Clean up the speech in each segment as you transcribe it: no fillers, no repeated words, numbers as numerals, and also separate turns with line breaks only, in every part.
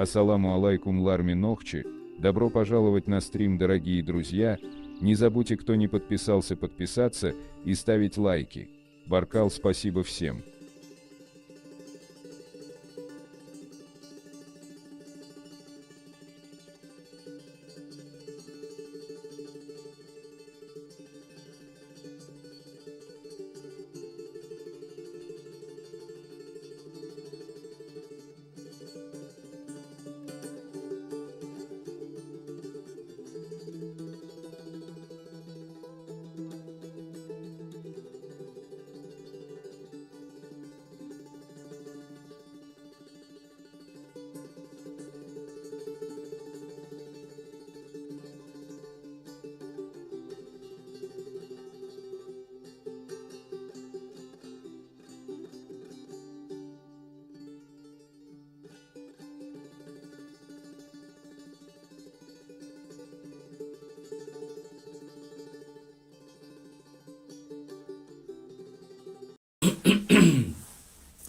Ассаламу алайкум ларми нохчи, добро пожаловать на стрим, дорогие друзья, не забудьте, кто не подписался, подписаться и ставить лайки. Баркал, спасибо всем.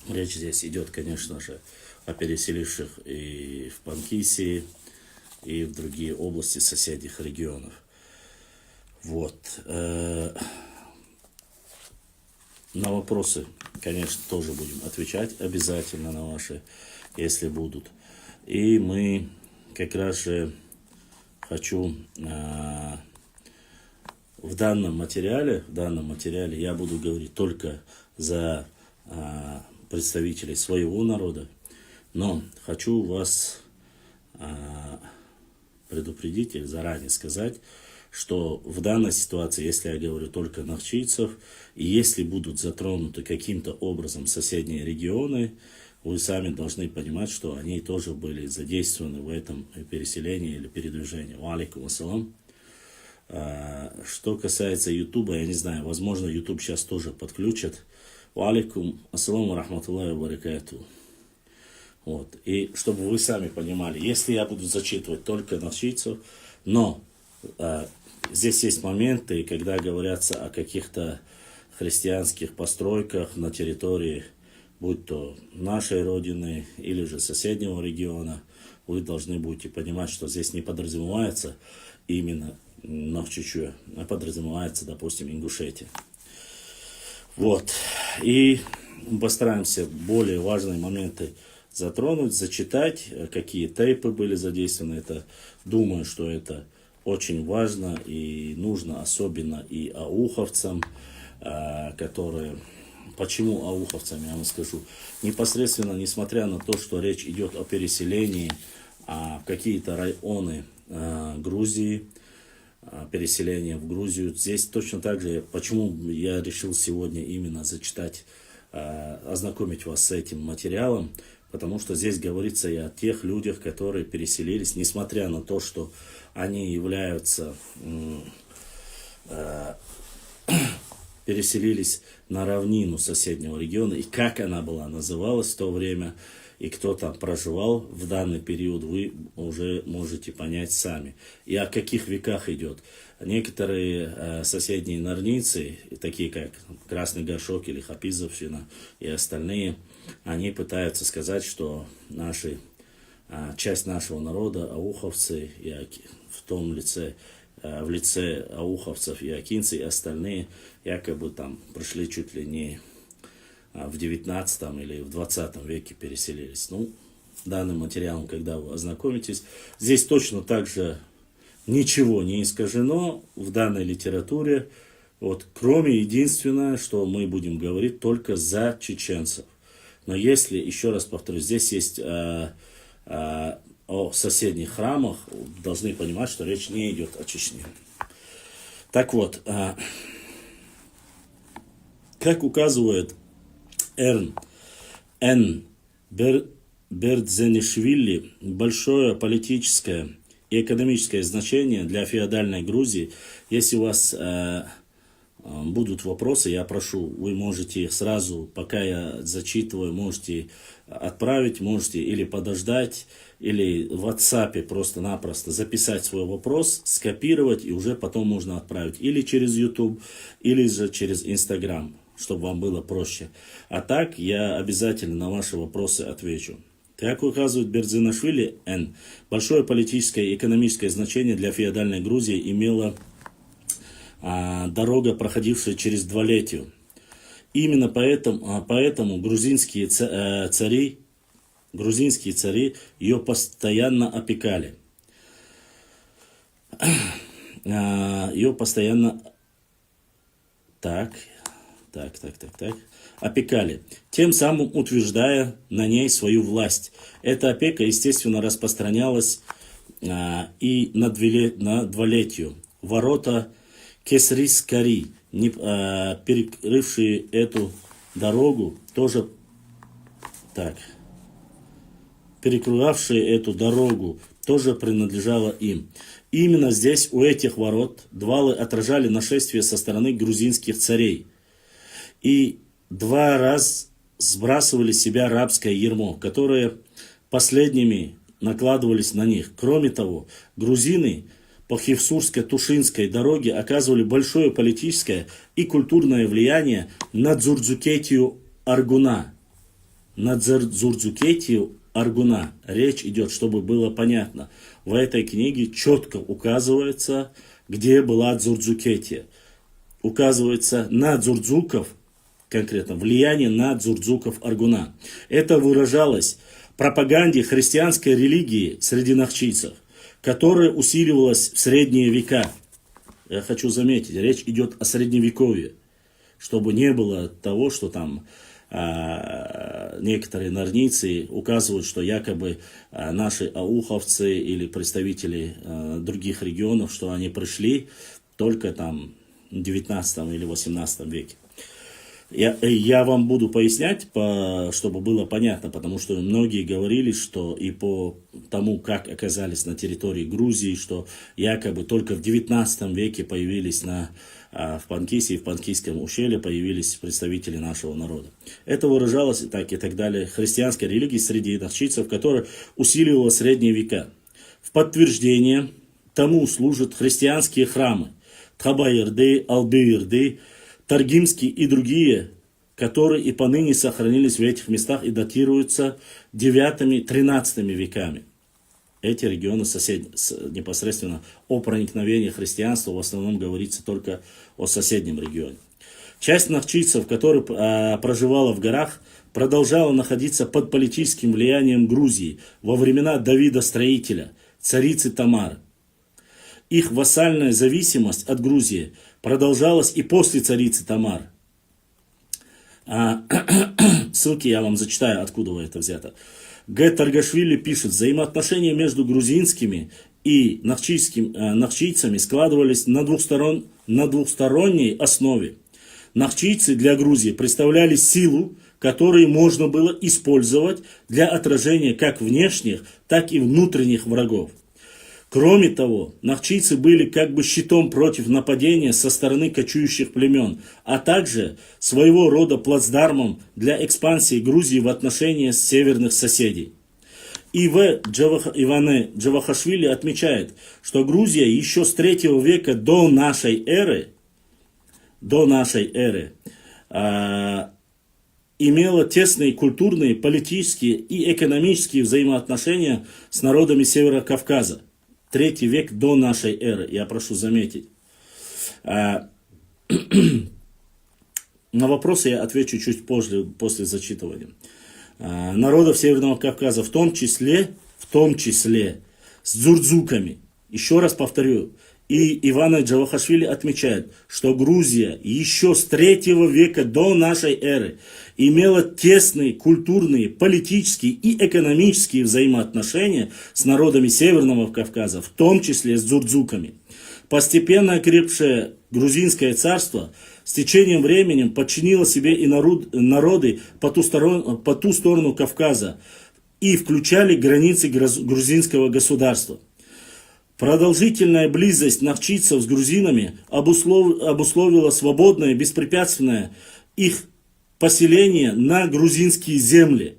Речь здесь идет, конечно же, о переселивших и в Панкисии, и в другие области соседних регионов. Вот. На вопросы, конечно, тоже будем отвечать обязательно на ваши, если будут. И мы как раз же хочу в данном материале я буду говорить только за представителей своего народа, но хочу вас предупредить или заранее сказать, что в данной ситуации, если я говорю только нахчийцев, и если будут затронуты каким-то образом соседние регионы, вы сами должны понимать, что они тоже были задействованы в этом переселении или передвижении. Алейкум ассалам. Что касается Ютуба, я не знаю, возможно, Ютуб сейчас тоже подключат. Алейкум ассаламу рахматуллахи ва баракатуху. Вот. И чтобы вы сами понимали, если я буду зачитывать только нахчийцев, но здесь есть моменты, когда говорятся о каких-то христианских постройках на территории, будь то нашей родины или же соседнего региона, вы должны будете понимать, что здесь не подразумевается именно Нахчичуя, а подразумевается, допустим, Ингушетия. Вот. И постараемся более важные моменты затронуть, зачитать, какие тейпы были задействованы. Это, думаю, что это очень важно и нужно, особенно и ауховцам, которые... Почему ауховцам, я вам скажу. Непосредственно, несмотря на то, что речь идет о переселении в какие-то районы Грузии, переселение в Грузию. Здесь точно так же, почему я решил сегодня именно зачитать, ознакомить вас с этим материалом, потому что здесь говорится и о тех людях, которые переселились, несмотря на то, что они являются, переселились на равнину соседнего региона, и как она была называлась в то время, и кто там проживал в данный период, вы уже можете понять сами. И о каких веках идет. Некоторые соседние нарницы, такие как Красный Горшок или Хапизовщина и остальные, они пытаются сказать, что часть нашего народа, ауховцы, в том лице, в лице ауховцев и акинцы и остальные, якобы там пришли чуть ли не в 19 или в 20 веке переселились. Ну, данным материалом, когда вы ознакомитесь, здесь точно так же ничего не искажено в данной литературе, вот, кроме единственное, что мы будем говорить только за чеченцев. Но если, еще раз повторюсь, здесь есть о соседних храмах, должны понимать, что речь не идет о Чечне. Так вот, как указывает Бердзенишвили, большое политическое и экономическое значение для феодальной Грузии. Если у вас будут вопросы, я прошу, вы можете их сразу, пока я зачитываю, можете отправить, можете или подождать, или в WhatsApp просто-напросто записать свой вопрос, скопировать, и уже потом можно отправить или через YouTube, или же через Instagram, чтобы вам было проще. А так я обязательно на ваши вопросы отвечу. Как указывает Бердзинашвили, большое политическое и экономическое значение для феодальной Грузии имела дорога, проходившая через Двалетию. Именно поэтому грузинские цари ее постоянно опекали. Ее постоянно опекали, тем самым утверждая на ней свою власть. Эта опека, естественно, распространялась и на Двалетию. Ворота Кесрис-Кари, перекрывшие эту дорогу, перекрывавшие эту дорогу, тоже принадлежало им. Именно здесь, у этих ворот, двалы отражали нашествие со стороны грузинских царей. И 2 раза сбрасывали с себя рабское ярмо, которое последними накладывались на них. Кроме того, грузины по Хевсурско-Тушинской дороге оказывали большое политическое и культурное влияние на Дзурдзукетию Аргуна. Речь идет, чтобы было понятно. В этой книге четко указывается, где была Дзурдзукетия. Указывается на дзурдзуков, конкретно влияние на дзурдзуков Аргуна. Это выражалось в пропаганде христианской религии среди нахчийцев, которая усиливалась в средние века. Я хочу заметить, речь идет о средневековье, чтобы не было того, что там некоторые нарницы указывают, что якобы наши ауховцы или представители других регионов, что они пришли только там в 19 или 18 веке. Я вам буду пояснять, чтобы было понятно, потому что многие говорили, что и по тому, как оказались на территории Грузии, что якобы только в 19 веке появились в Панкисе и в Панкийском ущелье появились представители нашего народа. Это выражалось и так далее христианской религии среди нахчийцев, которая усиливала средние века. В подтверждение тому служат христианские храмы Тхабаирды, Албиирды, Таргимский и другие, которые и поныне сохранились в этих местах и датируются 9-13 веками. Эти регионы непосредственно о проникновении христианства в основном говорится только о соседнем регионе. Часть нахчийцев, которая проживала в горах, продолжала находиться под политическим влиянием Грузии во времена Давида Строителя, царицы Тамары. Их вассальная зависимость от Грузии продолжалась и после царицы Тамары. Ссылки я вам зачитаю, откуда это взято. Г. Таргашвили пишет: взаимоотношения между грузинскими и нахчийцами складывались на двухсторонней основе. Нахчийцы для Грузии представляли силу, которую можно было использовать для отражения как внешних, так и внутренних врагов. Кроме того, нахчийцы были как бы щитом против нападения со стороны кочующих племен, а также своего рода плацдармом для экспансии Грузии в отношении северных соседей. Иване Джавахашвили отмечает, что Грузия еще с 3 века до нашей эры имела тесные культурные, политические и экономические взаимоотношения с народами Севера Кавказа. 3 век до нашей эры, я прошу заметить. На вопросы я отвечу чуть позже, после зачитывания. Народов Северного Кавказа, в том числе с дзурдзуками. Еще раз повторю. И Ивана Джавахашвили отмечает, что Грузия еще с 3 века до нашей эры имела тесные культурные, политические и экономические взаимоотношения с народами Северного Кавказа, в том числе с дзурдзуками. Постепенно окрепшее грузинское царство с течением времени подчинило себе и народы по ту сторону Кавказа и включали границы грузинского государства. Продолжительная близость нахчийцев с грузинами обусловила свободное и беспрепятственное их поселение на грузинские земли.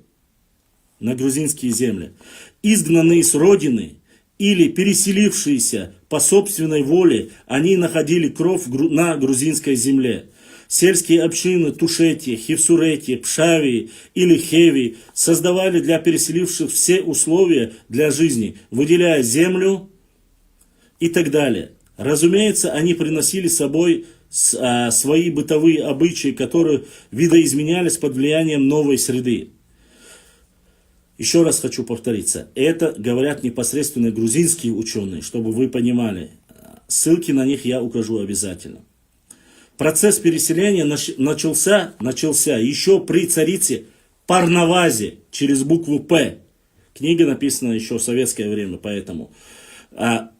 Изгнанные с родины или переселившиеся по собственной воле, они находили кров на грузинской земле. Сельские общины Тушети, Хевсурети, Пшави или Хеви создавали для переселивших все условия для жизни, выделяя землю и так далее. Разумеется, они приносили с собой свои бытовые обычаи, которые видоизменялись под влиянием новой среды. Еще раз хочу повториться, это говорят непосредственно грузинские ученые, чтобы вы понимали. Ссылки на них я укажу обязательно. Процесс переселения начался еще при царице Парнавазе через букву «П». Книга написана еще в советское время, поэтому.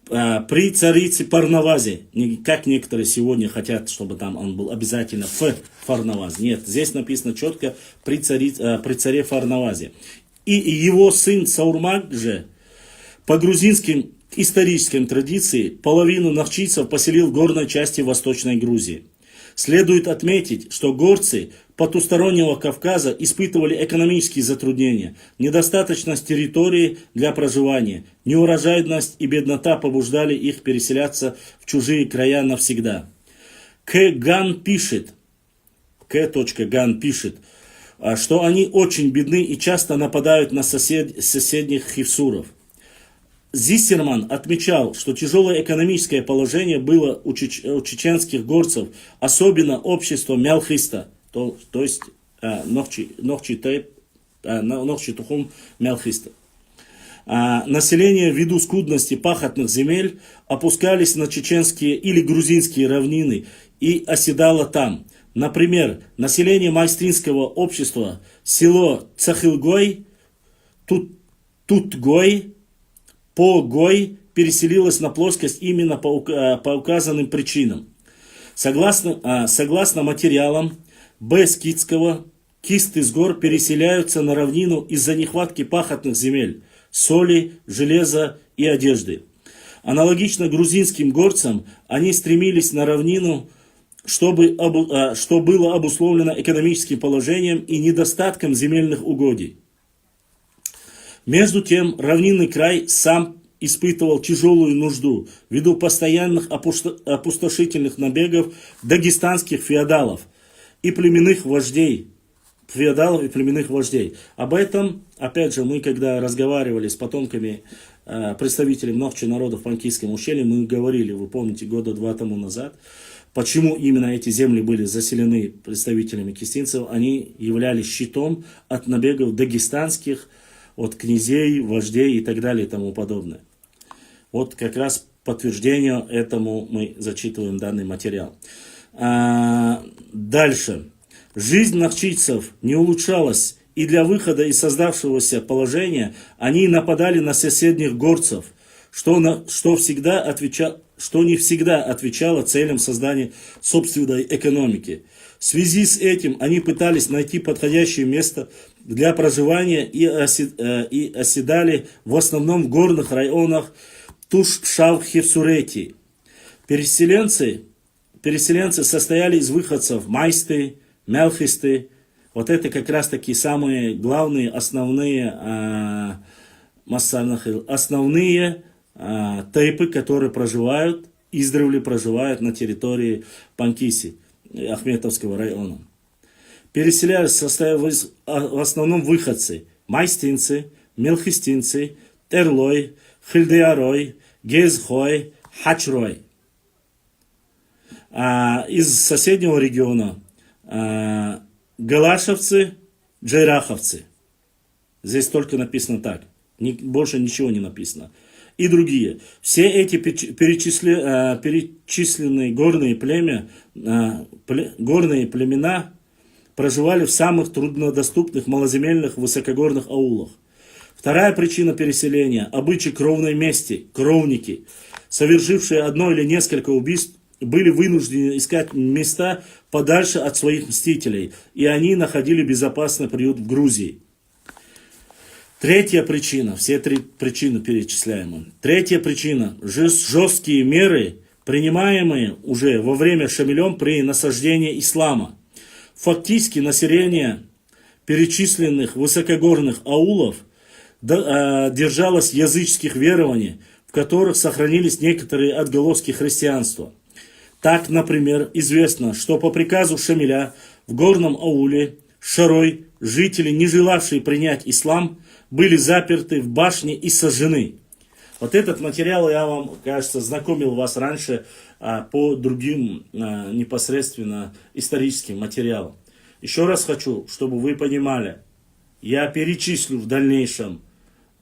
При царице Парнавазе, не как некоторые сегодня хотят, чтобы там он был обязательно «Ф» Фарнаваз. Нет, здесь написано четко при царе Фарнавазе. И его сын Саурмак же по грузинским историческим традициям половину нахчийцев поселил в горной части Восточной Грузии. Следует отметить, что горцы потустороннего Кавказа испытывали экономические затруднения, недостаточность территории для проживания, неурожайность и беднота побуждали их переселяться в чужие края навсегда. Ган пишет, что они очень бедны и часто нападают на соседних хевсуров. Зиссерман отмечал, что тяжелое экономическое положение было у чеченских горцев, особенно общества Мялхиста, то есть Нохчи Тухум Мялхиста. Население ввиду скудности пахотных земель опускались на чеченские или грузинские равнины и оседало там. Например, население майстринского общества, село Цахилгой, Тутгой, Погой переселилось на плоскость именно по указанным причинам. Согласно материалам Бескидского, кисты с гор переселяются на равнину из-за нехватки пахотных земель, соли, железа и одежды. Аналогично грузинским горцам, они стремились на равнину, что было обусловлено экономическим положением и недостатком земельных угодий. Между тем, равнинный край сам испытывал тяжелую нужду ввиду постоянных опустошительных набегов дагестанских феодалов и племенных вождей. Об этом, опять же, мы когда разговаривали с потомками представителей Нохчи народов в Панкийском ущелье, мы говорили, вы помните, года 2 тому назад, почему именно эти земли были заселены представителями кистинцев. Они являлись щитом от набегов дагестанских, от князей, вождей и так далее и тому подобное. Вот как раз подтверждению этому мы зачитываем данный материал. Дальше. Жизнь нахчийцев не улучшалась, и для выхода из создавшегося положения они нападали на соседних горцев, что не всегда отвечало целям создания собственной экономики. В связи с этим они пытались найти подходящее место для проживания и оседали в основном в горных районах Туш-Пшав-Хевсурети. Переселенцы состояли из выходцев Майсты, Мялхисты. Вот это как раз таки самые главные, основные тайпы, которые издревле проживают на территории Панкиси, Ахметовского района. Переселялись в основном выходцы, майстинцы, мелхистинцы, терлой, хильдеарой, гезхой, хачрой. Из соседнего региона галашевцы, джайраховцы. Здесь только написано так, больше ничего не написано. И другие. Все эти перечисленные горные племена проживали в самых труднодоступных малоземельных высокогорных аулах. Вторая причина переселения – обычай кровной мести, кровники, совершившие одно или несколько убийств, были вынуждены искать места подальше от своих мстителей, и они находили безопасный приют в Грузии. Третья причина, все 3 причины перечисляемые. Третья причина – жесткие меры, принимаемые уже во время Шамилем при насаждении ислама. Фактически население перечисленных высокогорных аулов держалось языческих верований, в которых сохранились некоторые отголоски христианства. Так, например, известно, что по приказу Шамиля в горном ауле Шарой жители, не желавшие принять ислам, были заперты в башне и сожжены. Вот этот материал я вам, кажется, знакомил вас раньше по другим непосредственно историческим материалам. Еще раз хочу, чтобы вы понимали, я перечислю в дальнейшем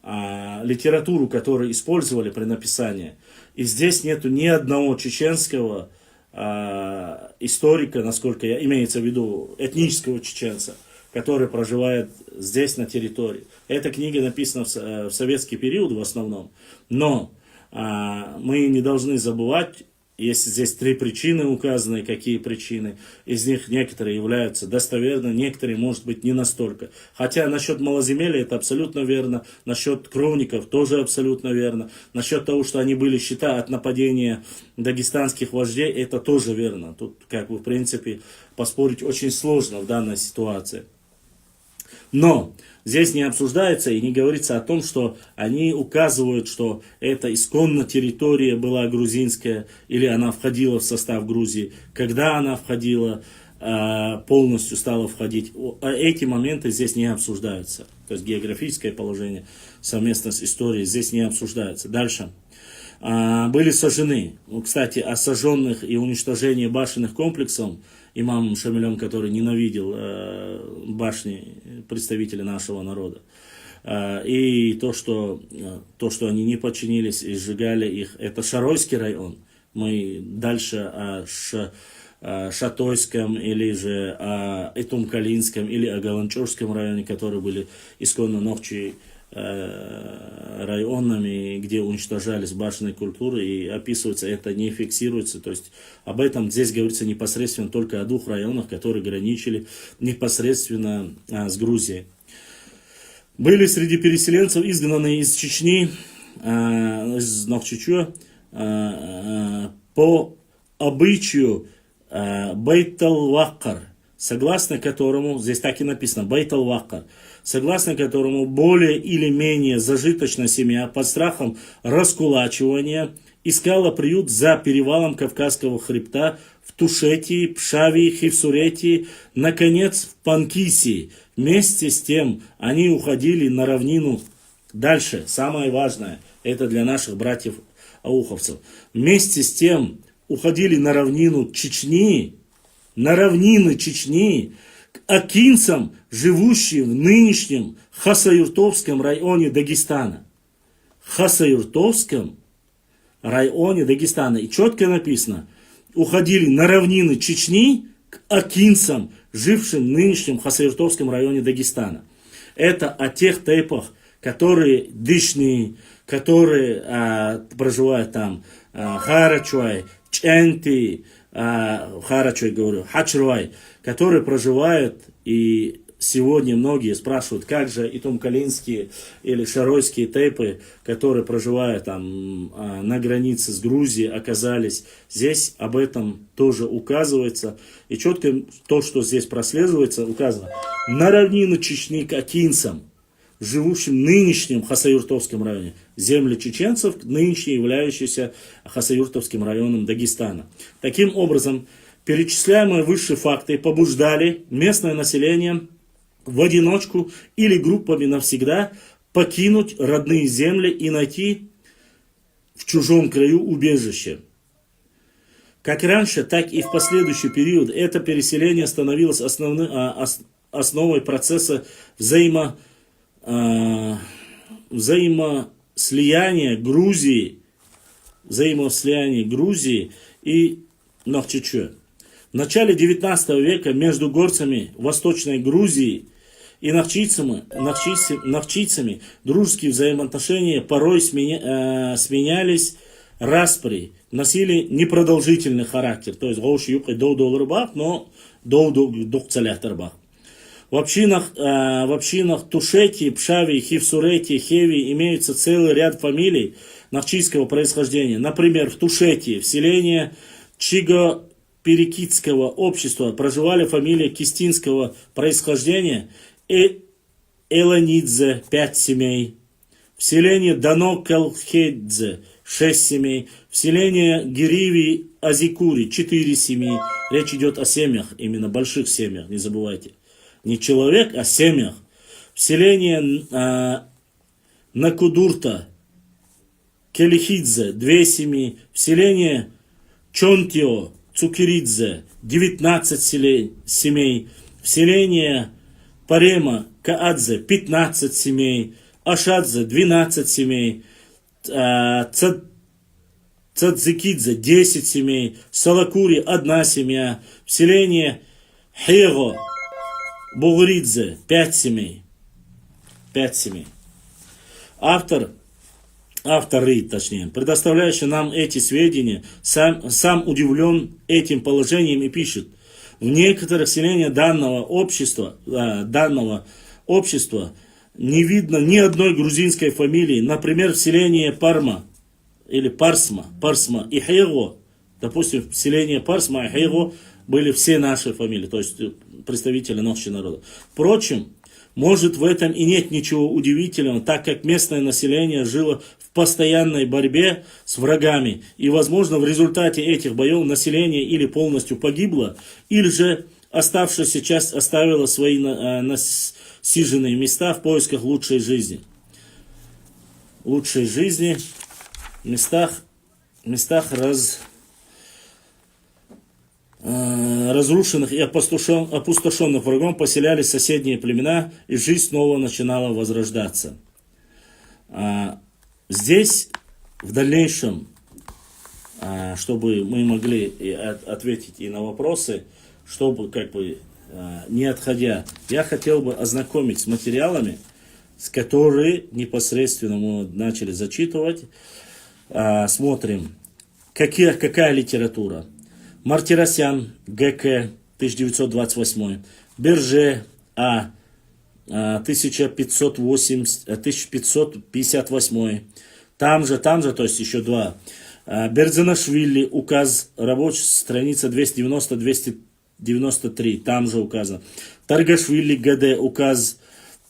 литературу, которую использовали при написании. И здесь нету ни одного чеченского историка, насколько я имеется в виду, этнического чеченца, который проживает здесь, на территории. Эта книга написана в советский период в основном, но мы не должны забывать, есть здесь 3 причины указаны, какие причины. Из них некоторые являются достоверны, некоторые, может быть, не настолько. Хотя насчет малоземелья это абсолютно верно, насчет кровников тоже абсолютно верно, насчет того, что они были щита от нападения дагестанских вождей, это тоже верно. Тут, как бы, в принципе, поспорить очень сложно в данной ситуации. Но здесь не обсуждается и не говорится о том, что они указывают, что это исконно территория была грузинская, или она входила в состав Грузии, когда она входила, полностью стала входить. Эти моменты здесь не обсуждаются. То есть географическое положение совместно с историей здесь не обсуждается. Дальше. Были сожжены. Кстати, о сожженных и уничтожении башенных комплексов имамом Шамилем, который ненавидел башни представителей нашего народа. И то, что они не подчинились и сжигали их, это Шаройский район. Мы дальше о Шатойском или же о Итумкалинском или о Галанчурском районе, которые были исконно ногчи районами, где уничтожались башенные культуры, и описывается, это не фиксируется. То есть об этом здесь говорится непосредственно только о 2 районах, которые граничили непосредственно с Грузией. Были среди переселенцев, изгнанные из Чечни, из Нохчичуа, по обычаю Бейт-аль-Ваккар, согласно которому, здесь так и написано, Бейт-аль-Ваккар, согласно которому более или менее зажиточная семья под страхом раскулачивания искала приют за перевалом Кавказского хребта в Тушетии, Пшавии, Хивсуретии, наконец в Панкисии. Вместе с тем они уходили на равнину. Дальше, самое важное, это для наших братьев-ауховцев. Вместе с тем уходили на равнину Чечни, на равнины Чечни, к акинцам, живущим в нынешнем Хасаюртовском районе Дагестана. Хасаюртовском районе Дагестана. И четко написано, уходили на равнины Чечни к акинцам, жившим в нынешнем Хасаюртовском районе Дагестана. Это о тех тайпах, которые дышные, которые проживают там, Харачуай, Ченти, Харачуай, говорю, Хачруай, которые проживают, и сегодня многие спрашивают, как же итумкалинские или шаройские тайпы, которые проживают там на границе с Грузией, оказались здесь, об этом тоже указывается. И четко то, что здесь прослеживается, указано на равнину Чечни к акинцам, живущим в нынешнем Хасаюртовском районе, земли чеченцев, нынешне являющиеся Хасаюртовским районом Дагестана. Таким образом, перечисляемые выше факты побуждали местное население в одиночку или группами навсегда покинуть родные земли и найти в чужом краю убежище. Как раньше, так и в последующий период это переселение становилось основой процесса взаимослияния Грузии и Нохчичуа. В начале 19 века между горцами Восточной Грузии и нахчийцами дружеские взаимоотношения порой сменялись распри, носили непродолжительный характер. То есть но в общинах Тушетии, Пшавии, Хивсуретии, Хевии имеется целый ряд фамилий нахчийского происхождения. Например, в Тушетии, в селении Чиго-Перекитского общества проживали фамилии кистинского происхождения и Эланидзе, 5 семей. В селении Дано-Калхедзе, 6 семей. В селении Гириви Азикури 4 семьи. Речь идет о семьях, именно больших семьях, не забывайте. Не человек, а семьях. В селении Накудурта Келихидзе 2 семьи. В селении Чонтио Цукиридзе 19 семей. В селении Парема Каадзе 15 семей. Ашадзе 12 семей. Цадзикидзе 10 семей. Салакури 1 семья. В селении Хего Бугридзе 5 семей. 5 семей. Авторы, точнее, предоставляющий нам эти сведения, сам удивлен этим положением и пишет: в некоторых селениях данного общества не видно ни одной грузинской фамилии. Например, в селении Парма или Парсма и Хего, допустим, в селении Парсма и Хего были все наши фамилии, то есть представители нашего народа. Впрочем, может, в этом и нет ничего удивительного, так как местное население жило в постоянной борьбе с врагами, и, возможно, в результате этих боев население или полностью погибло, или же оставшаяся часть оставила свои насиженные места в поисках лучшей жизни. Лучшей жизни в местах разрушенных и опустошенных врагом поселялись соседние племена, и жизнь снова начинала возрождаться. Здесь в дальнейшем, чтобы мы могли ответить и на вопросы, чтобы не отходя, я хотел бы ознакомить с материалами, с которыми непосредственно мы начали зачитывать. Смотрим, какая литература. Мартиросян, ГК, 1928. Берже, 1558. Там же, то есть еще 2. Берзанашвили, указ рабочий, страница 290-293, там же указано. Таргашвили, ГД, указ,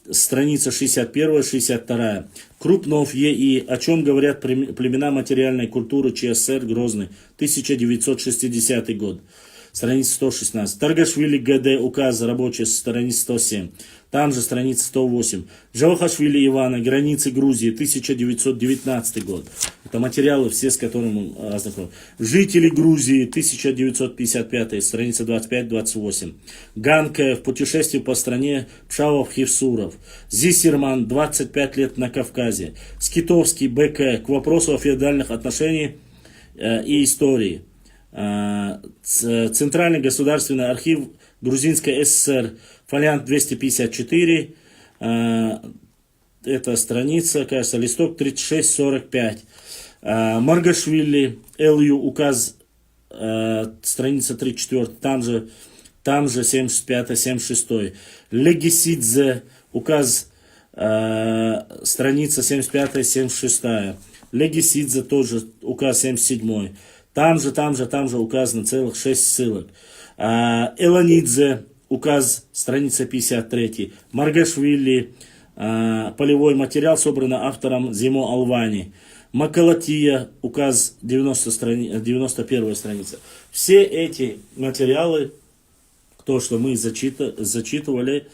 страница 61-62. Крупнов ЕИ, о чем говорят племена материальной культуры ЧССР Грозный, 1960 год, страница 116. Таргашвили ГД, указ рабочий, страница 107. Там же страница 108. Джавахашвили Ивана, границы Грузии, 1919 год. Это материалы все, с которыми мы ознакомились. Жители Грузии, 1955, страница 25-28. Ганкаев, путешествие по стране Пшавов-Хевсуров. Зисерман, 25 лет на Кавказе. Скитовский, БК, к вопросу о феодальных отношениях и истории. Центральный государственный архив Грузинской ССР, фолиант 254, это страница, кажется, листок 36-45. Маргашвили, ЛЮ, указ, страница 34, там же 75-76. Легисидзе, указ, страница 75-76. Легисидзе тоже, указ 77. Там же указано целых 6 ссылок. Эланидзе, указ, страница 53. Маргашвили, полевой материал, собран автором Зимо Алвани. Макалатия, указ, 91 страница. Все эти материалы, то, что мы зачитывали,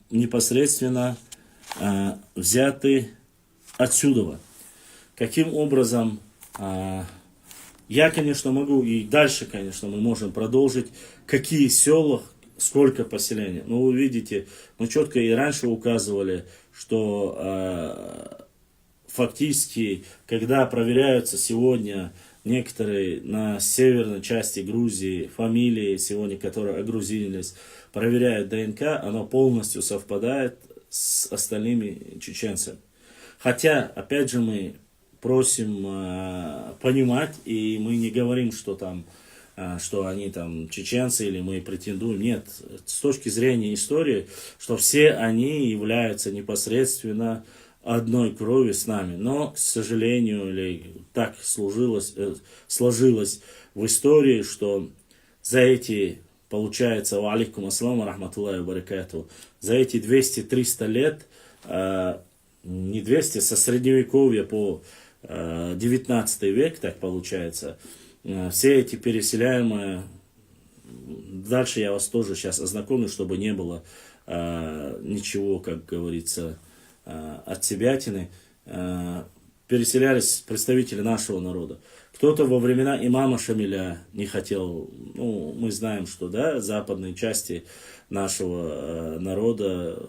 непосредственно взяты отсюда. Каким образом... Я, конечно, могу, и дальше, конечно, мы можем продолжить, какие села, сколько поселений. Но вы видите, мы четко и раньше указывали, что фактически, когда проверяются сегодня некоторые на северной части Грузии фамилии, сегодня, которые огрузились, проверяют ДНК, оно полностью совпадает с остальными чеченцами. Хотя, опять же, мы просим понимать, и мы не говорим, что они там чеченцы или мы претендуем. Нет, с точки зрения истории, что все они являются непосредственно одной крови с нами. Но, к сожалению, или так сложилось в истории, что за эти, получается, ва алейкум ассаламу рахматуллахи ва баракатуху, за эти 200-300 лет, не 200, со средневековья по XIX век, так получается, все эти переселяемые, дальше я вас тоже сейчас ознакомлю, чтобы не было ничего, как говорится, от себятины, переселялись представители нашего народа. Кто-то во времена имама Шамиля не хотел, ну, мы знаем, что, да, западные части нашего народа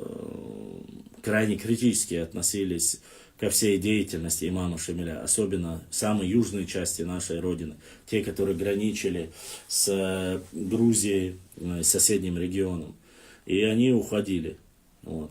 крайне критически относились ко всей деятельности имама Шамиля, особенно самые южные части нашей родины, те, которые граничили с Грузией, с соседним регионом. И они уходили. Вот,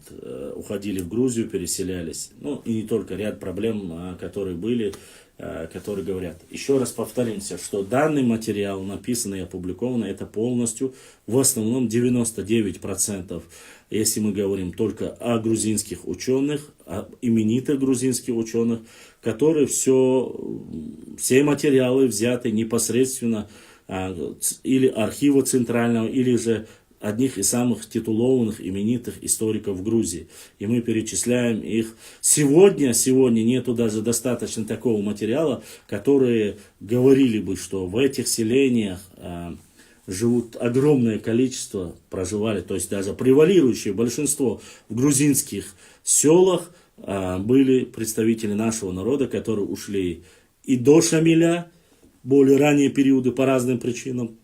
уходили в Грузию, переселялись. Ну, и не только, ряд проблем, которые были, которые говорят. Еще раз повторимся, что данный материал, написанный и опубликованный, это полностью, в основном 99%, если мы говорим только о грузинских ученых, о именитых грузинских ученых, которые все материалы взяты непосредственно или архива центрального, или же одних из самых титулованных, именитых историков Грузии. И мы перечисляем их. Сегодня нету даже достаточно такого материала, которые говорили бы, что в этих селениях живут огромное количество, проживали, то есть даже превалирующее большинство в грузинских селах были представители нашего народа, которые ушли и до Шамиля, более ранние периоды по разным причинам,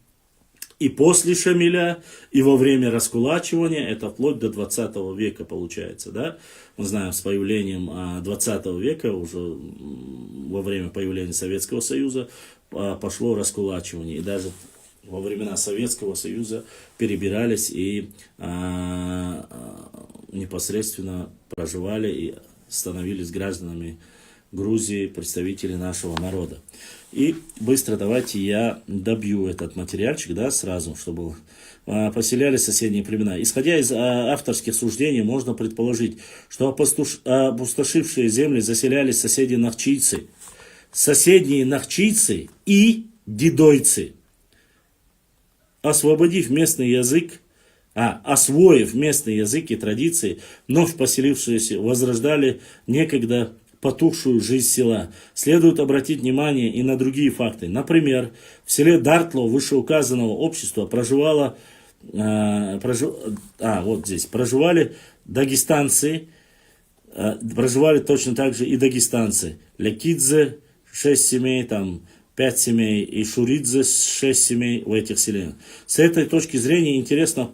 и после Шамиля, и во время раскулачивания, это вплоть до 20 века получается, да. Мы знаем, с появлением 20 века, уже во время появления Советского Союза, пошло раскулачивание. И даже во времена Советского Союза перебирались и непосредственно проживали и становились гражданами Грузии, представители нашего народа. И быстро давайте я добью этот материальчик, да, сразу, чтобы поселялись соседние племена. Исходя из авторских суждений, можно предположить, что опустошившие земли заселялись соседние нахчийцы и дидойцы. Освоив местный язык и традиции, вновь поселившиеся возрождали некогда потухшую жизнь села. Следует обратить внимание и на другие факты. Например, в селе Дартло вышеуказанного общества проживали дагестанцы, проживали точно так же и дагестанцы. Лякидзе 6 семей, там 5 семей, и Шуридзе 6 семей в этих селениях. С этой точки зрения интересно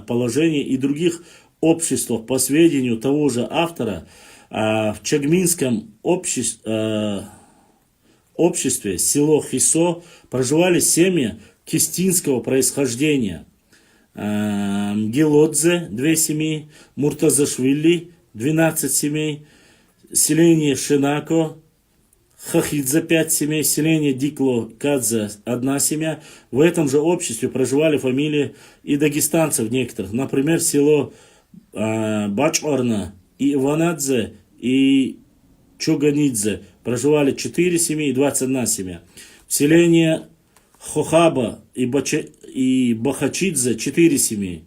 положение и других обществ. По сведению того же автора, в Чагминском обществе, село Хисо, проживали семьи кистинского происхождения. Гелодзе 2 семьи, Муртазашвили 12 семей, селение Шинако, Хахидзе 5 семей, селение Дикло Кадзе 1 семья. В этом же обществе проживали фамилии и дагестанцев некоторых. Например, село Бачорна и Иванадзе, и Чуганидзе проживали 4 семьи и 21 семья. В селении Хохаба и Бахачидзе 4 семьи.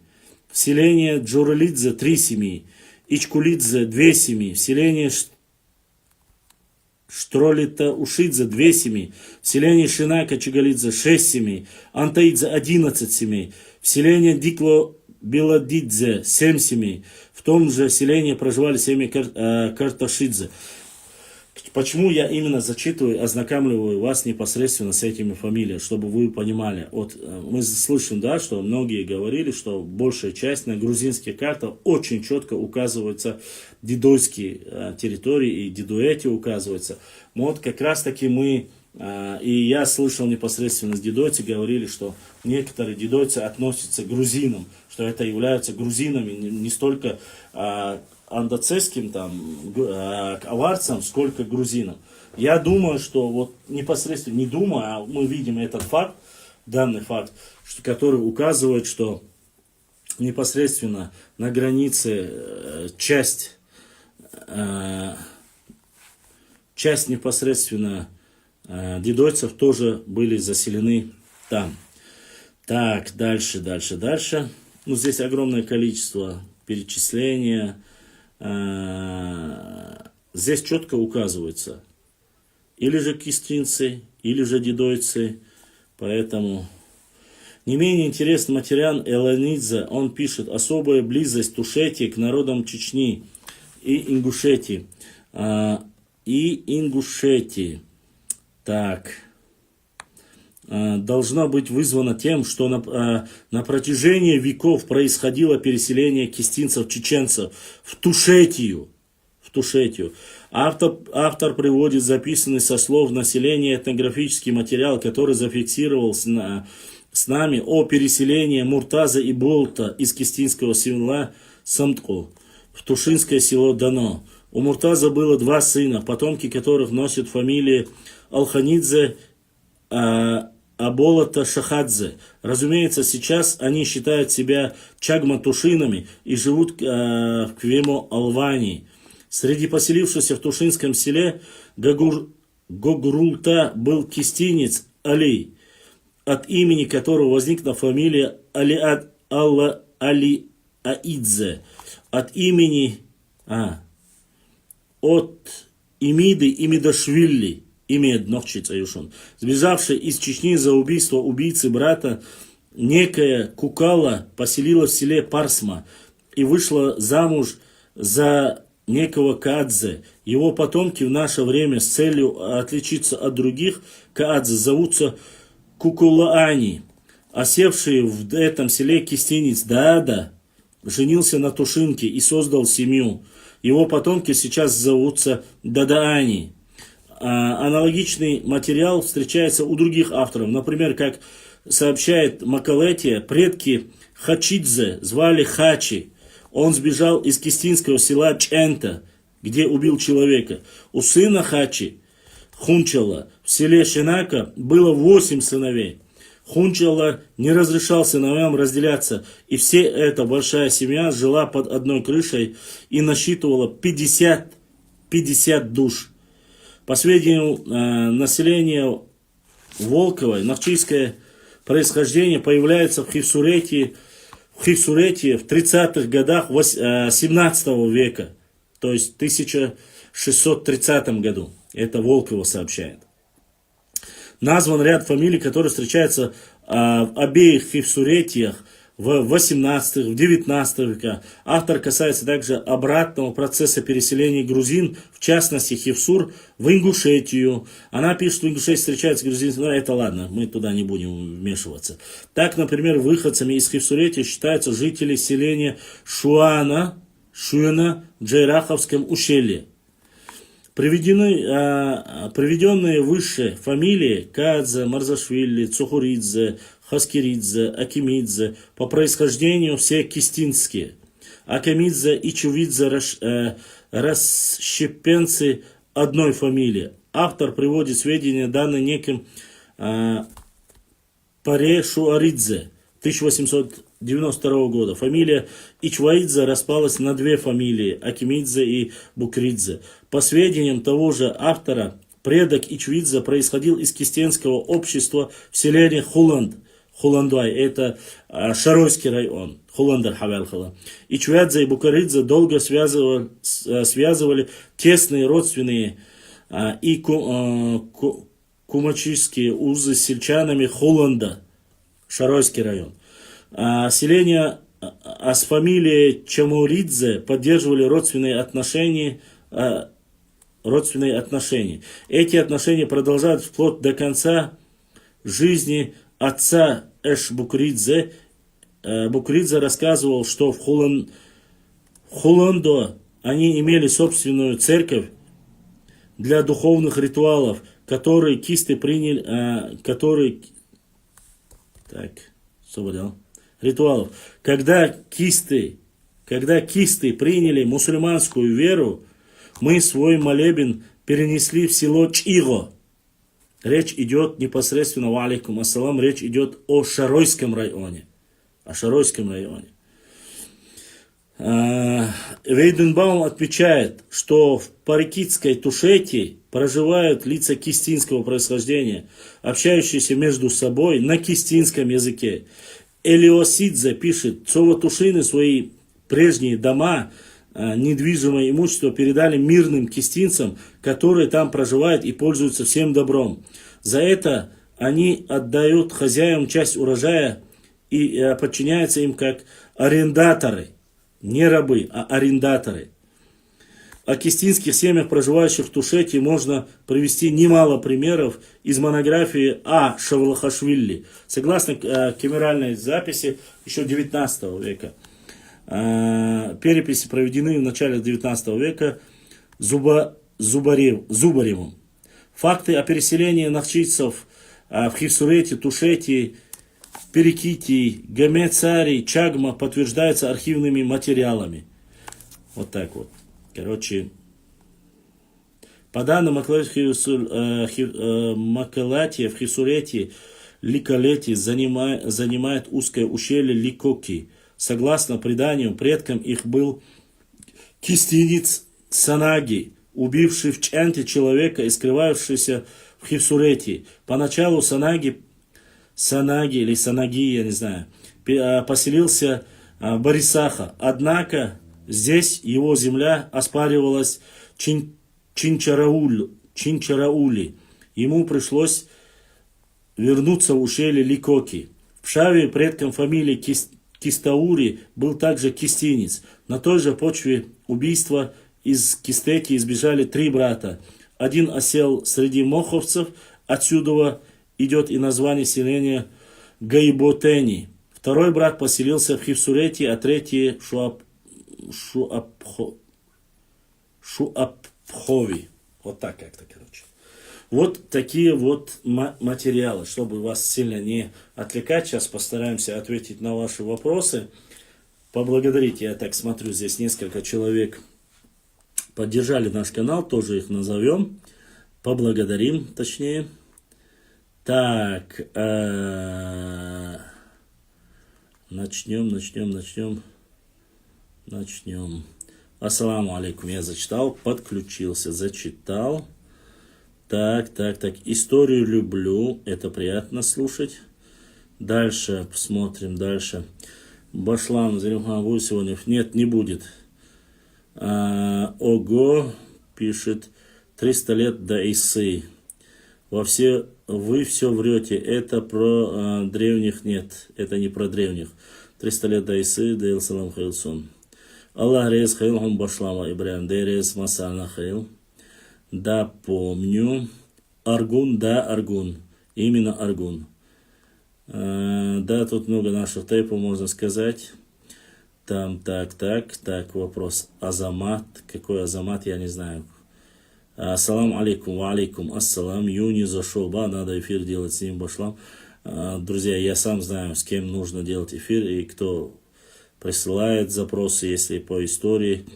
В селении Джуралидзе 3 семьи. Ичкулидзе 2 семьи. В селении Штролита Ушидзе 2 семьи. В селении Шинака Чигалидзе 6 семей. Антаидзе 11 семей. В селении Дикло Беладидзе 7 семей. В том же селении проживали семьи Карташидзе. Почему я именно зачитываю, ознакомливаю вас непосредственно с этими фамилиями, чтобы вы понимали. Вот мы слышим, да, что многие говорили, что большая часть на грузинских картах очень четко указываются дидойские территории, и дидуэти указываются. Вот как раз таки мы, и я слышал непосредственно с дидойцы, говорили, что некоторые дидойцы относятся к грузинам, что это являются грузинами не столько андоцесским к аварцам, сколько к грузинам. Я думаю, что вот непосредственно, не думаю, а мы видим этот факт, данный факт, который указывает, что непосредственно на границе часть непосредственно дидойцев тоже были заселены там. Так, дальше. Ну, здесь огромное количество перечисления. Здесь четко указывается, или же кистинцы, или же дедойцы. Поэтому не менее интересный материал Эланидзе. Он пишет: особая близость Тушетии к народам Чечни и Ингушетии. Так. Должна быть вызвана тем, что на протяжении веков происходило переселение кистинцев-чеченцев в Тушетию. Автор приводит записанный со слов населения этнографический материал, который зафиксировал с нами о переселении Муртаза и Болта из кистинского села Самтко в Тушинское село Дано. У Муртаза было 2 сына, потомки которых носят фамилии Алханидзе, Аболота Шахадзе. Разумеется, сейчас они считают себя чагма-тушинами и живут в Квемо-Алвании. Среди поселившихся в Тушинском селе Гогрулта был кистинец Али, от имени которого возникла фамилия Алиаидзе, от имени от Имиды Имидашвили, сбежавшая из Чечни за убийство убийцы брата, некая Кукала поселила в селе Парсма и вышла замуж за некого Каадзе. Его потомки в наше время с целью отличиться от других Каадзе зовутся Кукулаани. Осевший в этом селе кистинец Даада женился на Тушинке и создал семью. Его потомки сейчас зовутся Дадаани. Аналогичный материал встречается у других авторов. Например, как сообщает Макалетия, предки Хачидзе звали Хачи. Он сбежал из кистинского села Чента, где убил человека. У сына Хачи, Хунчала, в селе Шенака было 8 сыновей. Хунчала не разрешал сыновьям разделяться, и все эта большая семья жила под одной крышей и насчитывала 50 душ. По сведению населения Волковой, навчийское происхождение появляется в Хивсуретии в 30-х годах 17 века, то есть в 1630 году. Это Волково сообщает. Назван ряд фамилий, которые встречаются в обеих Хивсуретиях в 18 в 19 веках. Автор касается также обратного процесса переселения грузин, в частности Хивсур, в Ингушетию. Она пишет, что в Ингушетии встречаются грузины, но это ладно, мы туда не будем вмешиваться. Так, например, выходцами из Хивсуретии считаются жители селения Шуна в Джайраховском ущелье. Приведенные выше фамилии Кадзе, Марзашвили, Цухуридзе, Хаскиридзе, Акимидзе по происхождению все кистинские. Акимидзе и Чувидзе расщепенцы одной фамилии. Автор приводит сведения, данные неким Паре Шуаридзе 1892 года. Фамилия Ичваидзе распалась на 2 фамилии Акимидзе и Букридзе. По сведениям того же автора, предок Ичвидзе происходил из кистенского общества в селении Хуландуай, это Шаройский район, Хуландар Хавялхала. Ичвидзе и Букридзе долго связывали тесные родственные и кумачические узы с сельчанами Хуланда, Шаройский район. Селение с фамилией Чамуридзе поддерживали родственные отношения. Эти отношения продолжаются вплоть до конца жизни отца Букридзе. Букридзе рассказывал, что в Хуландо они имели собственную церковь для духовных ритуалов, которые кисты приняли, Когда кисты приняли мусульманскую веру, мы свой молебен перенесли в село Чиго. Речь идет непосредственно, ва алейкум ассалам, речь идет о Шаройском районе. Вейденбаум отвечает, что в Парикитской Тушетии проживают лица кистинского происхождения, общающиеся между собой на кистинском языке. Элиосидзе пишет, Цова-Тушины свои прежние дома недвижимое имущество передали мирным кистинцам, которые там проживают и пользуются всем добром. За это они отдают хозяевам часть урожая и подчиняются им как арендаторы. Не рабы, а арендаторы. О кистинских семьях, проживающих в Тушете, можно привести немало примеров из монографии А. Шавлахашвили. Согласно камеральной записи еще 19 века. Переписи проведены в начале 19 века Зубаревым. Факты о переселении нахчийцев в Хивсурете, Тушете, Перекитии, Гамецарии, Чагма подтверждаются архивными материалами. Вот так вот. Короче, по данным Макалатия в Хисурете, Ликолете занимает узкое ущелье Ликоки. Согласно преданию, предком их был кистинец Санаги, убивший в Чанте человека и скрывавшийся в Хисурете. Поначалу Санаги или Санаги, я не знаю, поселился в Барисаха. Однако здесь его земля оспаривалась Чинчараули. Ему пришлось вернуться в ущелье Ликоки. В Шаве предком фамилии Кистаури был также кистинец. На той же почве убийства из Кистеки избежали 3 брата. Один осел среди моховцев, отсюда идет и название селения Гайботени. Второй брат поселился в Хивсурете, а третий Шуапхови. Вот так как-то, короче. Вот такие вот материалы, чтобы вас сильно не отвлекать. Сейчас постараемся ответить на ваши вопросы. Поблагодарить, я так смотрю, здесь несколько человек поддержали наш канал, тоже их назовем. Поблагодарим, точнее. Так, начнем. Ассаламу алейкум, я зачитал, подключился, зачитал. Так. Историю люблю, это приятно слушать. Дальше, посмотрим дальше. Башлам, Заримхан, будет сегодня? Нет, не будет. Ого, пишет, 300 лет до Исы. Вы все врете, это про древних, нет, это не про древних. 300 лет до Исы, Дейл Салам Хайлсон. Аллах рез Хайлхам Башлама Ибраим, Дерез Масална Хайл. Да, помню. Аргун, да, Аргун. Именно Аргун. Да, тут много наших тейпов, можно сказать. Там, так, вопрос. Азамат. Какой Азамат, я не знаю. Ассалам алейкум, ва алейкум ассалам. Юни зашел, надо эфир делать с ним, Башлам. Друзья, я сам знаю, с кем нужно делать эфир, и кто присылает запросы, если по истории.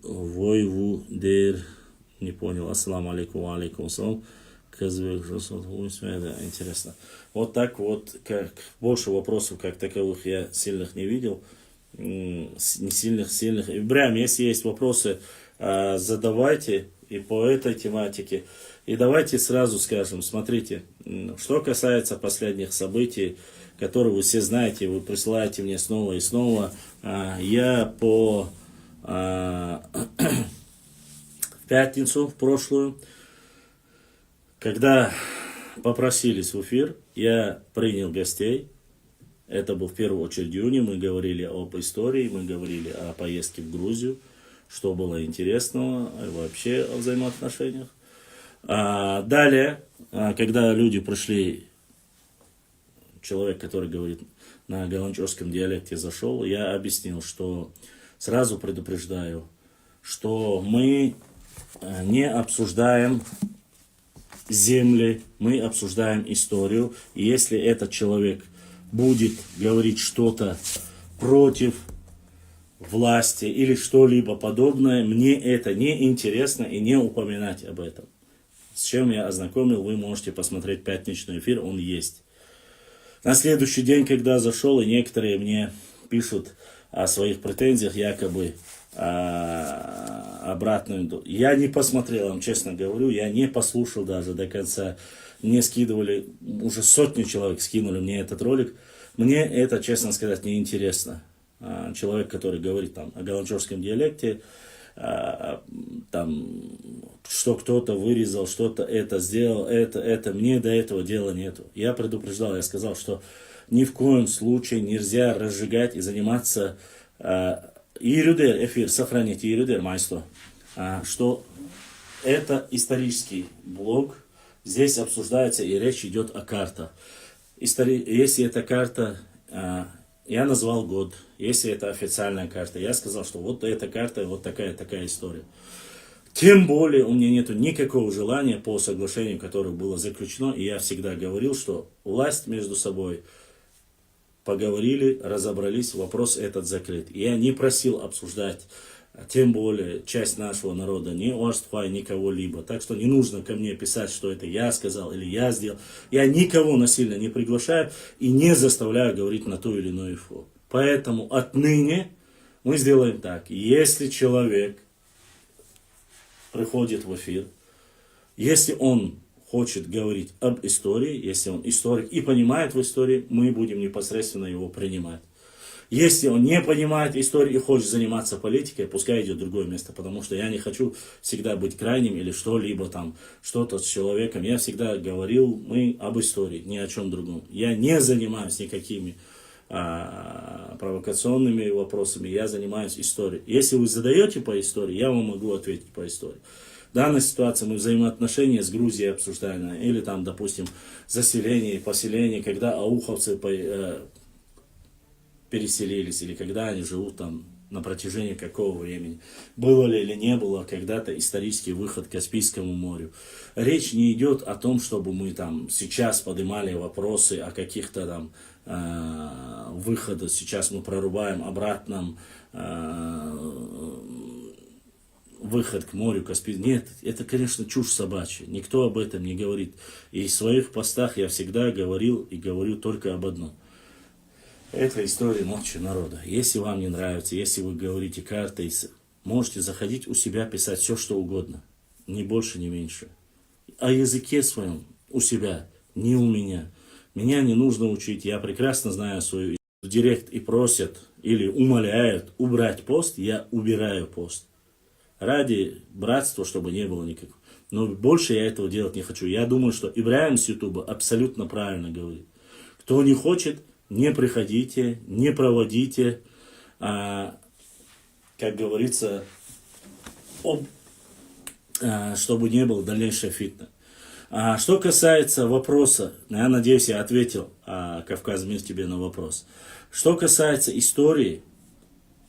Войвудер, не понял. Ассалам алейкум, ва алейкум ассалам. Интересно. Вот так вот, как больше вопросов как таковых я сильных не видел. Сильных. Ибрахим, если есть вопросы, задавайте и по этой тематике. И давайте сразу скажем, смотрите, что касается последних событий, которые вы все знаете, вы присылаете мне снова и снова. Я в пятницу, в прошлую, когда попросились в эфир, я принял гостей. Это был в первую очередь июня. Мы говорили об истории, мы говорили о поездке в Грузию, что было интересного, и вообще о взаимоотношениях. Далее, когда люди пришли, человек, который говорит на галанчевском диалекте, зашел, я объяснил, что сразу предупреждаю, что мы не обсуждаем земли, мы обсуждаем историю. И если этот человек будет говорить что-то против власти или что-либо подобное, мне это не интересно и не упоминать об этом. С чем я ознакомил, вы можете посмотреть пятничный эфир, он есть. На следующий день, когда зашел, и некоторые мне пишут о своих претензиях, якобы обратную. Я не посмотрел, вам честно говорю, я не послушал даже до конца. Мне скидывали, уже сотни человек скинули мне этот ролик. Мне это, честно сказать, не интересно. человек, который говорит там о галанчевском диалекте, там, что кто-то вырезал, что-то это сделал, это, мне до этого дела нету. Я предупреждал, я сказал, что ни в коем случае нельзя разжигать и заниматься Иерюдер, эфир, сохранить Иерюдер, майсто, что это исторический блог, здесь обсуждается и речь идет о картах. Если эта карта, я назвал год, если это официальная карта, я сказал, что вот эта карта, вот такая история. Тем более у меня нет никакого желания по соглашению, которое было заключено, и я всегда говорил, что власть между собой поговорили, разобрались, вопрос этот закрыт. Я не просил обсуждать, тем более часть нашего народа, ни Орствай, ни кого-либо. Так что не нужно ко мне писать, что это я сказал или я сделал. Я никого насильно не приглашаю и не заставляю говорить на ту или иную инфу. Поэтому отныне мы сделаем так. Если человек приходит в эфир, если он хочет говорить об истории, если он историк и понимает в истории, мы будем непосредственно его принимать. Если он не понимает историю и хочет заниматься политикой, пускай идет в другое место, потому что я не хочу всегда быть крайним или что-либо там, что-то с человеком. Я всегда говорил, мы об истории, ни о чем другом. Я не занимаюсь никакими провокационными вопросами, я занимаюсь историей. Если вы задаете по истории, я вам могу ответить по истории. В данной ситуации мы взаимоотношения с Грузией обсуждаем, или там, допустим, заселение, поселение, когда ауховцы переселились, или когда они живут там на протяжении какого времени. Было ли или не было когда-то исторический выход к Каспийскому морю. Речь не идет о том, чтобы мы там сейчас поднимали вопросы о каких-то там выходах. Сейчас мы прорубаем обратном выход к морю Каспийскому. Нет, это, конечно, чушь собачья. Никто об этом не говорит. И в своих постах я всегда говорил и говорю только об одном. Это история ночи народа. Если вам не нравится, если вы говорите картой, можете заходить у себя, писать все, что угодно. Ни больше, ни меньше. О языке своем у себя, не у меня. Меня не нужно учить. Я прекрасно знаю свою в директ и просят или умоляют убрать пост, я убираю пост. Ради братства, чтобы не было никакого. Но больше я этого делать не хочу. Я думаю, что Ибраим с Ютуба абсолютно правильно говорит. Кто не хочет, не приходите, не проводите, как говорится, чтобы не было дальнейшего фитна. Что касается вопроса, я надеюсь, я ответил, Кавказ Мир, тебе на вопрос. Что касается истории,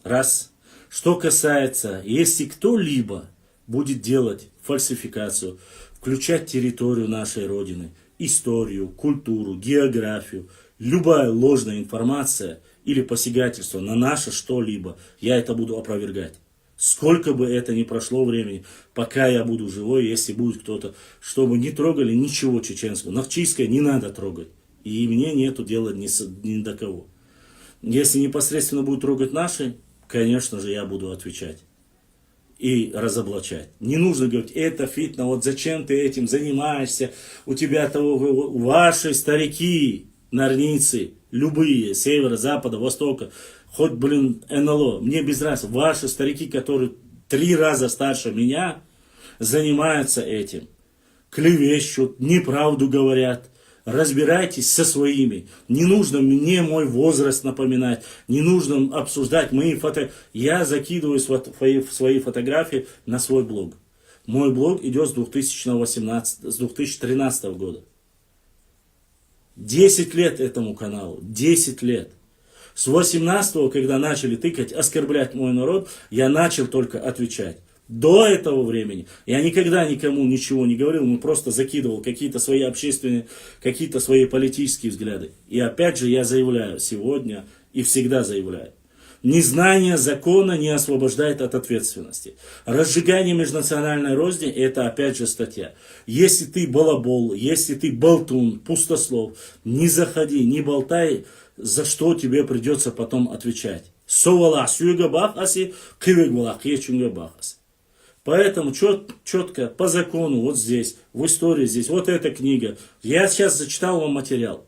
раз. Что касается, если кто-либо будет делать фальсификацию, включать территорию нашей Родины, историю, культуру, географию, любая ложная информация или посягательство на наше что-либо, я это буду опровергать. Сколько бы это ни прошло времени, пока я буду живой, если будет кто-то, чтобы не трогали ничего чеченского. Навчийское не надо трогать. И мне нету дела ни до кого. Если непосредственно будут трогать наши, конечно же, я буду отвечать и разоблачать. Не нужно говорить, это фитна, вот зачем ты этим занимаешься, у тебя того, ваши старики, норницы, любые, севера, запада, востока, хоть, НЛО, мне без разницы, ваши старики, которые 3 раза старше меня, занимаются этим, клевещут, неправду говорят. Разбирайтесь со своими. Не нужно мне мой возраст напоминать. Не нужно обсуждать мои фото. Я закидываю свои фотографии на свой блог. Мой блог идет с 2013 года. 10 лет этому каналу. 10 лет. С 18-го, когда начали тыкать, оскорблять мой народ, я начал только отвечать. До этого времени я никогда никому ничего не говорил, он просто закидывал какие-то свои общественные, какие-то свои политические взгляды. И опять же я заявляю сегодня и всегда заявляю. Незнание закона не освобождает от ответственности. Разжигание межнациональной розни – это опять же статья. Если ты балабол, если ты болтун, пустослов, не заходи, не болтай, за что тебе придется потом отвечать. Совала сюга бахаси, кывек балахе чунга бахаси. Поэтому четко, по закону, вот здесь, в истории здесь, вот эта книга. Я сейчас зачитал вам материал.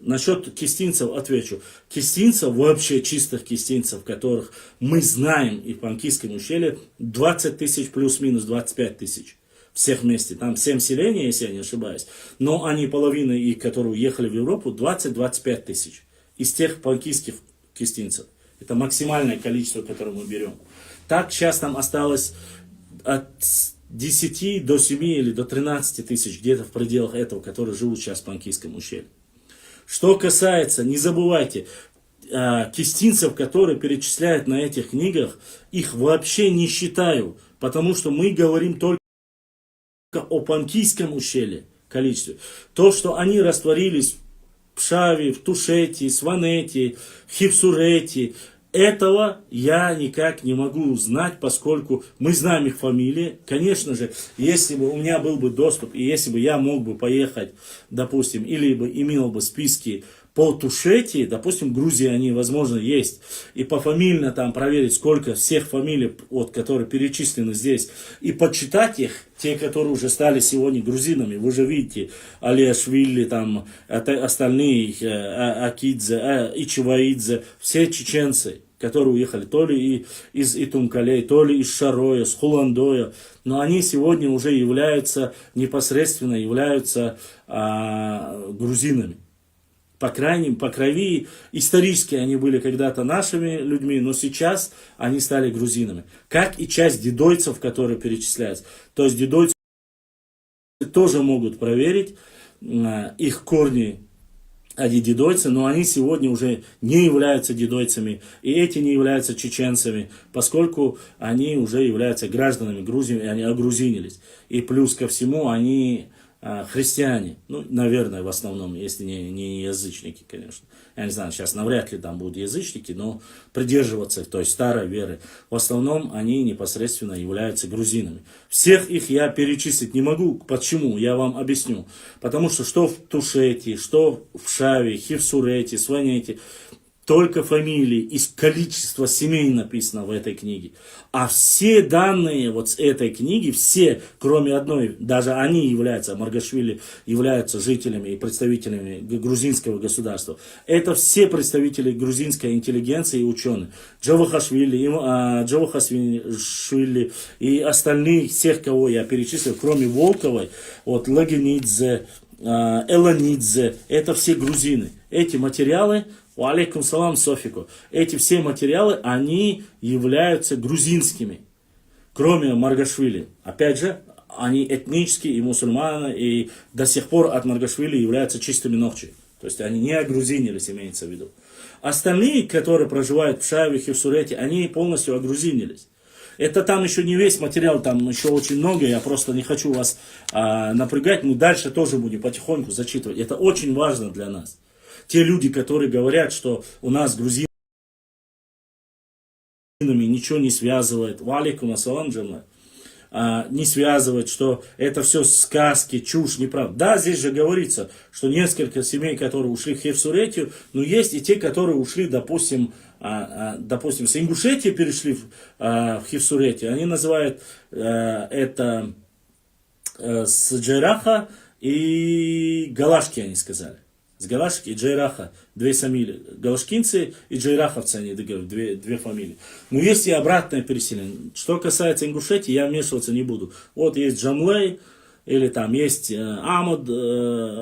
насчет кистинцев отвечу. Кистинцев, вообще чистых кистинцев, которых мы знаем и в Панкийском ущелье, 20 тысяч плюс-минус 25 тысяч. Всех вместе. Там 7 селений, если я не ошибаюсь. Но они половина, и которые уехали в Европу, 20-25 тысяч. Из тех панкийских кистинцев. Это максимальное количество, которое мы берем. Так сейчас там осталось от 10 до 7 или до 13 тысяч, где-то в пределах этого, которые живут сейчас в Панкийском ущелье. Что касается, не забывайте, кистинцев, которые перечисляют на этих книгах, их вообще не считаю, потому что мы говорим только о Панкийском ущелье количестве. То, что они растворились в Пшаве, в Тушете, Сванете, в Хивсурете, этого я никак не могу узнать, поскольку мы знаем их фамилии. Конечно же, если бы у меня был бы доступ, и если бы я мог бы поехать, допустим, или бы имел бы списки по Тушете, допустим, в Грузии они, возможно, есть, и пофамильно там проверить, сколько всех фамилий, вот, которые перечислены здесь, и подсчитать их, те, которые уже стали сегодня грузинами. Вы же видите, Алиашвили, там, остальные, Акидзе, Ичеваидзе, все чеченцы, которые уехали то ли из Итумкалей, то ли из Шароя, с Хуландоя, но они сегодня уже непосредственно являются грузинами. По крови, исторически они были когда-то нашими людьми, но сейчас они стали грузинами. Как и часть дедойцев, которые перечисляются. То есть дедойцы тоже могут проверить их корни, они дедойцы, но они сегодня уже не являются дедойцами, и эти не являются чеченцами, поскольку они уже являются гражданами Грузии, и они огрузинились. И плюс ко всему они христиане, ну, наверное, в основном, если не язычники, конечно. Я не знаю, сейчас навряд ли там будут язычники, но придерживаться той старой веры. В основном они непосредственно являются грузинами. Всех их я перечислить не могу. Почему? Я вам объясню. Потому что в Тушете, что в Шаве, Хивсурете, Сванете, только фамилии из количества семей написано в этой книге. А все данные вот с этой книги, все, кроме одной, даже они являются, Маргашвили являются жителями и представителями грузинского государства. Это все представители грузинской интеллигенции и ученые. Джавахашвили и остальных, всех, кого я перечислил, кроме Волковой, вот Лагенидзе, Эланидзе, это все грузины. Эти материалы, алейкум салам Софику, эти все материалы, они являются грузинскими, кроме Маргашвили. Опять же, они этнические и мусульмане, и до сих пор от Маргашвили являются чистыми ногчи. То есть они не огрузинились, имеется в виду. Остальные, которые проживают в Шаве, Хивсурете, они полностью огрузинились. Это там еще не весь материал, там еще очень много, я просто не хочу вас напрягать, мы дальше тоже будем потихоньку зачитывать. Это очень важно для нас. Те люди, которые говорят, что у нас с грузинами ничего не связывает, валикум ассалам джамла, не связывает, что это все сказки, чушь, неправда. Да, здесь же говорится, что несколько семей, которые ушли в Хевсуретию, но есть и те, которые ушли, допустим, с Ингушетии перешли в Хевсуретию. Они называют это с Джайраха и Галашки, они сказали. С Галашки и Джайраха, две фамилии. Галашкинцы и джайраховцы, они две фамилии. Но есть и обратное переселение. Что касается Ингушетии, я вмешиваться не буду. Вот есть Джамлей, или там есть Амад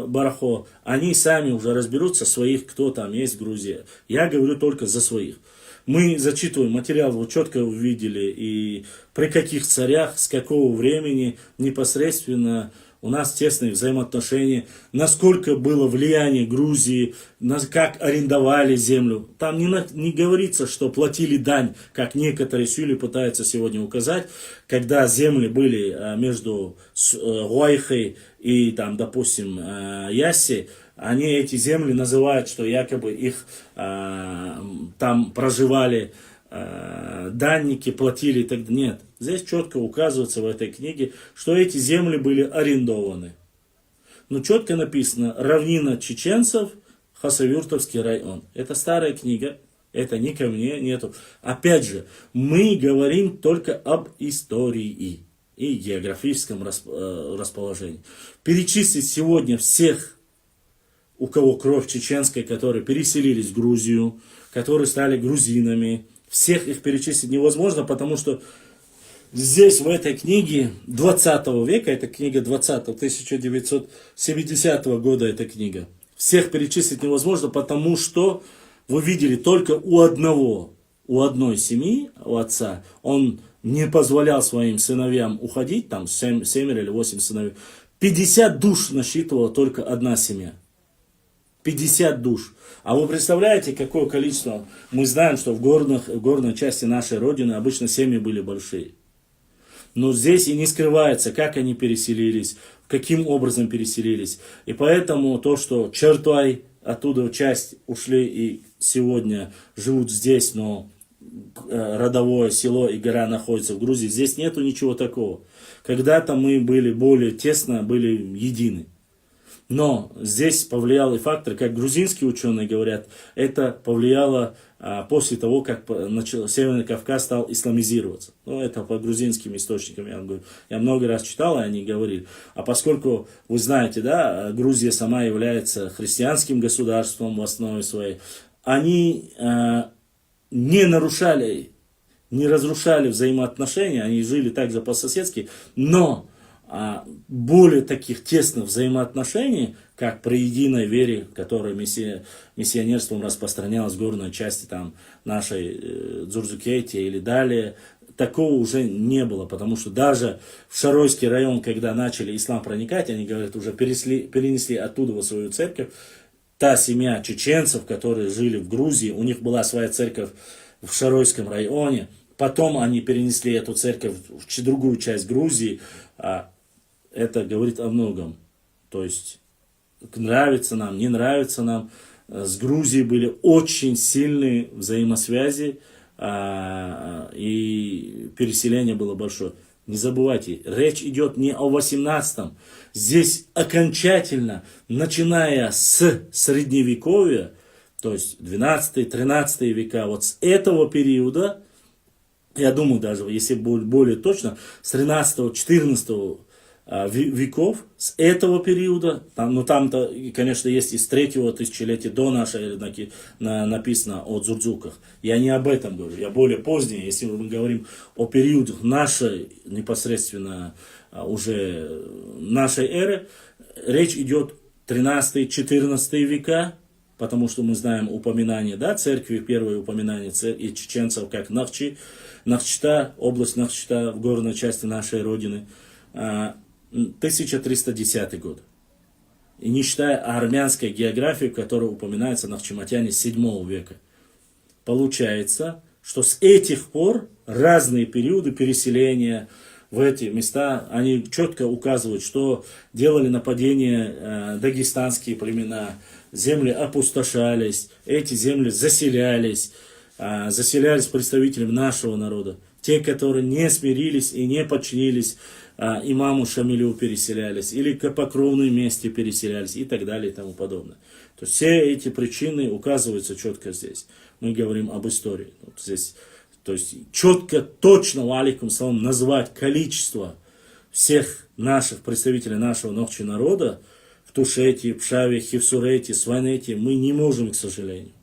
Барахо. Они сами уже разберутся, своих, кто там есть в Грузии. Я говорю только за своих. Мы зачитываем материал, вы четко увидели, и при каких царях, с какого времени непосредственно у нас тесные взаимоотношения, насколько было влияние Грузии, как арендовали землю. Там не говорится, что платили дань, как некоторые сюли пытаются сегодня указать, когда земли были между Гуайхой и, там, допустим, Ясси, они эти земли называют, что якобы их там проживали данники, платили и так далее. Нет, здесь четко указывается в этой книге, что эти земли были арендованы. Но четко написано: равнина чеченцев, Хасавюртовский район. Это старая книга, это не ко мне, нету. Опять же, мы говорим только об истории и географическом расположении. Перечислить сегодня всех у кого кровь чеченская, которые переселились в Грузию, которые стали грузинами. Всех их перечислить невозможно, потому что здесь, в этой книге 20 века, это книга 1970 года, эта книга. Всех перечислить невозможно, потому что вы видели только у одной семьи, у отца, он не позволял своим сыновьям уходить, там 7 или 8 сыновей. 50 душ насчитывала только одна семья. 50 душ. А вы представляете, какое количество? Мы знаем, что в горной части нашей Родины обычно семьи были большие. Но здесь и не скрывается, как они переселились, каким образом переселились. И поэтому то, что Чертвай, оттуда часть ушли и сегодня живут здесь, но родовое село и гора находятся в Грузии, здесь нету ничего такого. Когда-то мы были более тесно, были едины. Но здесь повлиял и фактор, как грузинские ученые говорят, это повлияло после того, как Северный Кавказ стал исламизироваться. Ну, это по грузинским источникам я вам говорю. Я много раз читал, и они говорили. А поскольку, вы знаете, да, Грузия сама является христианским государством в основе своей, они не нарушали, не разрушали взаимоотношения, они жили также по-соседски, но более таких тесных взаимоотношений, как при единой вере, которая миссионерством распространялась в горной части там, нашей Дзурзукете или далее, такого уже не было, потому что даже в Шаройский район, когда начали ислам проникать, они говорят, уже перенесли оттуда в свою церковь. Та семья чеченцев, которые жили в Грузии, у них была своя церковь в Шаройском районе, потом они перенесли эту церковь в другую часть Грузии. Это говорит о многом. То есть, нравится нам, не нравится нам. С Грузией были очень сильные взаимосвязи, и переселение было большое. Не забывайте, речь идет не о 18-м. Здесь окончательно, начиная с Средневековья, то есть 12-13 века, вот с этого периода, я думаю даже, если будет более точно, с 13-14 веков, с этого периода, там-то, конечно, есть из 3-го тысячелетия до нашей эры написано о дзурдзуках. Я не об этом говорю, я более поздний, если мы говорим о периодах нашей, непосредственно уже нашей эры, речь идет 13-14 века, потому что мы знаем упоминание, да, церкви, первое упоминание и чеченцев, как Нахчита, область Нахчита в горной части нашей Родины, 1310 год. И не считая армянской географии, в которой упоминается Нахчиматяне 7 века. Получается, что с этих пор разные периоды переселения в эти места, они четко указывают, что делали нападения дагестанские племена, земли опустошались, эти земли заселялись представителями нашего народа. Те, которые не смирились и не подчинились имаму Шамилю, переселялись, или к покровной месте переселялись, и так далее, и тому подобное. То есть все эти причины указываются четко здесь. Мы говорим об истории. Вот здесь, то есть четко, точно, алейкум салам, назвать количество всех наших представителей нашего нохчи народа в Тушете, Пшаве, Хевсурете, Сванете мы не можем, к сожалению.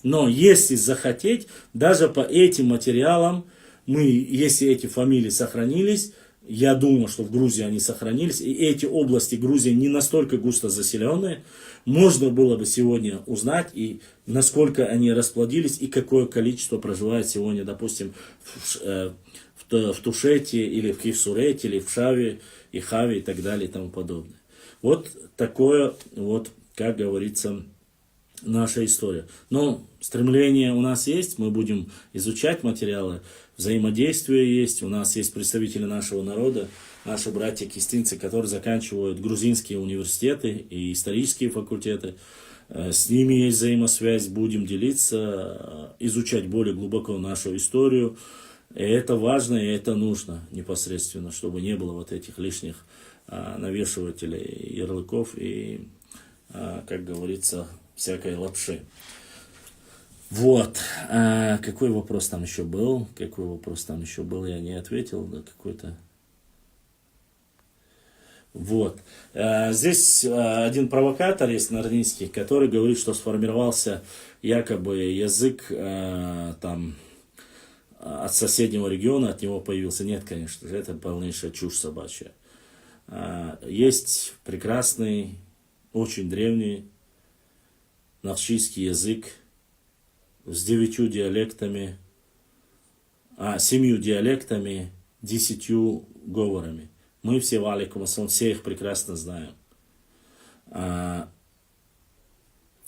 Но если захотеть, даже по этим материалам, если эти фамилии сохранились, я думаю, что в Грузии они сохранились, и эти области Грузии не настолько густо заселенные, можно было бы сегодня узнать, и насколько они расплодились, и какое количество проживает сегодня, допустим, в Тушете, или в Хевсурете, или в Шаве, и Хаве, и так далее, и тому подобное. Вот такое, вот, как говорится, наша история. Но стремление у нас есть, мы будем изучать материалы, взаимодействие есть, у нас есть представители нашего народа, наши братья-кистинцы, которые заканчивают грузинские университеты и исторические факультеты. С ними есть взаимосвязь, будем делиться, изучать более глубоко нашу историю. И это важно, и это нужно непосредственно, чтобы не было вот этих лишних навешивателей ярлыков и, как говорится, всякой лапши. Вот. Какой вопрос там еще был? Я не ответил. Да, какой-то. Вот. Здесь один провокатор есть нордийский, который говорит, что сформировался якобы язык там от соседнего региона, от него появился. Нет, конечно же, это полнейшая чушь собачья. Есть прекрасный, очень древний нахчийский язык с 9 диалектами, 7 диалектами, 10 говорами. Мы все, валикум ассалам, все их прекрасно знаем.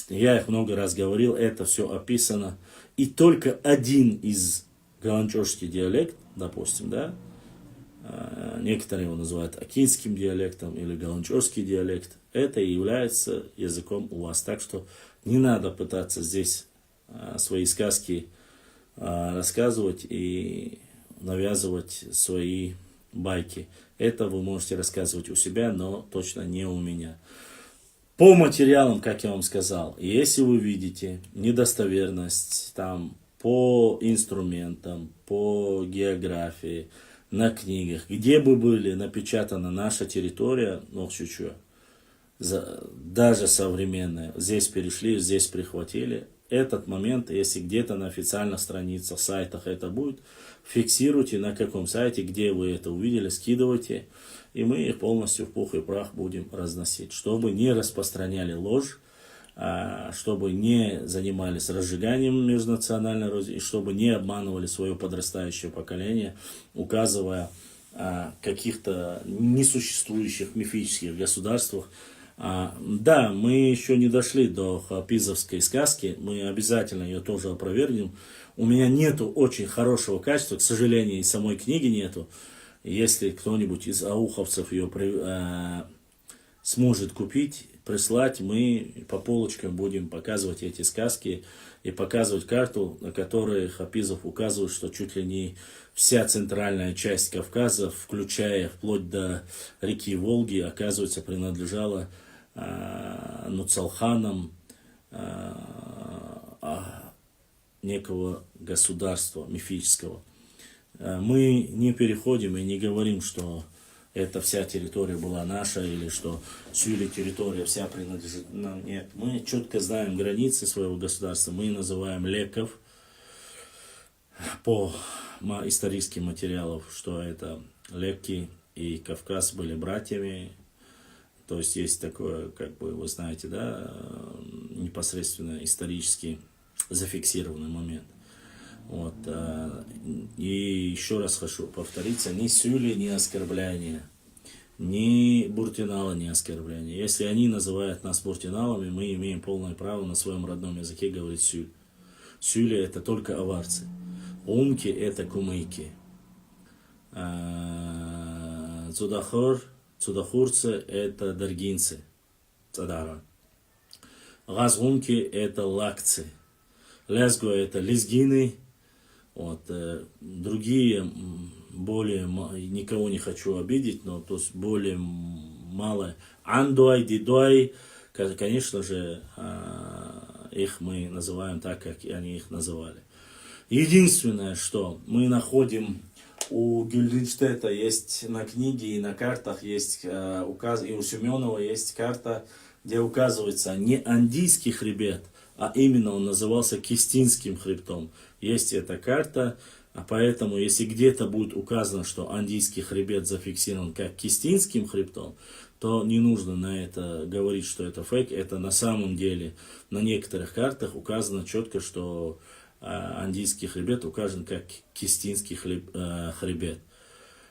Я их много раз говорил, это все описано. И только один из галанчошский диалект, допустим, да, некоторые его называют акинским диалектом или галанчошский диалект, это и является языком у вас. Так что не надо пытаться здесь свои сказки рассказывать и навязывать свои байки. Это вы можете рассказывать у себя, но точно не у меня. По материалам, как я вам сказал, если вы видите недостоверность там, по инструментам, по географии, на книгах, где бы были напечатана наша территория, Нохчичуа, даже современная, здесь перешли, здесь прихватили, этот момент, если где-то на официальных страницах, сайтах это будет, фиксируйте на каком сайте, где вы это увидели, скидывайте, и мы их полностью в пух и прах будем разносить, чтобы не распространяли ложь, чтобы не занимались разжиганием межнациональной розни, и чтобы не обманывали свое подрастающее поколение, указывая о каких-то несуществующих мифических государствах. Да, мы еще не дошли до хафизовской сказки, мы обязательно ее тоже опровергнем. У меня нету очень хорошего качества, к сожалению, и самой книги нету. Если кто-нибудь из ауховцев ее сможет купить, прислать, мы по полочкам будем показывать эти сказки и показывать карту, на которой Хафизов указывает, что чуть ли не вся центральная часть Кавказа, включая вплоть до реки Волги, оказывается, принадлежала Нуцалханам некого государства мифического. Мы не переходим и не говорим, что эта вся территория была наша, или что Сюли территория вся принадлежит нам. Нет, мы четко знаем границы своего государства, мы называем леков по историческим материалам, что это леки и Кавказ были братьями. То есть есть такое, как бы вы знаете, да, непосредственно исторически зафиксированный момент. Вот. И еще раз хочу повториться, ни Сюли, ни оскорбления, ни буртинала, ни оскорбления. Если они называют нас буртиналами, мы имеем полное право на своем родном языке говорить Сюль. Сюли это только аварцы. Умки это кумыки. Цудахурцы это даргинцы. Цадара. Газгунки это лакцы. Лезго это лезгины. Вот, другие, более, никого не хочу обидеть, но то есть более мало. Андуай, дидуай, конечно же, их мы называем так, как они их называли. Единственное, что мы находим у Гюльденштета есть на книге и на картах есть указ, и у Семенова есть карта, где указывается не андийский хребет, а именно он назывался Кистинским хребтом. Есть эта карта, а поэтому, если где-то будет указано, что андийский хребет зафиксирован как Кистинским хребтом, то не нужно на это говорить, что это фейк. Это на самом деле на некоторых картах указано четко, что андийский хребет указан как Кистинский хребет.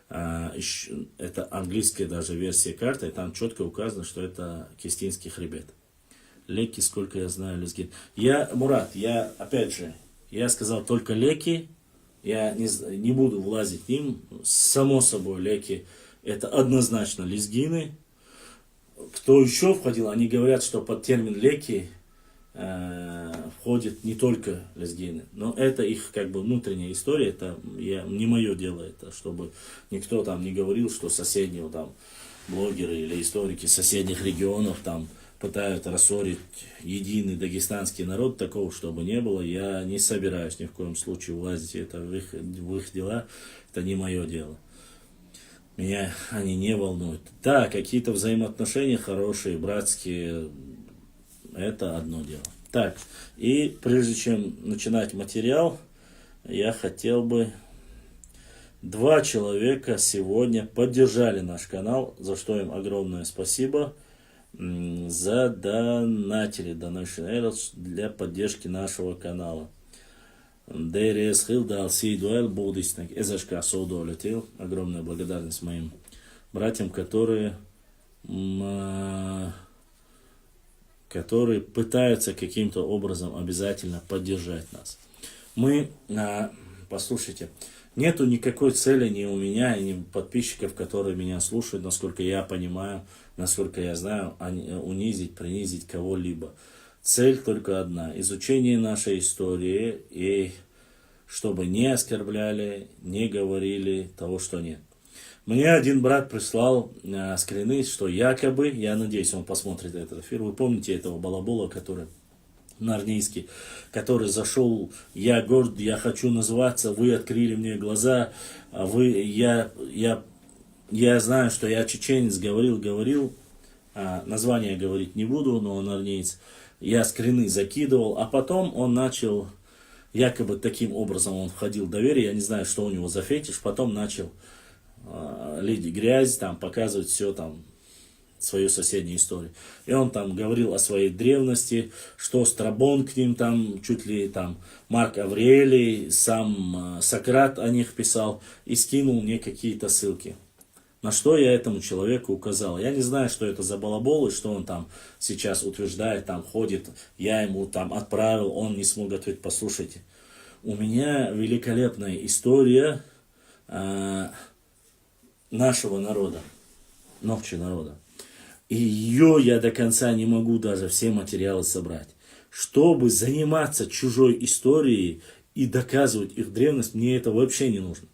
Это английская даже версия карты, и там четко указано, что это Кистинский хребет. Леки, сколько я знаю, лезгин. Мурат, опять же, я сказал только леки, я не буду влазить к ним. Само собой, леки это однозначно лезгины. Кто еще входил, они говорят, что под термин леки входит не только лезгины. Но это их как бы внутренняя история, это не мое дело, это чтобы никто там не говорил, что соседние там блогеры или историки соседних регионов там пытаются рассорить единый дагестанский народ, такого чтобы не было. Я не собираюсь ни в коем случае влазить это в их дела, это не мое дело. меня они не волнуют. Да, какие-то взаимоотношения хорошие, братские, это одно дело. Так, и прежде чем начинать материал, я хотел бы... Два человека сегодня поддержали наш канал, за что им огромное спасибо. Задонатили Donations для поддержки нашего канала. ДРС Хилдал Сейдуэль Будистник Эзашка Соудо улетел. Огромная благодарность моим братьям, которые пытаются каким-то образом обязательно поддержать нас. Послушайте, нету никакой цели ни у меня, ни у подписчиков, которые меня слушают, насколько я понимаю, насколько я знаю, унизить, принизить кого-либо. Цель только одна: изучение нашей истории, и чтобы не оскорбляли, не говорили того, что нет. Мне один брат прислал скрины, что якобы, я надеюсь, он посмотрит этот эфир, вы помните этого балабола, который нарнийский, который зашел: я горд, я хочу называться, вы открыли мне глаза, я знаю, что я чеченец, говорил, название говорить не буду, но он армеец. Я скрины закидывал, а потом он начал, якобы таким образом он входил в доверие, я не знаю, что у него за фетиш, потом начал лить грязь, там, показывать все там, свою соседнюю историю. И он там говорил о своей древности, что Страбон к ним там, чуть ли там Марк Аврелий, сам Сократ о них писал, и скинул мне какие-то ссылки. На что я этому человеку указал. Я не знаю, что это за балабол, и что он там сейчас утверждает, там ходит, я ему там отправил, он не смог ответить. Послушайте, у меня великолепная история нашего народа, Нохчи народа. И ее я до конца не могу даже все материалы собрать. Чтобы заниматься чужой историей и доказывать их древность, мне это вообще не нужно.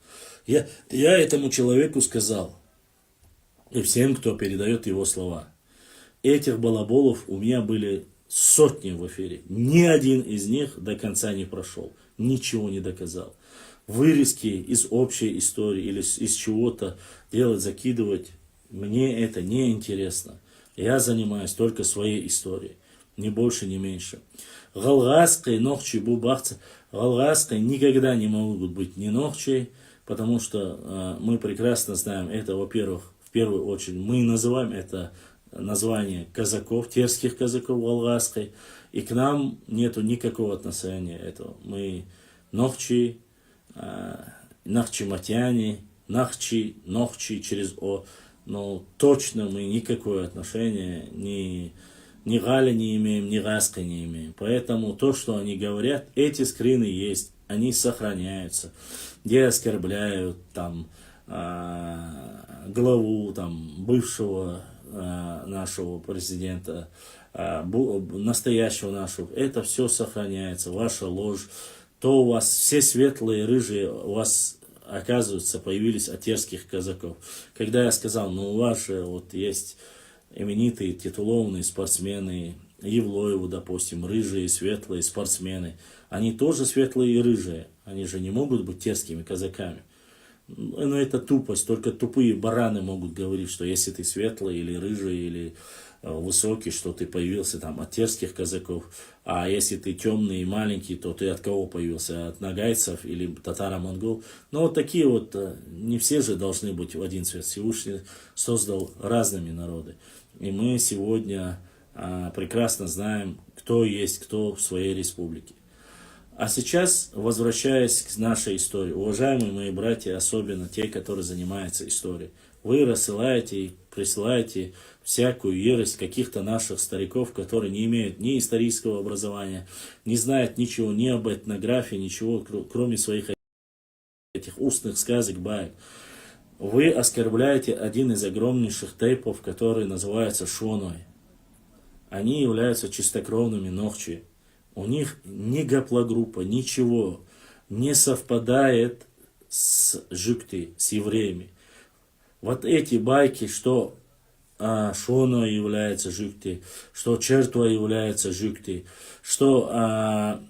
Я этому человеку сказал, и всем, кто передает его слова: этих балаболов у меня были сотни в эфире. Ни один из них до конца не прошел, ничего не доказал. Вырезки из общей истории или из чего-то делать, закидывать, мне это не интересно. Я занимаюсь только своей историей, ни больше, ни меньше. Галгаской, Нохчи, Бубахца. Галгаской никогда не могут быть ни Нохчи, потому что мы прекрасно знаем это, во-первых, в первую очередь, мы называем это название казаков, терских казаков Галгаской, и к нам нету никакого отношения этого. Мы Нохчи, Нахчиматяне, Нахчи, Нохчи через О, но точно мы никакое отношение ни Гали не имеем, ни Гаска не имеем. Поэтому то, что они говорят, эти скрины есть, они сохраняются, где оскорбляют там главу там бывшего нашего президента, настоящего нашего, это все сохраняется, ваша ложь. То у вас все светлые, рыжие, у вас, оказывается, появились от терских казаков. Когда я сказал, у вас же вот есть именитые, титулованные спортсмены, Евлоеву, допустим, рыжие, светлые спортсмены, они тоже светлые и рыжие, они же не могут быть терскими казаками. Но это тупость, только тупые бараны могут говорить, что если ты светлый или рыжий, или высокий, что ты появился там от терских казаков, а если ты темный и маленький, то ты от кого появился? От нагайцев или татаро-монгол? Но вот такие вот, не все же должны быть в один цвет. Всевышний создал разными народы. И мы сегодня прекрасно знаем, кто есть кто в своей республике. А сейчас, возвращаясь к нашей истории, уважаемые мои братья, особенно те, которые занимаются историей, вы рассылаете и присылаете всякую ересь каких-то наших стариков, которые не имеют ни исторического образования, не знают ничего ни об этнографии, ничего, кроме своих этих устных сказок, баек. Вы оскорбляете один из огромнейших тейпов, который называется Шоной. Они являются чистокровными Нохчи. У них ни гаплогруппа, ничего не совпадает с Жюкти, с евреями. Вот эти байки, что Шоно является Жюкти, что Чертва является Жюкти, что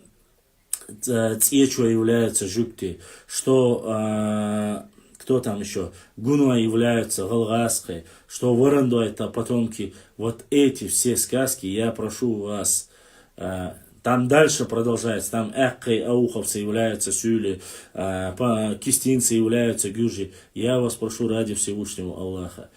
Цечва является Жюкти, что кто там еще, Гунуа являются Галгаской, что Воранду это потомки. Вот эти все сказки, я прошу вас, там дальше продолжается, там Эккой, Ауховцы являются Сюли, Кистинцы являются Гюжи. Я вас прошу ради Всевышнего Аллаха,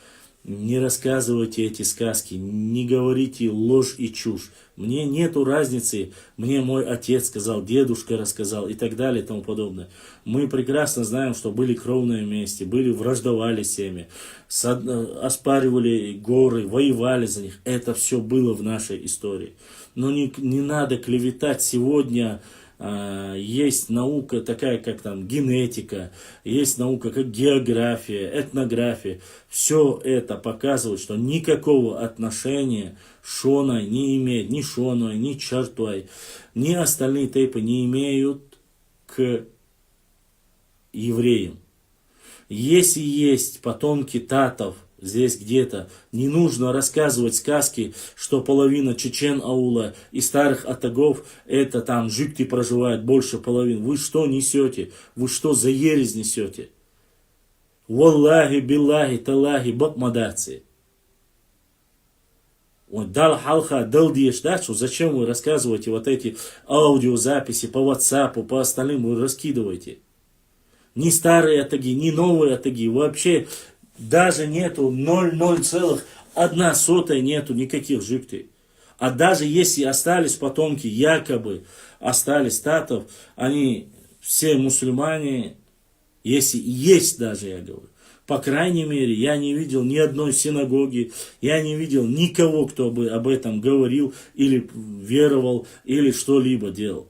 не рассказывайте эти сказки, не говорите ложь и чушь. Мне нету разницы, мне мой отец сказал, дедушка рассказал и так далее и тому подобное. Мы прекрасно знаем, что были кровные мести, враждовали семьи, оспаривали горы, воевали за них. Это все было в нашей истории. Но не надо клеветать сегодня. Есть наука такая, как там генетика, есть наука, как география, этнография. Все это показывает, что никакого отношения Шоной не имеет, ни Шоной, ни Чартуай, ни остальные тейпы не имеют к евреям. Если есть потомки татов здесь где-то, не нужно рассказывать сказки, что половина чечен-аула и старых атагов, это там жюкты проживают больше половины. Вы что несете? Вы что за ересь несете? Валлахи, биллахи, талахи, бакмадаци. Дал халха, дал диешдачу. Зачем вы рассказываете вот эти аудиозаписи по WhatsApp, по остальным вы раскидываете? Ни старые атаги, ни новые атаги. Вообще даже нету 0,01 нету никаких жюктей. А даже если остались потомки, якобы остались татов, они все мусульмане, если есть даже, я говорю. По крайней мере, я не видел ни одной синагоги, я не видел никого, кто бы об этом говорил, или веровал, или что-либо делал.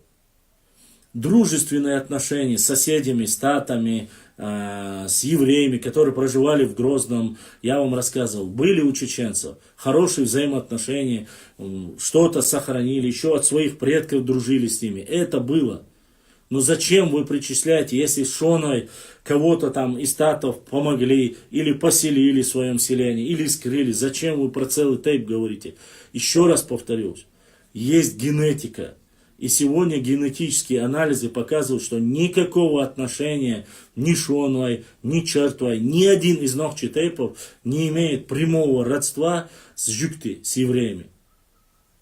Дружественные отношения с соседями, с татами, с евреями, которые проживали в Грозном, я вам рассказывал, были у чеченцев, хорошие взаимоотношения, что-то сохранили, еще от своих предков дружили с ними, это было. Но зачем вы причисляете, если с Шоной кого-то там из татов помогли, или поселили в своем селении, или скрыли, зачем вы про целый тейп говорите? Еще раз повторюсь, есть генетика. И сегодня генетические анализы показывают, что никакого отношения ни Шоной, ни Чартуай, ни один из нохчи тейпов не имеет прямого родства с жюкты, с евреями.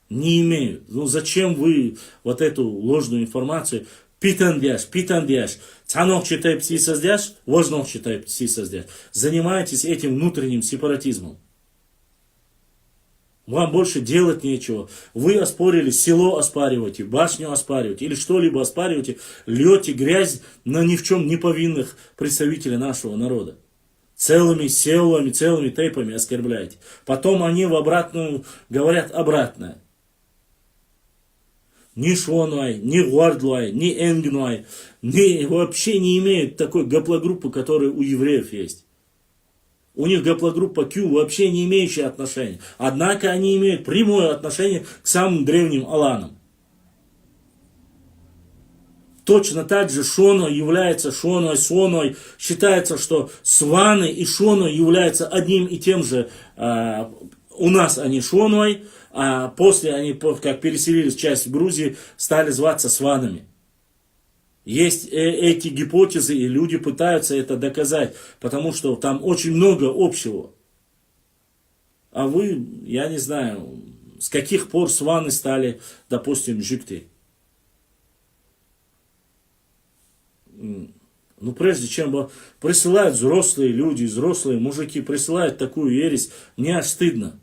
Не имеют. Ну зачем вы вот эту ложную информацию питандяш, цанохчи тейп си создяш, вожнохчи тейп си создяш. Занимаетесь этим внутренним сепаратизмом. Вам больше делать нечего. Вы оспорили, село оспариваете, башню оспариваете, или что-либо оспариваете, льете грязь на ни в чем не повинных представителей нашего народа. Целыми селами, целыми тейпами оскорбляете. Потом они в обратную говорят обратное. Ни Шонуай, ни Гуардлуай, ни Энгнуай вообще не имеют такой гаплогруппы, которая у евреев есть. У них гаплогруппа Q вообще не имеющая отношения. Однако они имеют прямое отношение к самым древним аланам. Точно так же Шоно является Шоной, Соной. Считается, что Сваны и Шоно являются одним и тем же. У нас они Шоной, а после они, как переселились в часть Грузии, стали зваться Сванами. Есть эти гипотезы, и люди пытаются это доказать, потому что там очень много общего. А вы, я не знаю, с каких пор сваны стали, допустим, жюкты. Ну, прежде чем присылают взрослые люди, взрослые мужики, присылают такую ересь, мне аж стыдно.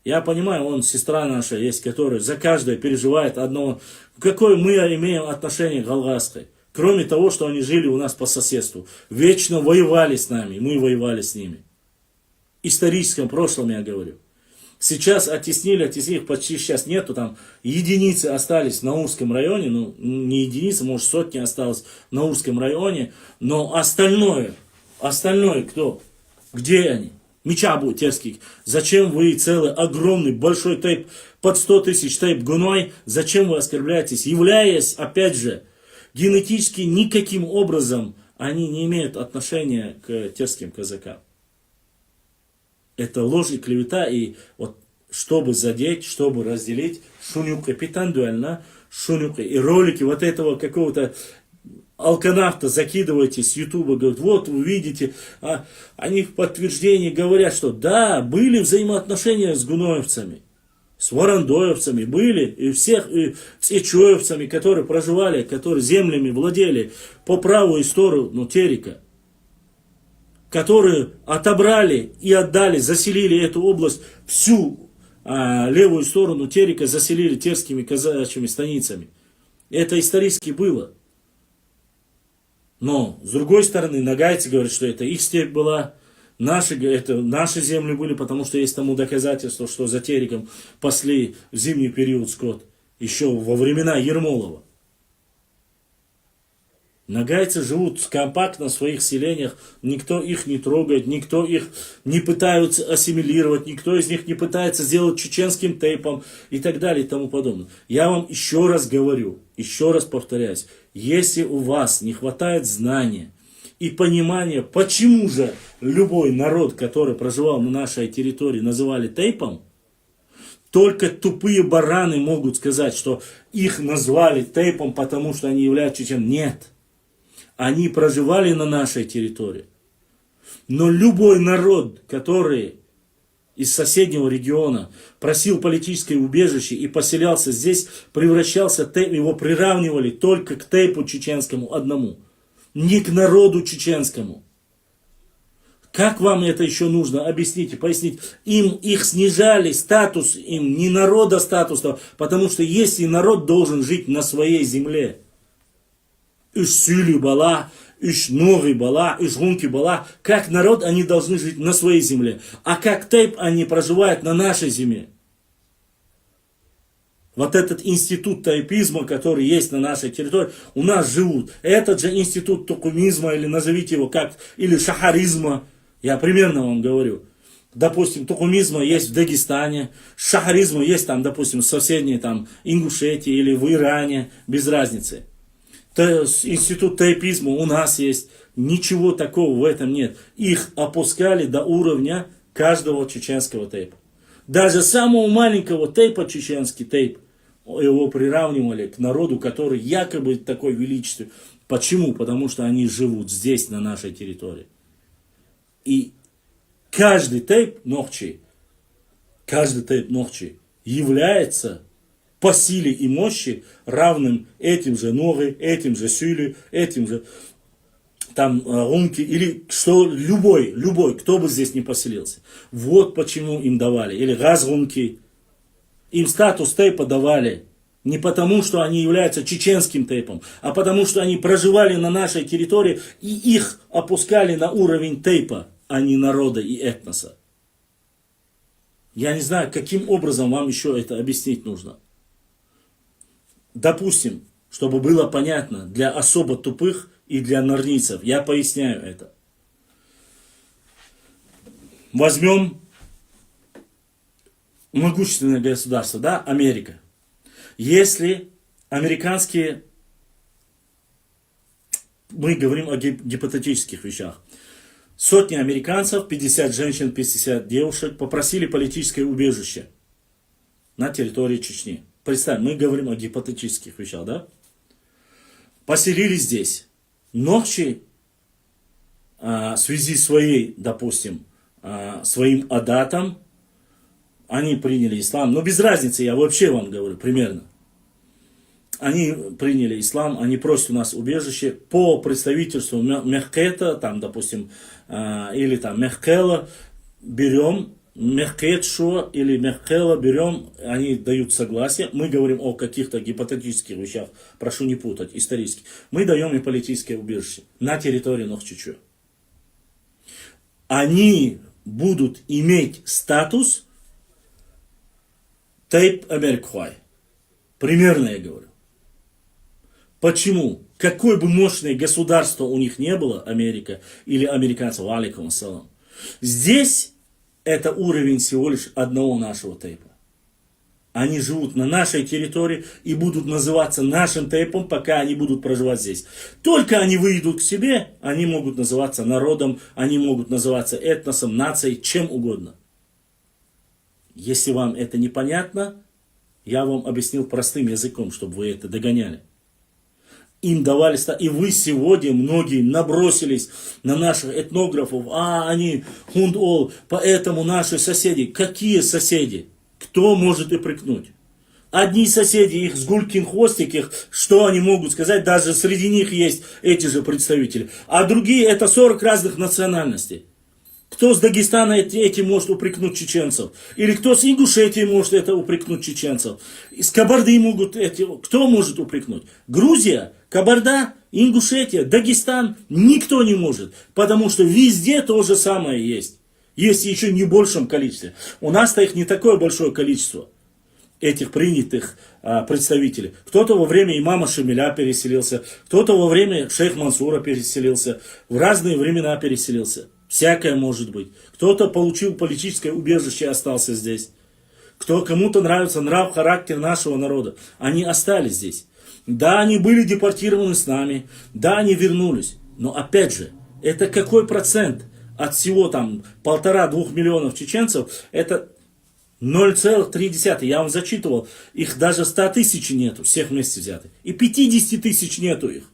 Я понимаю, сестра наша есть, которая за каждое переживает одно. Какое мы имеем отношение к Галгасской? Кроме того, что они жили у нас по соседству. Вечно воевали с нами, мы воевали с ними. В историческом прошлом я говорю. Сейчас оттеснили, их почти сейчас нету. Там единицы остались в Наурском районе. Ну, не единицы, может сотни осталось в Наурском районе. Но остальное кто? Где они? Мичабу терских. Зачем вы целый огромный большой тейп под 100 тысяч тейп гуной? Зачем вы оскорбляетесь? Являясь, опять же, генетически никаким образом они не имеют отношения к терским казакам. Это ложь и клевета. И вот чтобы задеть, чтобы разделить, шунюка питандуально, шунюка и ролики вот этого какого-то алканавта закидываете с ютуба, говорят, вот вы видите, они в подтверждении говорят, что да, были взаимоотношения с гуноевцами, с варандоевцами, были, и всех, и с ичоевцами, которые проживали, которые землями владели по правую сторону Терека, которые отобрали и отдали, заселили эту область, всю левую сторону Терека заселили терскими казачьими станицами. Это исторически было. Но, с другой стороны, нагайцы говорят, что это их степь была, это наши земли были, потому что есть тому доказательство, что за Тереком пасли в зимний период скот, еще во времена Ермолова. Нагайцы живут компактно в своих селениях, никто их не трогает, никто их не пытается ассимилировать, никто из них не пытается сделать чеченским тейпом и так далее и тому подобное. Я вам еще раз говорю, еще раз повторяюсь, если у вас не хватает знания и понимания, почему же любой народ, который проживал на нашей территории, называли тейпом, только тупые бараны могут сказать, что их назвали тейпом, потому что они являются чеченцами. Нет. Они проживали на нашей территории. Но любой народ, который из соседнего региона просил политическое убежище и поселялся здесь, превращался в тейп, его приравнивали только к тейпу чеченскому одному. Не к народу чеченскому. Как вам это еще нужно? Объясните, поясните. Их снижали статус, им не народа статуса, потому что если народ должен жить на своей земле, Үш сюлю бала, үш ноги бала, үш гунки бала. Как народ они должны жить на своей земле. А как тейп они проживают на нашей земле. Вот этот институт тайпизма, который есть на нашей территории, у нас живут. Этот же институт тукумизма, или назовите его как, или шахаризма. Я примерно вам говорю. Допустим, тукумизма есть в Дагестане, шахаризма есть там, допустим, в соседней там Ингушетии или в Иране, без разницы. Институт тайпизма у нас есть. Ничего такого в этом нет. Их опускали до уровня каждого чеченского тейпа. Даже самого маленького тейпа, чеченский тейп, его приравнивали к народу, который якобы такой величественный. Почему? Потому что они живут здесь, на нашей территории. И каждый тейп нохчи является по силе и мощи равным этим же ноги, этим же сюли, этим же там румки, или что любой, кто бы здесь не поселился. Вот почему им давали. Или газрумки. Им статус тейпа давали не потому, что они являются чеченским тейпом, а потому, что они проживали на нашей территории и их опускали на уровень тейпа, а не народа и этноса. Я не знаю, каким образом вам еще это объяснить нужно. Допустим, чтобы было понятно для особо тупых и для норницев, я поясняю это. Возьмем могущественное государство, да, Америка. Если американские, мы говорим о гипотетических вещах, сотни американцев, 50 женщин, 50 девушек попросили политическое убежище на территории Чечни. Представь, мы говорим о гипотетических вещах, да? Поселились здесь. Нохчи в связи с своей, допустим, своим адатом, они приняли ислам. Но без разницы, я вообще вам говорю, примерно. Они приняли ислам, они просят у нас убежище по представительству Мехкета, там, допустим, или там Мехкела, берем Мехкетшо или Мехкела берем, они дают согласие. Мы говорим о каких-то гипотетических вещах, прошу не путать, исторически. Мы даем им политическое убежище на территории Нохчичу. Они будут иметь статус Тейп Америкхуай. Примерно я говорю. Почему? Какое бы мощное государство у них не было, Америка или американцев, алейкум ассалам, здесь это уровень всего лишь одного нашего тейпа. Они живут на нашей территории и будут называться нашим тейпом, пока они будут проживать здесь. Только они выйдут к себе, они могут называться народом, они могут называться этносом, нацией, чем угодно. Если вам это непонятно, я вам объяснил простым языком, чтобы вы это догоняли. им давали, и вы сегодня многие набросились на наших этнографов, они хундол, поэтому наши соседи. Какие соседи? Кто может упрекнуть? Одни соседи, их с гулькин хвостик, их, что они могут сказать, даже среди них есть эти же представители. А другие это 40 разных национальностей. Кто с Дагестана этим может упрекнуть чеченцев? Или кто с Ингушетии может это упрекнуть чеченцев? Из Кабарды могут кто может упрекнуть? Грузия, Кабарда, Ингушетия, Дагестан, никто не может. Потому что везде то же самое есть. Есть еще не в большем количестве. У нас-то их не такое большое количество. Этих принятых представителей. Кто-то во время имама Шамиля переселился, кто-то во время шейх Мансура переселился, в разные времена переселился. Всякое может быть. Кто-то получил политическое убежище и остался здесь. Кому-то нравится нрав, характер нашего народа. Они остались здесь. Да, они были депортированы с нами, да, они вернулись. Но опять же, это какой процент от всего там 1,5-2 миллионов чеченцев, это 0,3, я вам зачитывал, их даже 100 тысяч нету, всех вместе взятых. И 50 тысяч нету их.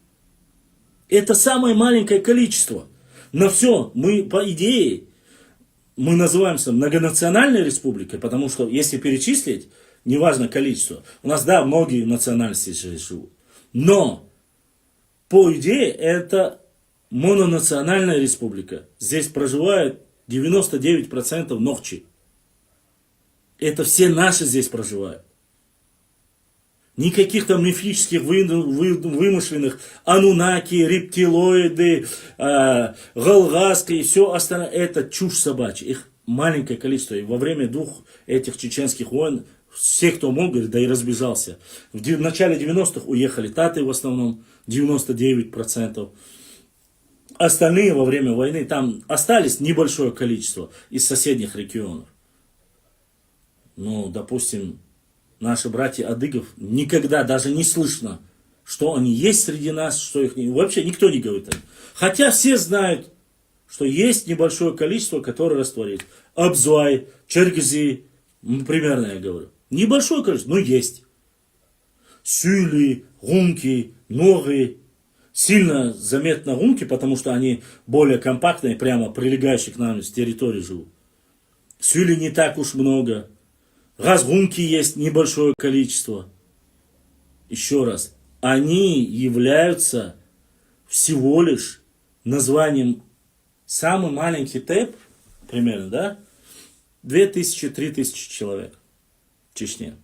Это самое маленькое количество. На все, мы по идее, мы называемся многонациональной республикой, потому что если перечислить, неважно количество, у нас, да, многие национальности здесь живут. Но, по идее, это мононациональная республика. Здесь проживает 99% нохчи. Это все наши здесь проживают. Никаких там мифических, вымышленных анунаки, рептилоиды, галгаски и все остальное. Это чушь собачья. Их маленькое количество. И во время 2 этих чеченских войн все, кто мог, говорит, да и разбежался. В начале 90-х уехали таты в основном, 99%. Остальные во время войны там остались небольшое количество из соседних регионов. Ну, допустим, наши братья адыгов никогда даже не слышно, что они есть среди нас, что их не... Вообще никто не говорит о них. Хотя все знают, что есть небольшое количество, которое растворит. Абзуай, Черкези, примерно я говорю. Небольшое количество, но есть. Сюли, гунки, ноги. Сильно заметно гунки, потому что они более компактные, прямо прилегающие к нам с территории живут. Сюли не так уж много. Газгунки есть небольшое количество. Еще раз, они являются всего лишь названием самый маленький тэп, примерно, да? 2000-3000 человек в Чечне.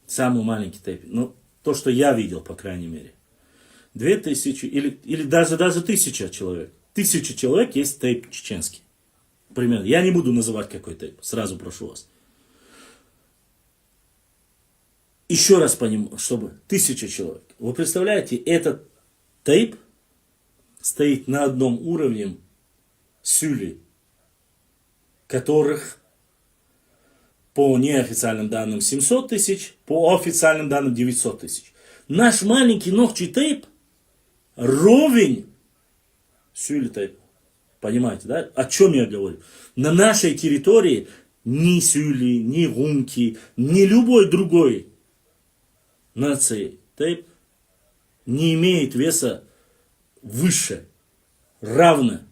Самый маленький тэп. Ну, то, что я видел, по крайней мере. 2000 или даже 1000 человек. 1000 человек есть тэп чеченский. Примерно. Я не буду называть какой тэп. Сразу прошу вас. Еще раз понимаю, чтобы 1000 человек. Вы представляете, этот тэп стоит на одном уровне сюли, которых по неофициальным данным 700 тысяч, по официальным данным 900 тысяч. Наш маленький ногчий тэп ровень сюли тэпу. Понимаете, да? О чем я говорю? На нашей территории ни сюли, ни гунки, ни любой другой нации тэп не имеет веса выше, равны,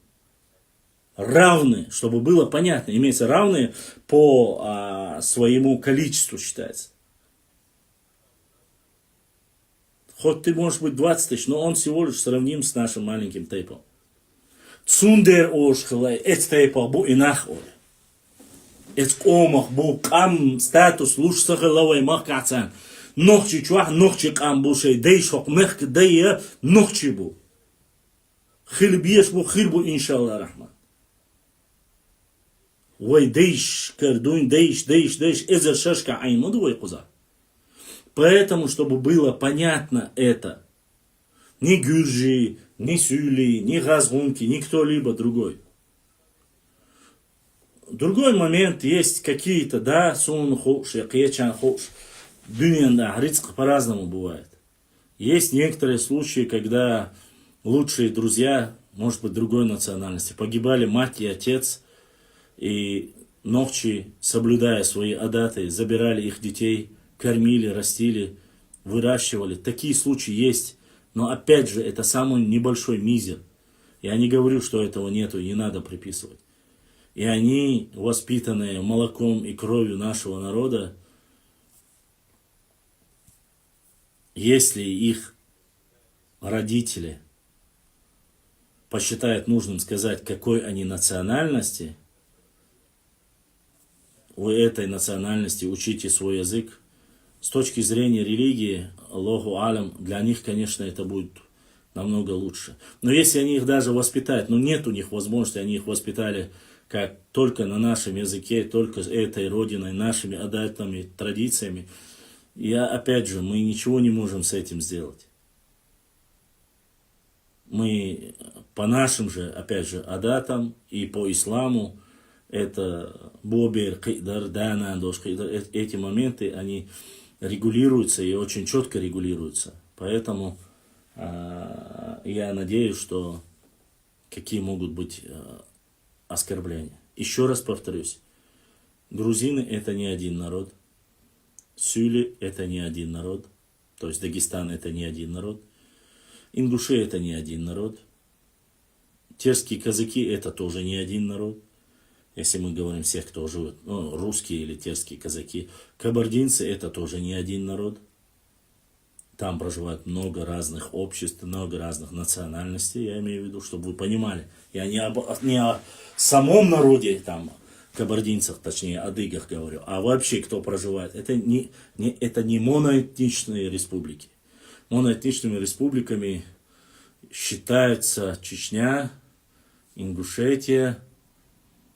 чтобы было понятно, имеется равные по своему количеству считается. Хоть ты можешь быть 20 тысяч, но он всего лишь сравним с нашим маленьким тэпом. Цундер ошхлай, эц тэпа бу инах ой. Эц омах бу кам статус луч сахалавай махкацан. Нохчи чуах, нохчи кам бушей, дейшок мехк дейя, нохчи бу. Хилбиеш бу хилбу иншалла рахман. Вай дейш кардуин, дейш, эзер шашка аймуду вай куза. Поэтому, чтобы было понятно это, ни гюржи, ни сюли, ни газгунки, ни кто-либо другой. Другой момент, есть какие-то, да, сун хош, якечан хош. Дуньян, рицк по-разному бывает. Есть некоторые случаи, когда лучшие друзья, может быть, другой национальности, погибали мать и отец, и ногчи, соблюдая свои адаты, забирали их детей, кормили, растили выращивали. Такие случаи есть. Но опять же, это самый небольшой мизер. Я не говорю, что этого нету, не надо приписывать. И они, воспитанные молоком и кровью нашего народа, если их родители посчитают нужным сказать, какой они национальности, у этой национальности учите свой язык, с точки зрения религии, Аллаху алям, для них, конечно, это будет намного лучше. Но если они их даже воспитают, но нет у них возможности, они их воспитали как только на нашем языке, только этой родиной, нашими адатами, традициями, опять же, мы ничего не можем с этим сделать. Мы по нашим же, опять же, адатам и по исламу, это бобер, кидар, дана, дош, кидар, эти моменты, они регулируются и очень четко регулируются. Поэтому я надеюсь, что какие могут быть оскорбления. Еще раз повторюсь, грузины это не один народ, Сюли это не один народ, то есть Дагестан это не один народ, ингуши это не один народ, терские казаки это тоже не один народ, если мы говорим всех, кто живет, ну, русские или терские казаки, кабардинцы это тоже не один народ. Там проживает много разных обществ, много разных национальностей, я имею в виду, чтобы вы понимали. Я не о самом народе, там, кабардинцах, точнее, адыгах говорю, а вообще кто проживает. Это не моноэтничные республики. Моноэтничными республиками считаются Чечня, Ингушетия.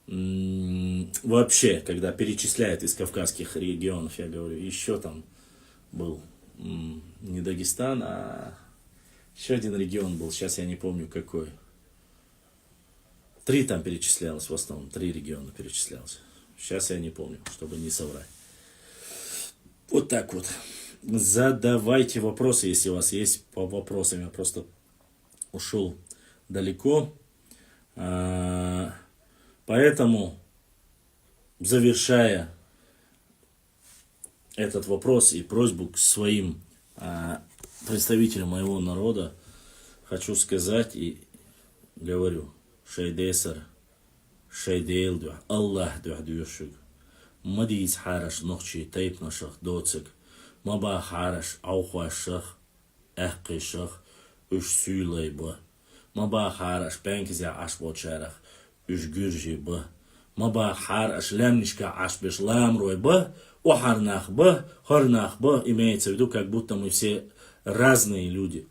Вообще, когда перечисляют из кавказских регионов, я говорю, еще там был не Дагестан, а еще один регион был, сейчас я не помню какой. 3 там перечислялось в основном, 3 региона перечислялось. Сейчас я не помню, чтобы не соврать. Вот так вот. Задавайте вопросы, если у вас есть по вопросам. Я просто ушел далеко. Поэтому, завершая этот вопрос и просьбу к своим представителям моего народа, хочу сказать и говорю, шейдесар, шейдейл, Аллах духдюшуг, мадиз хараш нохчи тайп нашах доцик, маба хараш аухуашах, эхкишах, уж сюйлайба, маба хараш пенкизя ашбочарах, уж гюржиба, маба хараш лямнишка ашбеш ламройба, Охарнах ба, имеется в виду, как будто мы все разные люди.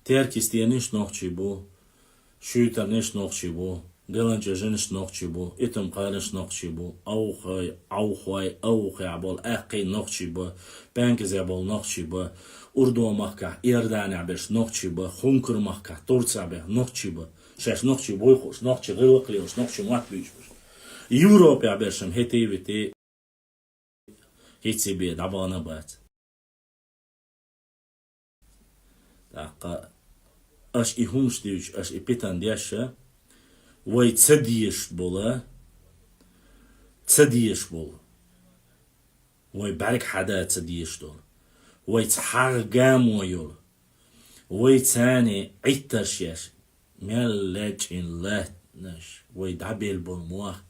Теркистияниш нохчибу, шуйтарниш нохчибу, галанчажиниш нохчибу, итам кариш нохчибу, аухай абол, ахкай нохчиба, панкизябол нохчиба, урду махка, ирдани абеш нохчиба, хункур махка, турцабе нохчиба, шеш нохчибой хош, нохчи гылыклиош, нохчи матбичбуш. Европе абешем хетивити, هيك سبيه دعبانا بات اش ihumš diuč, aš i pitan dješa, voj cediješ bola, voj barek hada cediješ dol, voj cahar gamo yol, voj cani ittaš yash, ملج in latnash, voj dabil bol muak,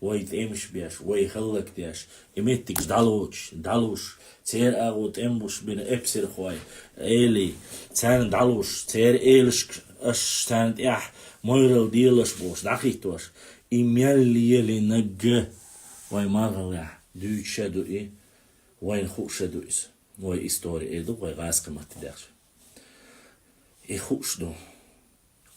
ويت امش بياش ويخلك دياش امتك دالوش تير اغوت امبوش بين ابسر خوي الي تان دالوش تير ايلش اش تان اح مويرل ديلش بوش داخيتوش يميلي نج وي ماغلا دوتشادو اي وين خوشادو اس وي استوري ايدو وي غاسق ماتداش اي خوشدو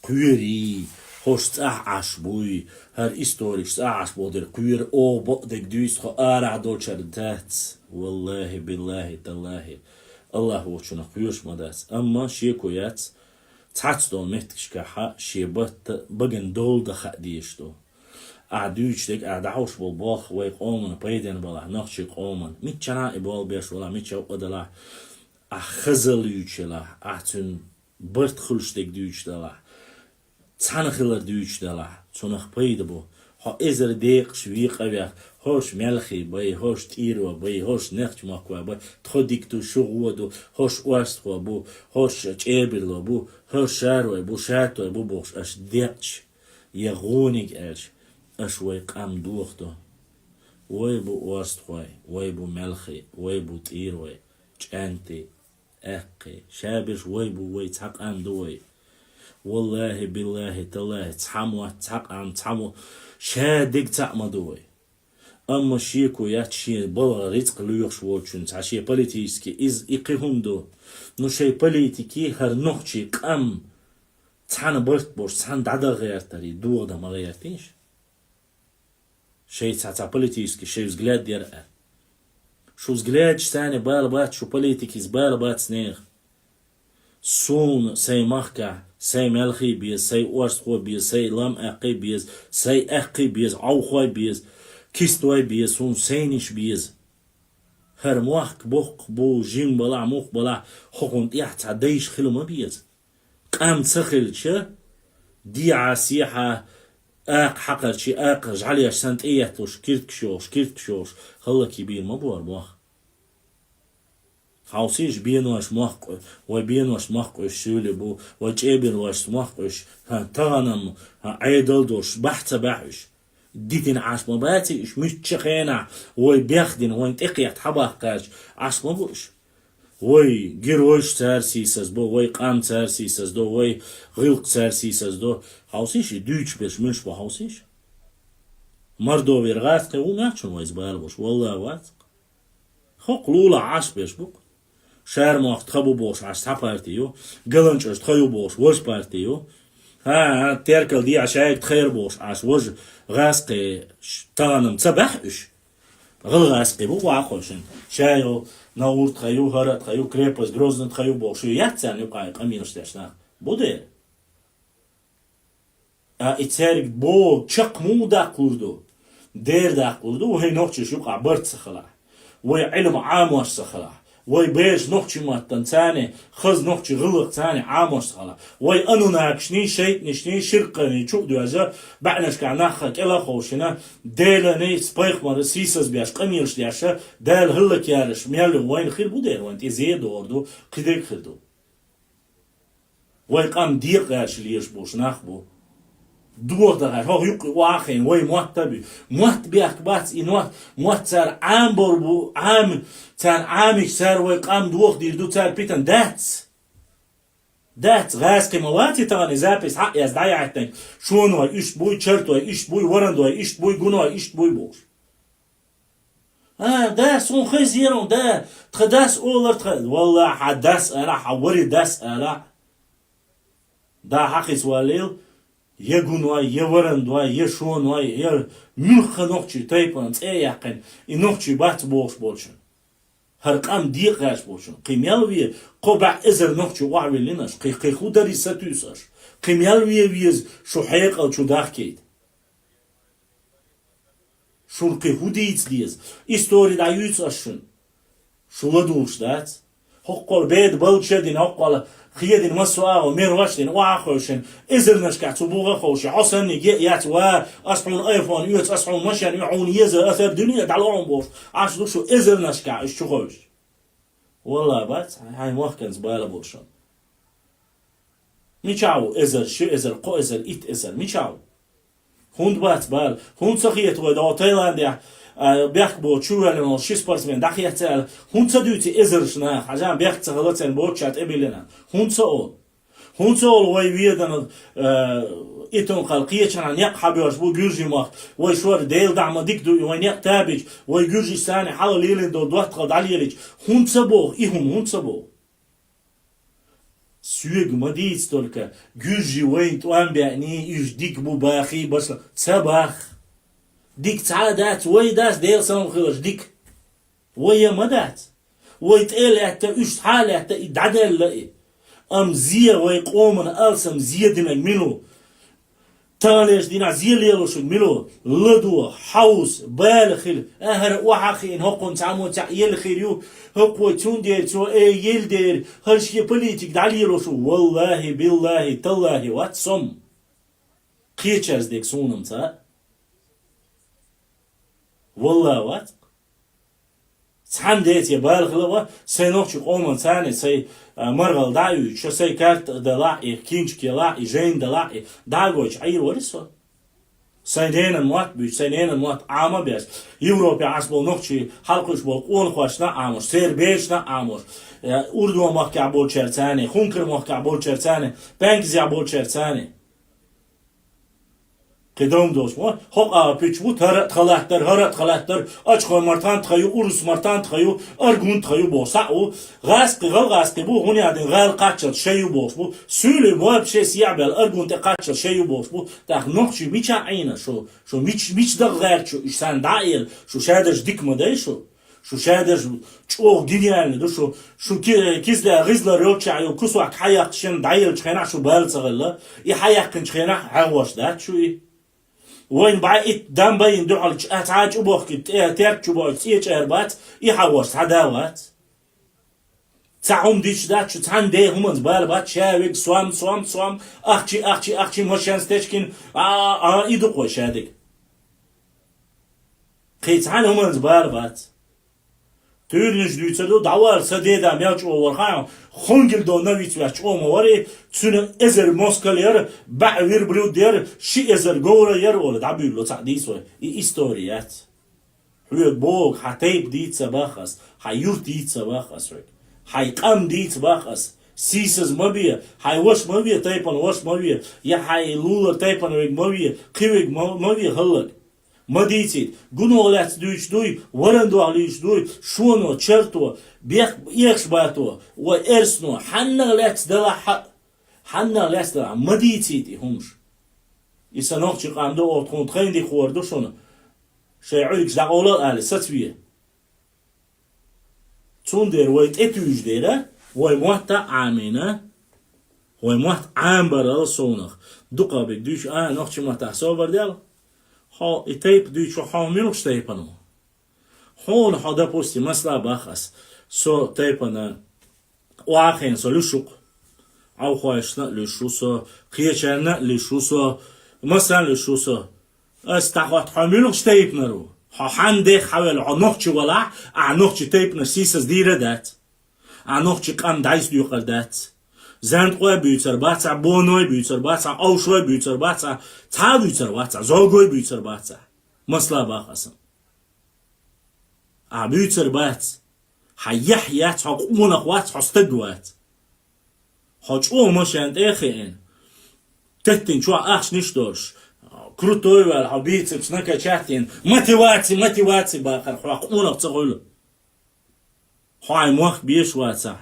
قيري host ashbui her historisch ashboder queer o bodek duis kho ara dolchar tat wallahi billahi tallahi Allah wochuna queers madas amma shekoyat tats do metkishka ha shebat bagen dol da khadishto aduchtek adaush bol bokh way qoman payden bala nakhshi qoman mit chana ibol besh wala mit chaw adala akhzal yuchela atun bert khulstek duchdala Цанахилар дүйчдала, цунах пейдабу, ха эзер дейк швиқ авях, هوش ملخي باي هوش تيرو باي هوش نخش ماكوا باي تخديك تو شغودو هوش واستخو بو هوش تشيبرلو بو هوش شارو بو شاتو بو بوش اش ديتش يغونيك اش وي قام دوختو وي بو واستخوي وي بو ملخي وي بو تيروي چانتي اقي شابش وي بو وي تحق ام دوي والله بالله تالله تحمو تحق ام تحمو شادق تحمو دوي اما شيكو ياتشي بلا رزق ليوش وچون تاشي политически из икихундо но шей политики хар нохчи قام تحن برت бош تحن دادا غيرتري دوغدا ما غيرتينش شей تاع политически شей взгляд дер شو взгляд ثاني بالبات شو политики с بالبات снег سون سي مخكا سي ملخي بيز سي أورسخو بيز سي لام أقي بيز سي أقي بيز عوخوي بيز كيستوي بيز سون سينش بيز هر موخك بوخ بو جيم بلا موخ بلا حقون تيحت عديش خلو ما بيز قام تسخل شا دي عاسيحة اق حقر شي اق جعلي سنت ايهتوش كيرت كشوش خلا كبير ما بوار موخ خاوسيش بينوش مخق وبينوش مخق شولي بو وجيبنوش مخقش ها تغنم ها عيدل دوش بحث بحش ديتين عاش مباتي اش مش تشخينا وي بيخدين وين تقيت حباق قاش عاش مبوش وي جيروش تارسيسز بو وي قام تارسيسز دو وي غلق تارسيسز دو خاوسيش دوش بيش مش بو خاوسيش مردو بيرغاتقي وماتشون ويز بالبوش والله واتق خق لولا عاش بيش بوك شارماخ تخبو بوش عش تابارتيو قلنچش تخيو بوش وش بارتيو ها تركل دي عشايك تخير بوش عش وج غاسقي تغنم تبحش غل غاسقي بو واخوشن شايو نور تخيو هرا تخيو كريبس грозно تخيو بوش ياتسان يقاي قمينش تشنا بودي اتسارك بو چق مو دا قوردو دير دا قوردو وهي نوچش يقع برت سخلا وي علم عاموش سخلا وي بيج نوخشي ماتن ثاني خز نوخشي غلق ثاني عاموش سخلا وي انو ناكشني شيت نشني شرقني شو دوازا بعنش كعناخ كلا خوشنا ديلني سبايخ مر سيسز بياش قميرش دياشا دال هلك يارش ميالو وين خير بودير وانت زيد اوردو قديك خدو وي قام ديق ياش ليش بوش ناخبو دور دغه هو يق واخين وي مرتبي مرتبيك بات انوات متر عام بربو عام تان عامك سر وي قام دوخ دير دو تار بيتن دات غاز قيمواتي تاني زابس حق يز دايعتن شونو ايش بوي شرطو ايش بوي ورندو ايش بوي غنو ايش بوي بوش ده سون خزيرون ده تخداس اولر والله حداس انا حوري داس انا ده حقي سواليل يغنوا يورندوا يشونوا ي ملخ نوخشي تايبان اياقن انوخشي بات بوش بولشن هرقام ديقاش بولشن قيميالوي قبع ازر نوخشي واعوي لناش قي خودري ساتوساش قيميالوي ويز شو حيق او شو داخكيت شو قي خوديت ديز استوري دا يوتاشن شو لدوش دات حقور بيد بلشدين حقور خيدين مسوا ومير واشدين واخوشن ازرنش كاتبوغه خوش حسن يات وا اصحون ايفون يوت اصحون مشان يعون يزا اثر دنيا دالون بوش عش شو ازرنش كا اشتغوش والله بات هاي موخكنز بالا بوشن ميچاو ازر شو ازر قو ازر ايت ازر ميچاو هوند بات بال هوند سخيت و تايلاند بيخ بو تشوالن شي سبورتسمن داخيتال هونتا دوتي ازرشنا حاجان بيخ تغلطن بوتشات ابيلنا هونتا وي ويدن اتون خلقيه كان يقحبوش بو جورجي مخ وي شور ديل دعم ديك دو وين يقتابج وي جورجي ثاني حال ليلن دو دوت قد عليلج هونتا بو ايهم هونتا بو سويق مديت تلك جورجي وين توان بيعني يج ديك بو باخي بس تباخ ديك تعادات وي داس ديل سلام خلش ديك وي مدات وي تقل حتى ايش حالة حتى يدعدل لقي ام زي وي قومن السم زيدنا ميلو تاليش دينا زي ليلوش ميلو لدو حوس بالخل اهر وحخين هقون تعمو تعيل خيريو هقو تون دير تو اي يل دير هرشي بوليتيك دعليلوش والله بالله تالله واتسم قيتشرز ديك سونم تا والله وات سان ديت يا بالغلوا سينوخ قومن ثاني سي مرغل دايو شو سي كارت دلاعي كينش كلاعي جين دلاعي داغوش اي ورسو سيدين موات بي سيدين موات عامه بس يوروبا عصبو نوخشي حلقش بول قون خوشنا عامش سير بيشنا عامش اردو محكع بول چرتاني خونكر محكع بول چرتاني بنكزي بول چرتاني قدام دوست ما حق پیچ بود هرات خلاطر اچ خو مرتان تخیو اورس مرتان تخیو ارگون تخیو بوسا او غاسق بو هونی ادن غال قاچل شیو بوس بو سوله مو بشيس يعبل ارگون تقاچل شیو بوس بو تاخ نوخشي میچا عینه شو میچ دغ شو انسان دايل شو شادش ديك مدای شو شادش چوغ گیدیان دو شو کیزلا غزلا روچایو کوسواک حیاق شن دايل چخنا شو بالصغلا ي حیاق چخنا حواش دات شوي وين بعيد دم بين دعال اتعاج ابوخ تيرك بول تيج اربات يحوش عداوات تعوم ديش دات شو تان دي هم بالبات شاويك سوام اخشي مشان ستشكين ايدو قوش هذيك قيتان هم بالبات تورنج دوتسدو داوار سديدا مياچ اورخا خونگل دو نويت واچ او موري تسن ازر موسكلير بعير برو دير شي ازر غورا ير ولا دابيلو تعديس و استوريات هو بوغ حتيب ديت صباخس حيور ديت صباخس حي قام ديت صباخس سيسز مبيه حي وش مبيه تايبن وش مبيه يا حي لولر تايبن ويك مبيه قيوك مبيه هلك مديتي гунуляц дуй ورندو عليش дуй شونو چرتو بيخ يخش باتو وارسنو حنغلات دلا حنغلات دلا مديتي دي همش يسنوخ چي قامدو اوتخون تخين دي خوردو شونو شيعوك زاقولا آلي ستوية تون دير ويت اتوج ديره ويموحتا عامينه ويموحت عام برا صونخ دوقا بك دوش نوخ چي موحتا حساب برديال ها ایتیپ دوی چو حامل شتیپنو هون هذا پوستی مثلا باخس سو تیپنا واخین سو لشوق او خواشنا لشوسو خیچرنا لشوسو مثلا لشوسو استخوات حامل شتیپنرو ها هنده حول عنوخ ولا عنوخ تیپنا سیسز دیره دات عنوخ قام دایس دیوقل دات زند قوی بیوتر باتا بونوی بیوتر باتا آوشوی بیوتر باتا تا بیوتر باتا زوگوی بیوتر باتا مثلا باخسم بیوتر بات حیحیات حقومون اخوات حستقوات حاج او مشاند اخین تتین شو اخش نشدورش کروتوی ول حبیتر بسنکا چهتین متیواتی باقر حقومون اختغولو حای موخ بیش واتا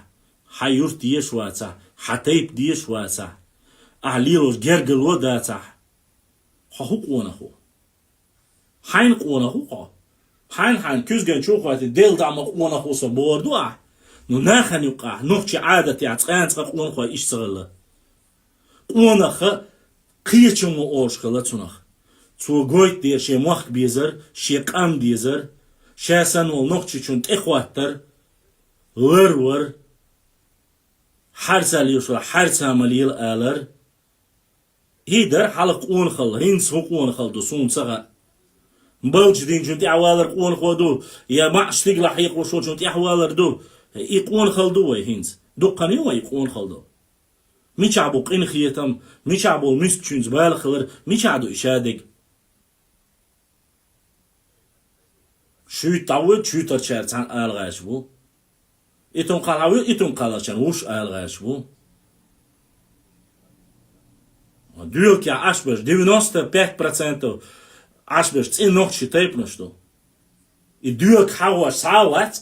حیورت دیش واتا حتيب ديش واسع أهليروش جرجل وداتع حقوقنا خو حين قونا خو حين كوزجن شوخات ديل دعم قونا خو صبوردو نو ناخن يقع نوخش عادة يعتقان تقونا خو إيش صغلا قونا خو قيتشم وأوش خلاتونخ تو قويت دير شي موخ بيزر شي قام ديزر شاسن ونوخش چون إخواتر ور هر سالیوش و هر ساملیل آلر هیدر حلق اون خل هینس هو اون خل دو سون سغا بوج دین جنتی عوالر اون خودو یا معش تقل حيق وشو جنتی عوالر دو اون خل دو هینس دو قنیو اون خل دو میچعبو قین خیتم میچعبو مسک چونز بال خلر میچعدو اشادق شوی تاوید شوی ترچرتن آلغاش بو ایتون قلاوی ایتون قلاشن وش آلغاش بو دیو که اشبش 95% اشبش این نقشی تایپ نشدو ای دیو که هواش ساوات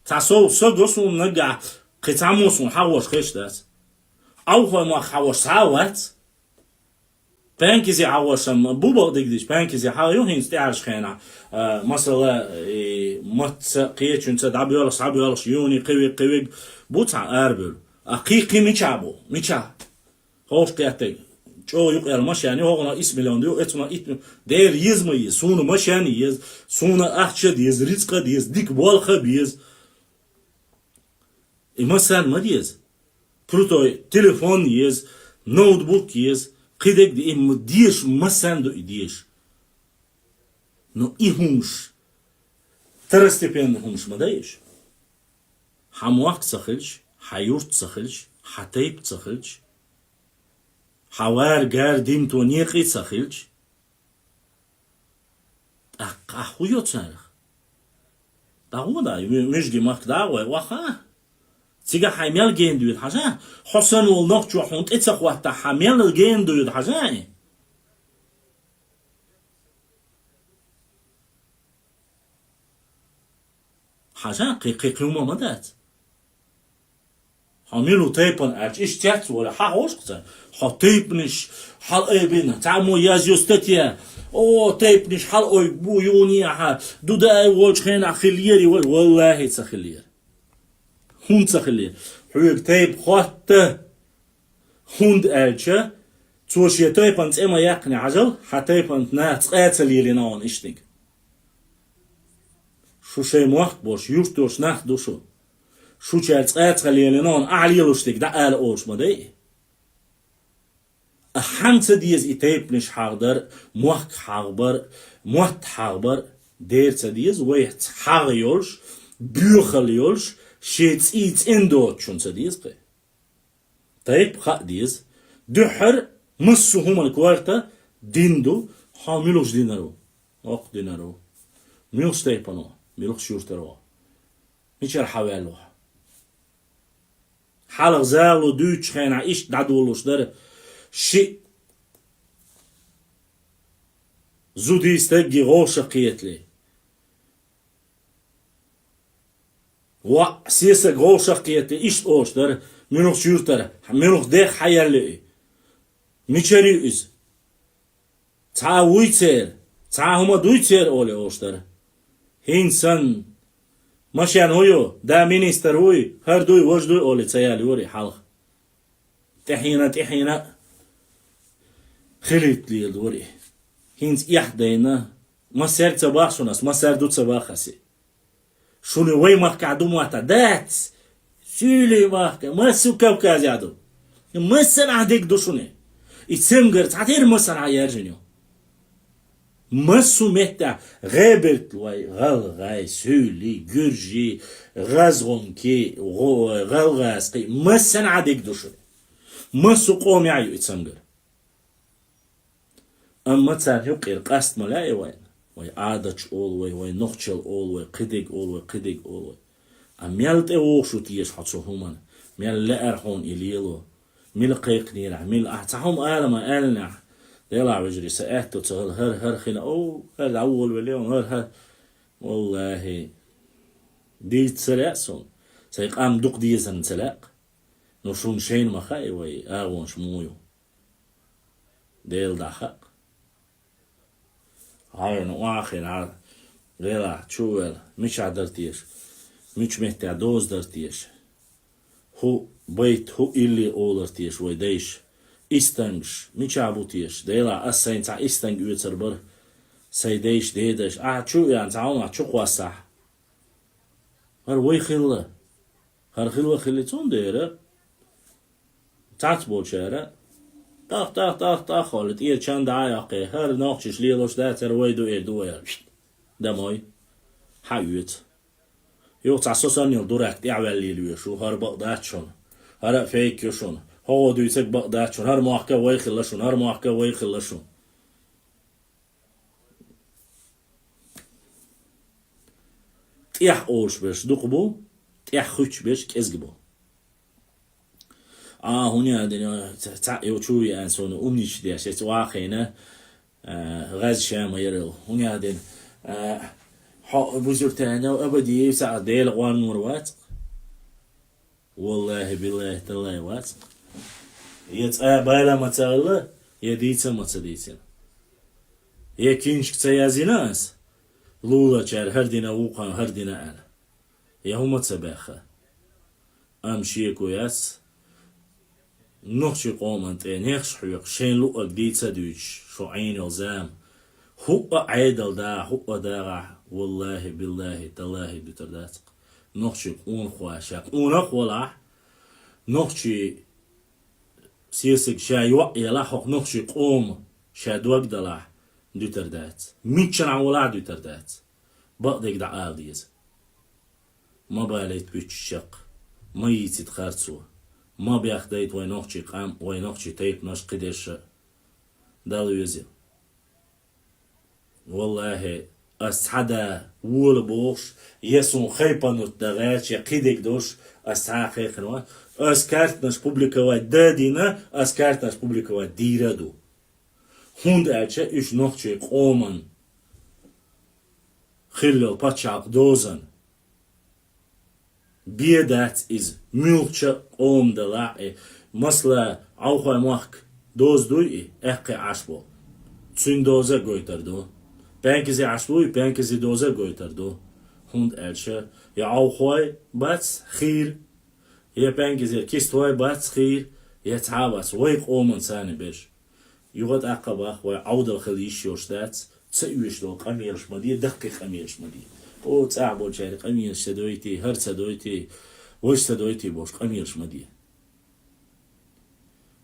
تاسو سگوسون نگه قطعموسون هواش خش دست او خواه ما هواش ساوات بانكيزي عواشم بوبا ديش بانكيزي حايو هينس تعرش خينا مثلا مت قيت شنت دابيولش يوني قوي بوتا اربل اقيقي ميچا هوش قياتي جو يقال مش يعني هو اسم مليون ديو اتما دير يزمي سونو مش يعني يز سونو اخش ديز رزق ديز ديك بول خبيز مثلا ما ديز بروتو تليفون يز نوت بوك يز قيدك دي ديش مساندو ديش نو إيهمش второстепенных ما دايش حمواك تسخلش حيورت تسخلش حتيب تسخلش حوار جار ديم تونيقي تسخلش أخويو تسخلش داودا مش ماك داوي واخا تيجا حميل جين دويد حاجة حسن والنق جو حونت اتسق وقت حميل جين دويد حاجة حاجة قيمة مدات حميلو تيبن ايش تحت ولا حاوش قصة حتيبنش حال ايبنا تعمو يازيوستاتيا او تيبنش حال اي بويوني ها دودا وولش خينا خليري والله تسخلير هون تسخلير حويق تيب خواته هوند الچه توشي تيبن تيما يقني عجل حتيبن نات قاتليري ناون اشتنك شو شيء موقت باش يورتوش نخ دوشو شو چالت قاتليري ناون اعليلوشتك دا آل اوش مدي أحمد ديز إتيبنش حاضر موقت حاضر موقت حاضر دير تديز ويحت حاغيولش بيوخليولش شيت إيت إندو تشون تديز قي طيب خا ديز دحر مصو هما الكوارتا ديندو حاملوش دينارو أق دينارو ميوش تيبانو ميلوش شورترو ميشار حوالو حالغ زالو دوش خينا إيش دادولوش دار شي زودي استجي غوشة قيتلي و سياسة غوشة قيتلي إيش أوش دار منوخ شورتر منوخ ديخ حيالي ميشاري إز تا ويتر تا هما دويتر أولي أوش دار هينسان ماشيان هويو دا مينيستر هوي هر دوي وش دوي أولي تيالي وري حلق تحينا خليت لي الدوري هينز يحدينا ما سر تباخشوناس ما سر دو تباخسي شوني وي مخ قعدو مواتا دات سيلي مخ ما سو كوكاز يعدو ما سن عديك دوشوني يتسمجر تعتير ما سن عيارجنيو ما سو مهتا غابرت لوي غلغاي سيلي جرجي غازغونكي غلغاسقي ما سن عديك دوشوني ما سو قومي عيو يتسمجر أما تانيو قير قاست ملاي وين وي عادش أول وي نخشل أول وي قدق أول أميالت أوشو تيش حتشو همان ميال لأرحون إليلو ميل قيق نيرع ميل أحتاهم آلما آلنع ديلا وجري سأهتو تغل هر خينا أو هر أول واليوم هر والله دي تسلاقسون سيق أم دوق ديزن تلاق نوشون شين مخاي وي آغون شمويو ديل داخق هاي نواخر عار غيرا تشوال مش عدرتيش مش مهتع دوز درتيش هو بيت هو اللي اولرتيش ويديش استنش مش عبوتيش ديلا اسين تاع استنج يوتربر سيديش ديدش تشو يعني تعاون تشو قواسح هر وي خله هر خلوه خليتون ديره تاعت بولشاره طاق خالد إيه چند عاقه هر ناقشش ليلوش ده ترويدو إدوه دموي حيوت يو تعسوسان يلدورك تعوال ليلوشو هر بقداتشون هر فيكيوشون هو دويتك بقداتشون هر محكا ويخلشون هر محكا ويخلشون تيح أوش بيش دوقبو تيح خوش بيش كزجبو هوني هذا تاع يوتشوي أنسون أمنيش دي أشياء واقعنا غاز شام يرل هوني هذا بزرتنا وأبدي ساعة ديل قوان مروات والله بالله تلا وات بالا ما تلا يديت ما تديت يكينش كتيازيناس لولا شار هردنا وقا هردنا أنا يهما تباخا أمشي كويس نخشي قومنت نخش حيق شين لو أجديت دوش شو عين الزام هو عيدل دا هو دا والله بالله تالله بتردات نخشي قون خواشق قون خولا نخشي سيسك شاي وقيا لاحق نخشي قوم شادوك دلا دوتردات ميتشن عولا دوتردات بقدك دعال ديز ما باليت بيتشق ما يتد خارцу ما بياخديت وينوخشي قام وينوخشي تيب ناش قديش دالو يزي والله أسحدا وول بوش يسون خيبانوت دغاش يقيدك دوش أسحا خيخنوا أسكارت ناش بوبليكا دادينا أسكارت ناش بوبليكا ديردو هوند ألشا إش نوخشي قومن خلل باتشاق دوزن بيدات إز ميلتشا قوم دلاعي مثلا عوخوي موخك دوز دوي احقي عشبو تسين دوزا قويتردو بانكزي عشبوي بانكزي دوزا قويتردو هوند ألشا يا عوخوي باتس خير يا بانكزي كيستوي باتس خير يا تعابس ويق قومن ساني بيش يغد أقباخ وعود الخليش يوشتات تسيوش دو قميرش مدي دقي قميرش مدي او تعبو جاري قميرش تدويتي هر تدويتي وش تدويتي بوش قميرش مدي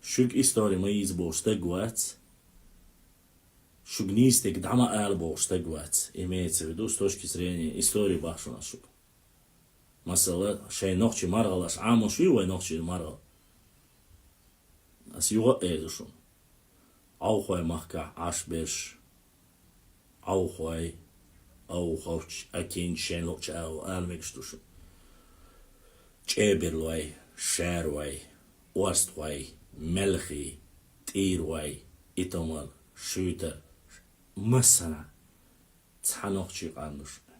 شوك история ميز بوش تقوات шук нистек дама албо штагвац имеется в виду с точки зрения истории бахшуна шук. Масала шей нохчи маргалаш аму шуй нохчи маргал. Ас юга эдушун. Аухой махка ашбеш. Аухой ауховч акин шен локч ау алмекштушун. Чеберлой, шервой, орствой, мелхи, тирвой, итомал, шутер. مثلا تناقشی قام دوشونه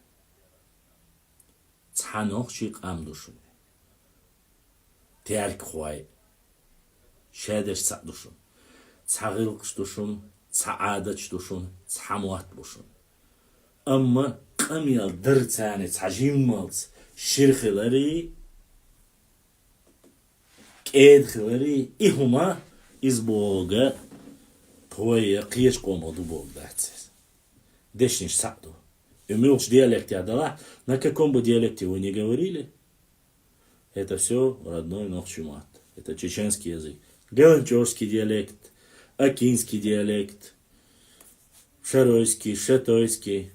تناقشی قام دوشونه ترک خوای شادش سع دوشون تغلقش دوشون تعادش دوشون تحموات بوشون اما قمیال درتانه تجیمالت شرخلری کیدخلری ایهما از بوغا توي قيش قوم دو بول داتس دشنش саду умелч диалект я дала на каком бы диалекте вы не говорили это все родной нохчумат это чеченский язык галанчорский диалект акинский диалект шаройский шатойский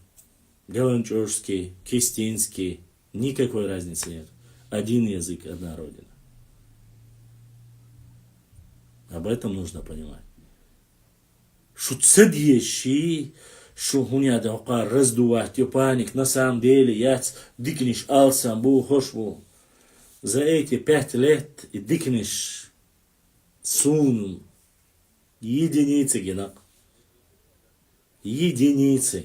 галанчорский кистинский никакой разницы нет один язык одна родина об этом нужно понимать شو تصدي شي شو هنيا دقا رزدوات يبانيك نسام ديلي يات ديكنش آلسام بو خوش بو زايتي пять лет и дикнеш сун единицы генак единицы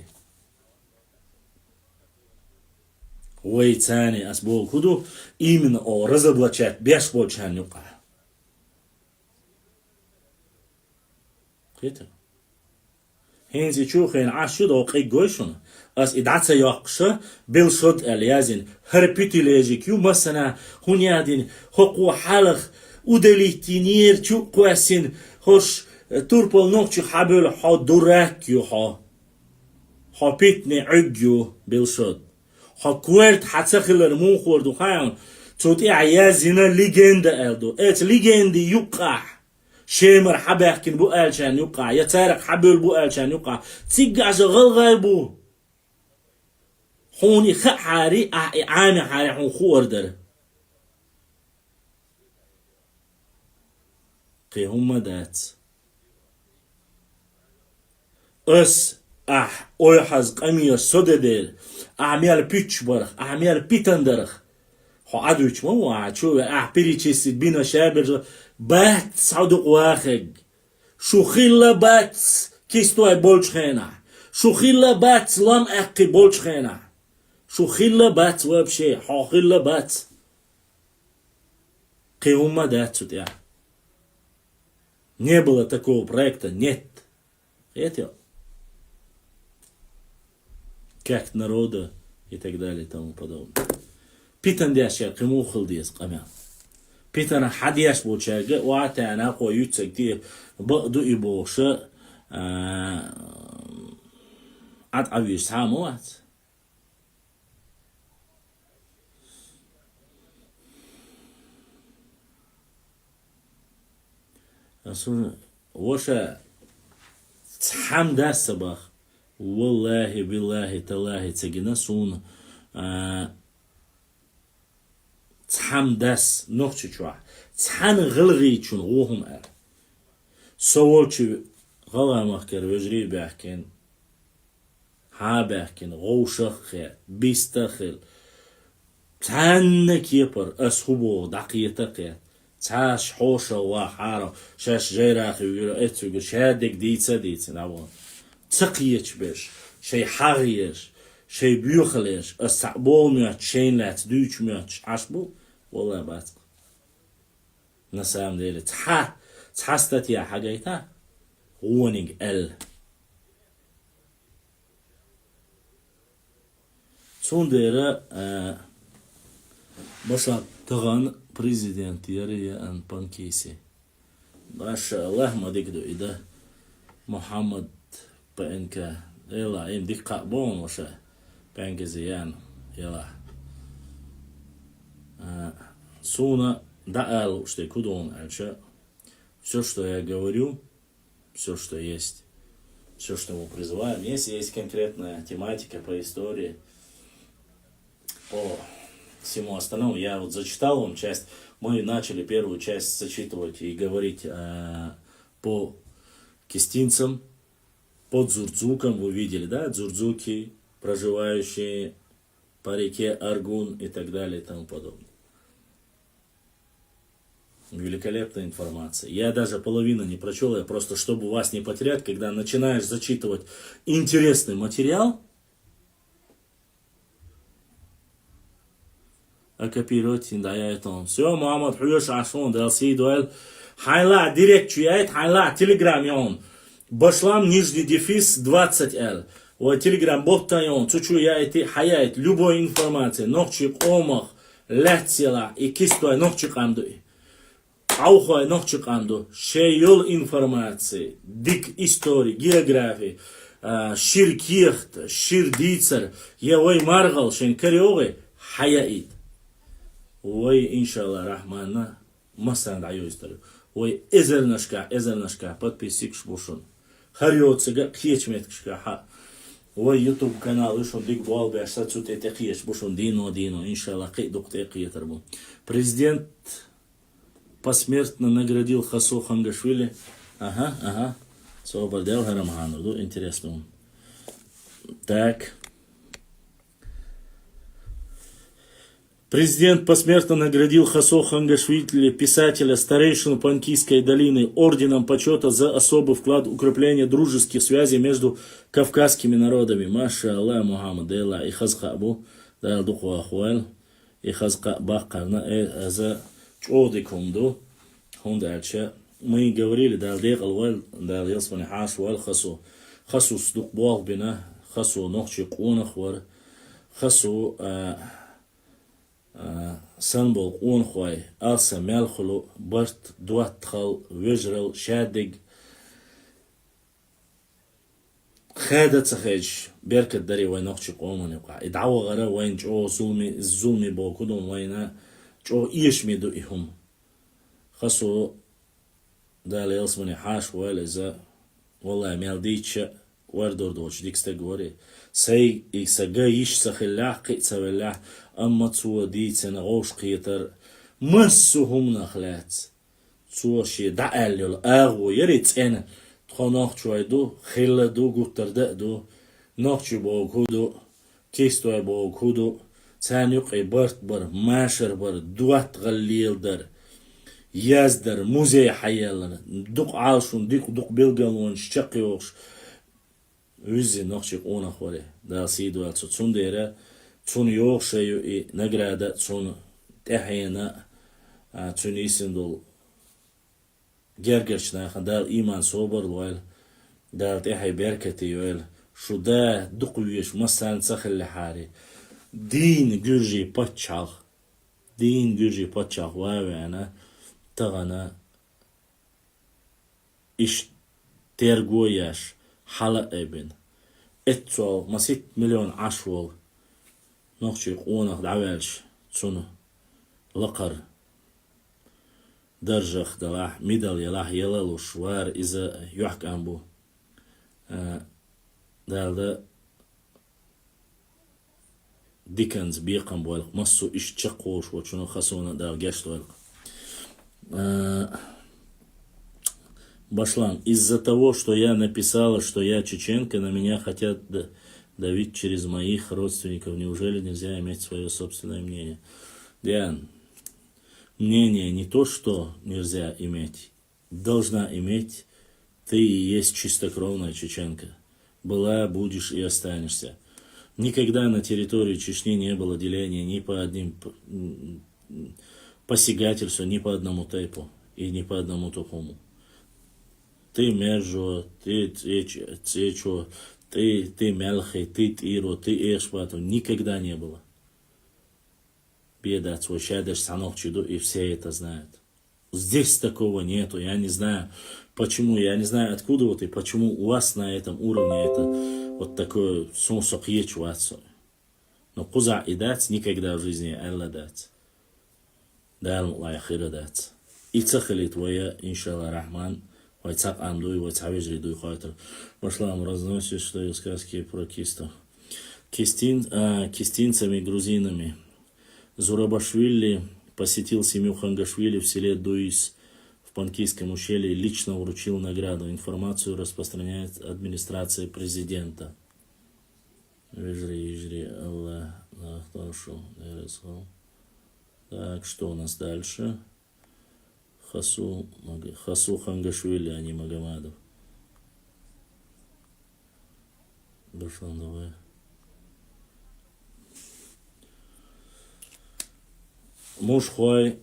ويتاني أسبوع كدو إيمن أو разоблачать بيش بوچان يقع كده هنزي تشوخين عاشد او قي جوشون اس ادعت يقش بالشد اليازن هربيتي ليجيكيو مثلا هنيادين حقو حلق ودليتينير تشو قواسين هوش توربل نوكشي حابل حا دوراكيو حا بيتني عجيو بالشد حا كويرت حتسخل رمون خوردو خايون توتي عيازينا ليجندا الدو ات ليجندي يقع شيمر حباكن بو آلشان يقع يتارك حبل بو آلشان يقع تيقع غلغاي بو حوني حاري عامي حاري حون خوردر قي هم دات اس اويحز قمير سوددير اعميال بيتش برخ اعميال بيتندرخ حو عدوش مو عدشو بيريتشيسي بينا شابر بات صدق واخد شو خيلا بات كيستوي بولش خينا شو خيلا بات لام اقي بولش خينا شو خيلا بات وابشي حو خيلا بات قيوما дат сюда не было такого проекта нет это как народа и так далее и тому подобное питан дяща кему хылдиес قمя بيتنا حديش بوشاجة وعتانا قويت سكتي بقدو يبوشة عبيش ساموات وشا تحم دا السباخ والله بالله تالله تجينا سون تحم دس نوخش شوا تحن غلغي شون روهم سوالش غلا مخكر وجري بحكين ها بحكين غوشخ بيستخل تحنك يبر أسخبو دقيقة تاش حوشة وحارة شاش جيراخي ويقول اتو شادك ديتsa نعوان تقيتش بيش شي حاغيش شي بيوخليش استعبول ميوت شين لات دوش ميوت عشبو والله باتق نسام ديري تحستت يا حاجيتا غونيق سون ديري باشا تغان президент يري أن بانكيسي ما شاء الله ما ديكدو إذا محمد بانك يلا إن ديك قابون وشا بانك زيان يلا Суна даал, что куда он альча. Все, что я говорю, все, что есть, все, что мы призываем. Если есть конкретная тематика по истории, по всему остальному, я вот зачитал вам часть. Мы начали первую часть зачитывать и говорить по кистинцам, по дзурдзукам. Вы видели, да, дзурдзуки, проживающие по реке Аргун и так далее и тому подобное. Великолепная информация. Я даже половину не прочел, я просто, чтобы вас не потерять, когда начинаешь зачитывать интересный материал, акопировать, да, я это. Все, Мухаммад Хуеш Ашон, DLC дуэль. Хайла, директ чуяет, хайла, телеграм он. Башлам, нижний дефис, 20L. Вот телеграм, ботта он, чучу я эти, хаяет, любой информации, ногчик, омах, лятсела, и кистуай, ногчик амдуй. Аухай ногчик амду, шейол информации, дик истории, географии, шир кихт, шир дицер, ой маргал, шен кариогы, хаяит. Ой, иншалла рахманна, масан даю историю. Ой, эзернашка, подписик шбушун. Хариоцега, кьечметкшка, ха. Ой, YouTube канал, ишон дик буал бяшса цуте текьеш, бушун дино, иншалла, кидук текьетербу. Президент посмертно наградил Хасо Хангашвили. Ага. Собардел Харамхану. Интересно. Так. Президент посмертно наградил Хасо Хангашвили, писателя, старейшину Панкийской долины, орденом почета за особый вклад в укрепление дружеских связей между кавказскими народами. Маша Аллах Мухаммад, Элла и Хазхабу, да, духу ахуэль, и Хазха Бахкарна, за чодикумду, хундальча. Мы говорили, дал дегал, дал елсвани хаш вал хасу. Хасу сдук бог бина, хасу нохчи кунахвар, хасу санбол кунхвай, алса мялхулу, барт дуатхал, вежрал, шадиг. خادت سخيج بيركت داري وين نقش قومن يقع ادعوا غرا وين جو ظلمي بوكدهم وين جو إيش ميدو إهم خاصو دال يلسمني حاش والإذا والله مالديتش وردور دوش ديك استقوري سي إكساقا يش سخلاح قيت سولاح أما تسوى ديتنا غوش قيتر مسوهم نخلات تسوى شي دعال يول أغو يريت أنا تخوناخ شويدو خيلدو قطردو ناخشي بوكودو كيستوي بوكودو تانيق برت بر ماشر بر دوات غليل در ياز در موزي حيالنا دوق عالشون دوق بيلغالون شقي وخش وزي ناخشي قونا خوري دا سيدو السو تسون ديرا تسون يوخشيو اي نگرادا تسون تحينا تسون يسندول gergerçna dal iman sober loyal dal تحي بركتي يويل شو دا دقويش مسان سخل حاري دين جرجي باتشاخ وانا تغنا إش ترجوياش حلق ابن اتسول ما 6 مليون عشوال نخشي قونك دعوالش تسونو لقر درجخ دلاح ميدل يلاح يلالو شوار إذا يحكم بو دالدا Диккенс беқам бойлық, массу ишчақ қош, вот шуно хасуна да гешт бойлық. Башлан, из-за того, что я написала, что я чеченка, на меня хотят давить через моих родственников. Неужели нельзя иметь свое собственное мнение? Диан, мнение не то, что нельзя иметь, должна иметь. Ты и есть чистокровная чеченка. Была, будешь и останешься. Никогда на территории Чечни не было деления ни по одним посягательству, ни по одному тайпу и ни по одному тухуму. Ты Мержо, ты Цечо, ты Мелхи, ты Тиро, ты Эшбату. Никогда не было. Беда, свой шадеш, санох чуду, и все это знают. Здесь такого нету, я не знаю, почему, я не знаю, откуда вот и почему у вас на этом уровне это вот такое сунсок ечуацу. Но куза и дать никогда в жизни Алла дать. Дал лайхира дать. И цахали твоя, иншалла рахман, вайцак андуй, вайцавижри дуй хайтер. Башлам разносишь, что и сказки про кистов. Кистинцами, грузинами. Зурабашвили посетил семью Хангашвили в селе Дуис в Панкийском ущелье, лично вручил награду. Информацию распространяет администрация президента. Вижри, Аллах, хорошо. Так, что у нас дальше? Хасу Хангашвили, а не Магомадов. Башлан, давай. مش خواي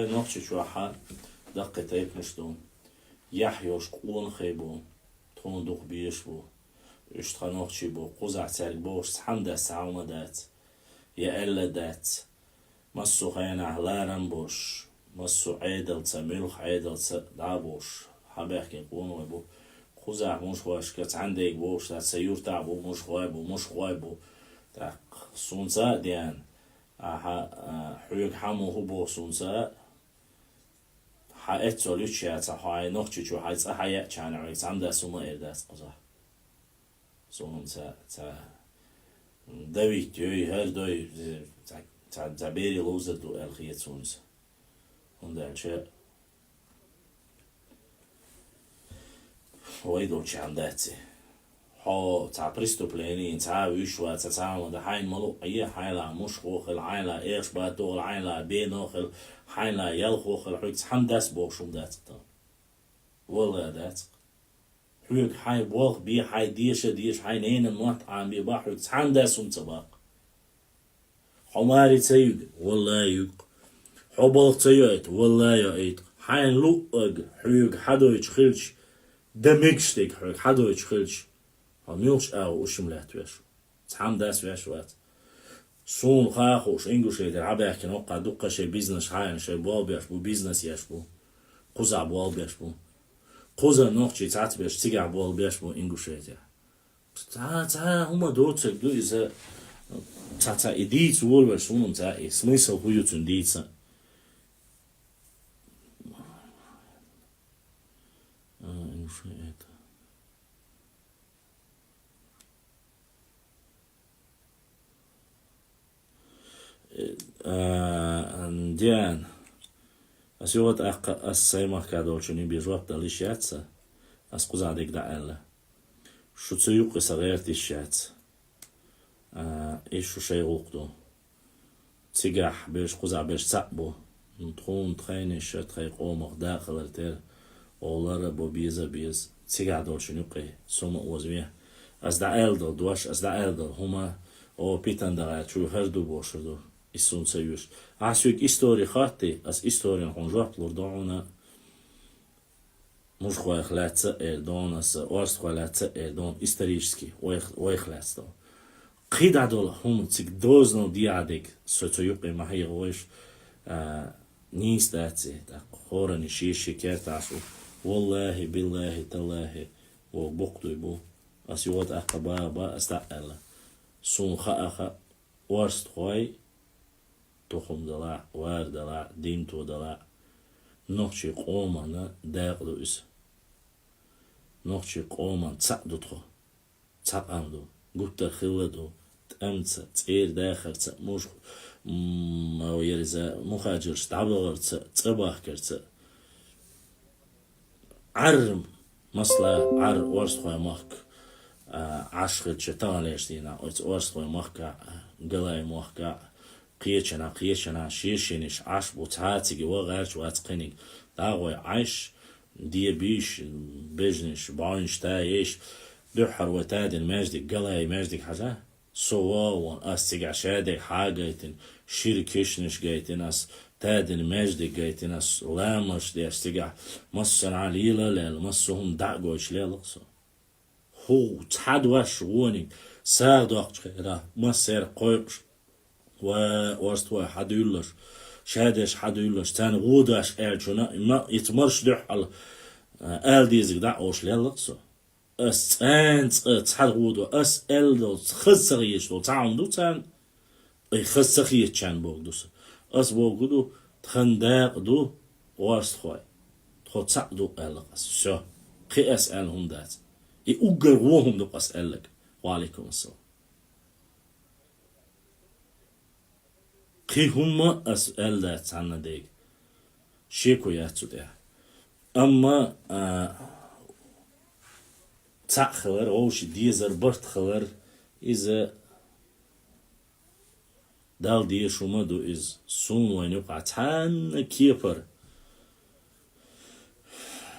نقش شوحة دقة تايب مشتون يحيوش قون خيبو تخون دوخ بيشبو اشتخا نقشي بو قوزع تالك بوش سحمدا سعوما دات يا إلا دات مصو خيانا علارن بوش مصو عيدل تملخ عيدل دابوش حباحكي قون ويبو قوزع مش خواش كت عندك بوش تاع سيور تعبو مش خواي بو تاع سونسا ديان حيوك حمو هبو سونسا حقت سوليتش يا صحاي نوخشي شو حيص حيا كان عيس عندها سوما إرداس قصا سونسا تا دوي توي هر دوي تا زبيري لوزة دو الخيات سونسا هندا الشيء هو يدور عنداتي حو تا بريستوبلينين تا ويشوا تا تعمل ده حين ملو أي حيلا مش خوخل حيلا إيش باتول حيلا بينوخل حيلا يلخوخل حيك حمداس بوشوم دات والله دات حيك حي بوخ بي حي ديش حينين النوت عم بيبا حيك حمداس ومتباق حماري تيوج والله يوق حبوخ تيوت والله يعيد حين لوق حيك حدو يتخلش دمكشتك حيك حدو يتخلش ميلش أو وشملات ويش تحم داس ويش وات سون خاخوش إنجوش يدير عباك نوقع دقة شي بيزنس حاين شي بوال بيش بو بيزنس يش بو قوزع بوال بيش بو قوزع نوقشي تعت بيش تيجع بوال بيش بو إنجوش يدير تا هما دوتك دو إذا تا إديت وول بيش سونم تا смысл хуютун дийца إنجوش это Диан, а сегодня ассаймах когда очень бежать далишаться, а скузадик да элла. Шуцеюк сагерт ищаться. إيش شيء وقته تجح بيش قزع بيش سقبو نتخون تخين الشت خي قومخ داخل التر أولار بو بيز تجح دول شنو قي سوما وزميه از دا ألدل دوش از دا ألدل هما أو بيتان دا شو هردو بوشدو إسون سيوش عسوك إستوري خاطي از إستوري نخون جواب لردونا مش خواه خلات سأل دون اس أرست خلات سأل دون исторически ويخلات دون قيد دول هم تك دوزنو ديادك ستويقي ما هي غوش نيس داتي تا خورني شيشي كيرتاسو والله بالله تالله وبقدو يبو أسيوات أخبا با استقل سون خاخا ورست خوي تخم دلع وار دلع دين تو دلع نوشي قومنا داقلو إس نوخشي قومان تصدو تصدو قلت خلدو تأمت تير داخل مش ما ويرزا مخاجرش تعبغر تصباح كرت عرم مثلا عر ورس خوي مخك عشق شيطان ليشتينا ورس خوي مخك قلاي مخك قيتشنا شيشينش عش بوتاتي وغارش واتقني داغوي عايش دي بيش بيجنش باينش تايش دحر وتاد المجد قلاي مجدك حاجة سوا وان استيق شادي حاجة شيركيشنش جايتين اس تاد المجد جايتين اس لامش دي استيق مصر عليلا لال مصهم دعقوش ليلقصو هو تحد واش غوني ساعد وقت خيرا مصر قويقش ورست حد يقولش شادش حد يقولش تاني غوداش شنا ما يتمرش دح على ديزك دع اوش ليلقصو اس انت تحد غودو اس دو خسريش دو تعمدو تان اي خسريش كان بوغدوس اس بوغدو تخنداق دو ورست خوي تخو تصدو لقص شو قي اسالهم دات اي اوغر وهم دو اسالك وعليكم السلام قي هم اسال دات عنا ديك شيكو ياتو ده اما تاخر اوش ديزر برت خلر اذا دال دي شوما دو از سون وين يقع تان كيبر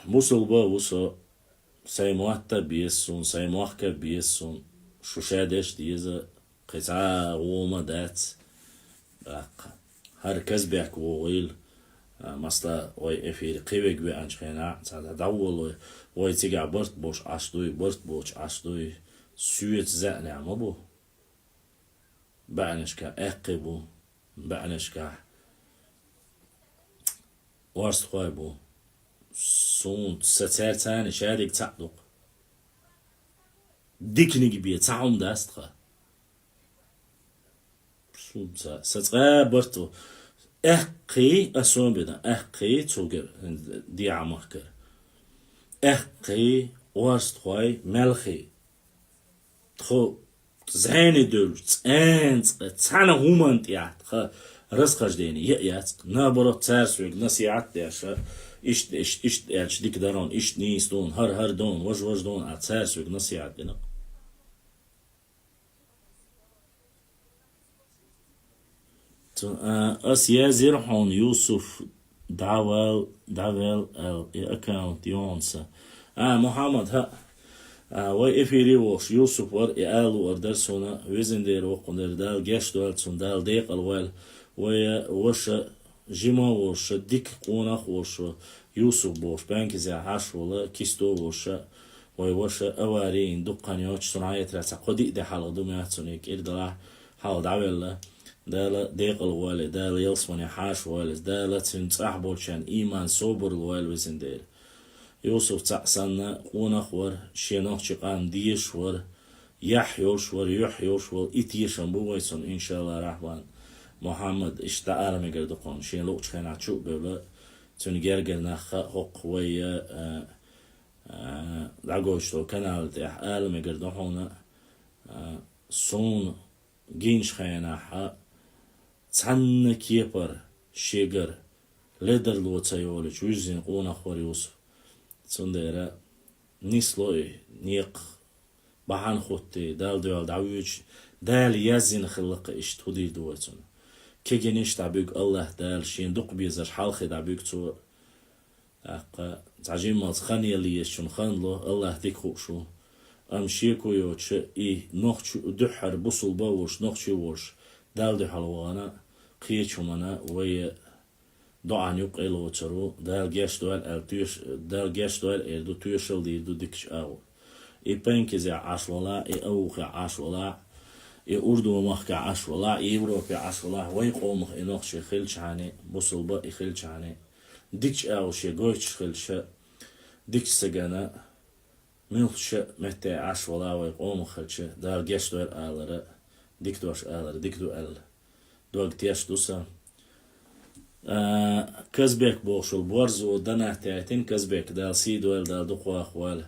مصلبا وصو سايموحتا بيسون سايموحكا بيسون شوشادش ديزا قطعا وما دات هركز بيك وويل مثلا وي افير قيبك بي انشخينا تدول وي تيجع برت بوش عشدوي سويت زقني عمبو بعنشكا اقبو بعنشكا ورست خويبو سون ستار تاني شارك تعدق ديكني بيه تعم داستخا سون ستغا برتو احقي اسون بدا احقي توغر دي عمخكر احقي ورست خوي ملخي تخو زين دول تانا هومانت يا خ رزقش ديني يات نابرو تارسوك نصيحت داشا إيش يعني ديك دارون إيش نيس دون هر دون وج دون أتارسوك نصيحت دينا أس يازر حون يوسف دعوال الأكاونت يونسا محمد ها وي افيري وش يوسف ور اال ور درسونا ويزن دير وقندر دال جاش دالتون دال ديق الوال وي وش جيما وش ديك قونخ وش يوسف بوش بانك زي عاش ولا كيستو وش وي وش اوارين دقان يوش صناعية راسا قدي دي حلق دمياتونيك إردلا حال دعويلا دال ديق الوال دال يلسمني حاش والز دال تنصح بوشان إيمان صبر الوال ويزن دير يوسف تعسنا قونخ ور شينوخ شقان ديش ور يحيوش ور إتيشن بويسون إن شاء الله رحمن محمد اشتعال مقردقون شين لوقش خينا تشوق بلا تنجرجر نخ حق ويا دعوشتو كنال تح آل مقردقون صون جينش خينا حق تحن كيبر شيجر لدر لوتايولج ويزين قونخ ور يوسف سندرة نسلوي نيق بحان خوتي دال دوال دعويج دال يزين خلق إش تودي دوتون كيجنيش تعبيق الله دال شين دق بيزر حالخي تعبيق تو تعجيم مات خان يلي يشون خان له الله تيكو شو أمشيكو يوتش نوخش دحر بوصل باوش نوخش وش دال دي حلوانا قيتشو منا وي دعان يق إلو ترو دال جاش دوال إردو تيشل ديردو ديكش أو بينك زي عشولا أوخ عشولا أردو مخك عشولا أوروبا عشولا ويقوم إنوخش خلش عني بوصل با خلش عني ديكش أو شي قويتش خلش ديكش سجنا ملش متى عشولا ويقوم خلش دال جاش دوال آلرا ديك دوش آلرا ديك دو آل دوغ تياش دوسا كزبك بوشل بورزو دنا تاعتين كزبك دال سيدوال دال دقوا أخوال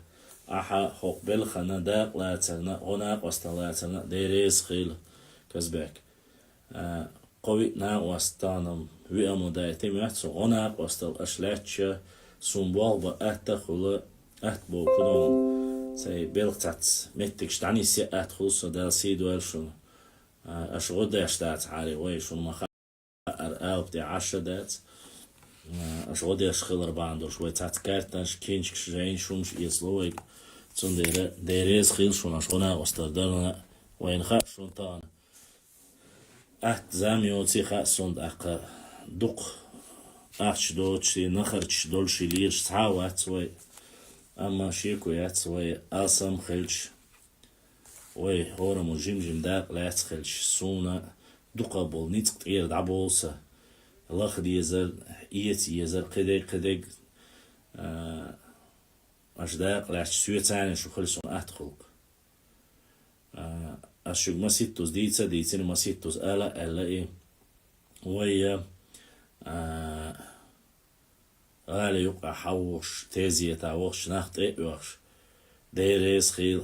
أحا حق بالخنا داق لا تغنى هنا وستلا تغنى ديريز خيل كزبك قوي نا وستانم ويأمو دايتي ميحتسو هنا وستل أشلاتش سنبوغ بأتخل أتبو كنون سي بيلغتات متكش تعني سي أتخل سدال سيدو ألشون أشغد أشتات عاري ويشون مخا أرقال بدي 10 دات أشغد أشخل 4 دور شوي تات كارتنش كينش جاين شومش يسلوي تون ديريز خيل شون أشغنا وستردرنا وين خا شون تان زاميو تي خا سوند أقا دوق أحش دوتشي نخرش دولشي ليرش تعاوات وي أما شيكو يات وي ألسم خلش وي هورمو جيم داق لا يتخلش سونا دوقا بول نيتق إير دعبولسا الله يزر إيتي يزر قدق أشداق لا سويتاني شو خلصون أتخلق أشوق مسيتوس ديتين مسيتوس ألا إيه ويا غالي يقع حوش تازية تاوش ناخت إيوش ديريز خيل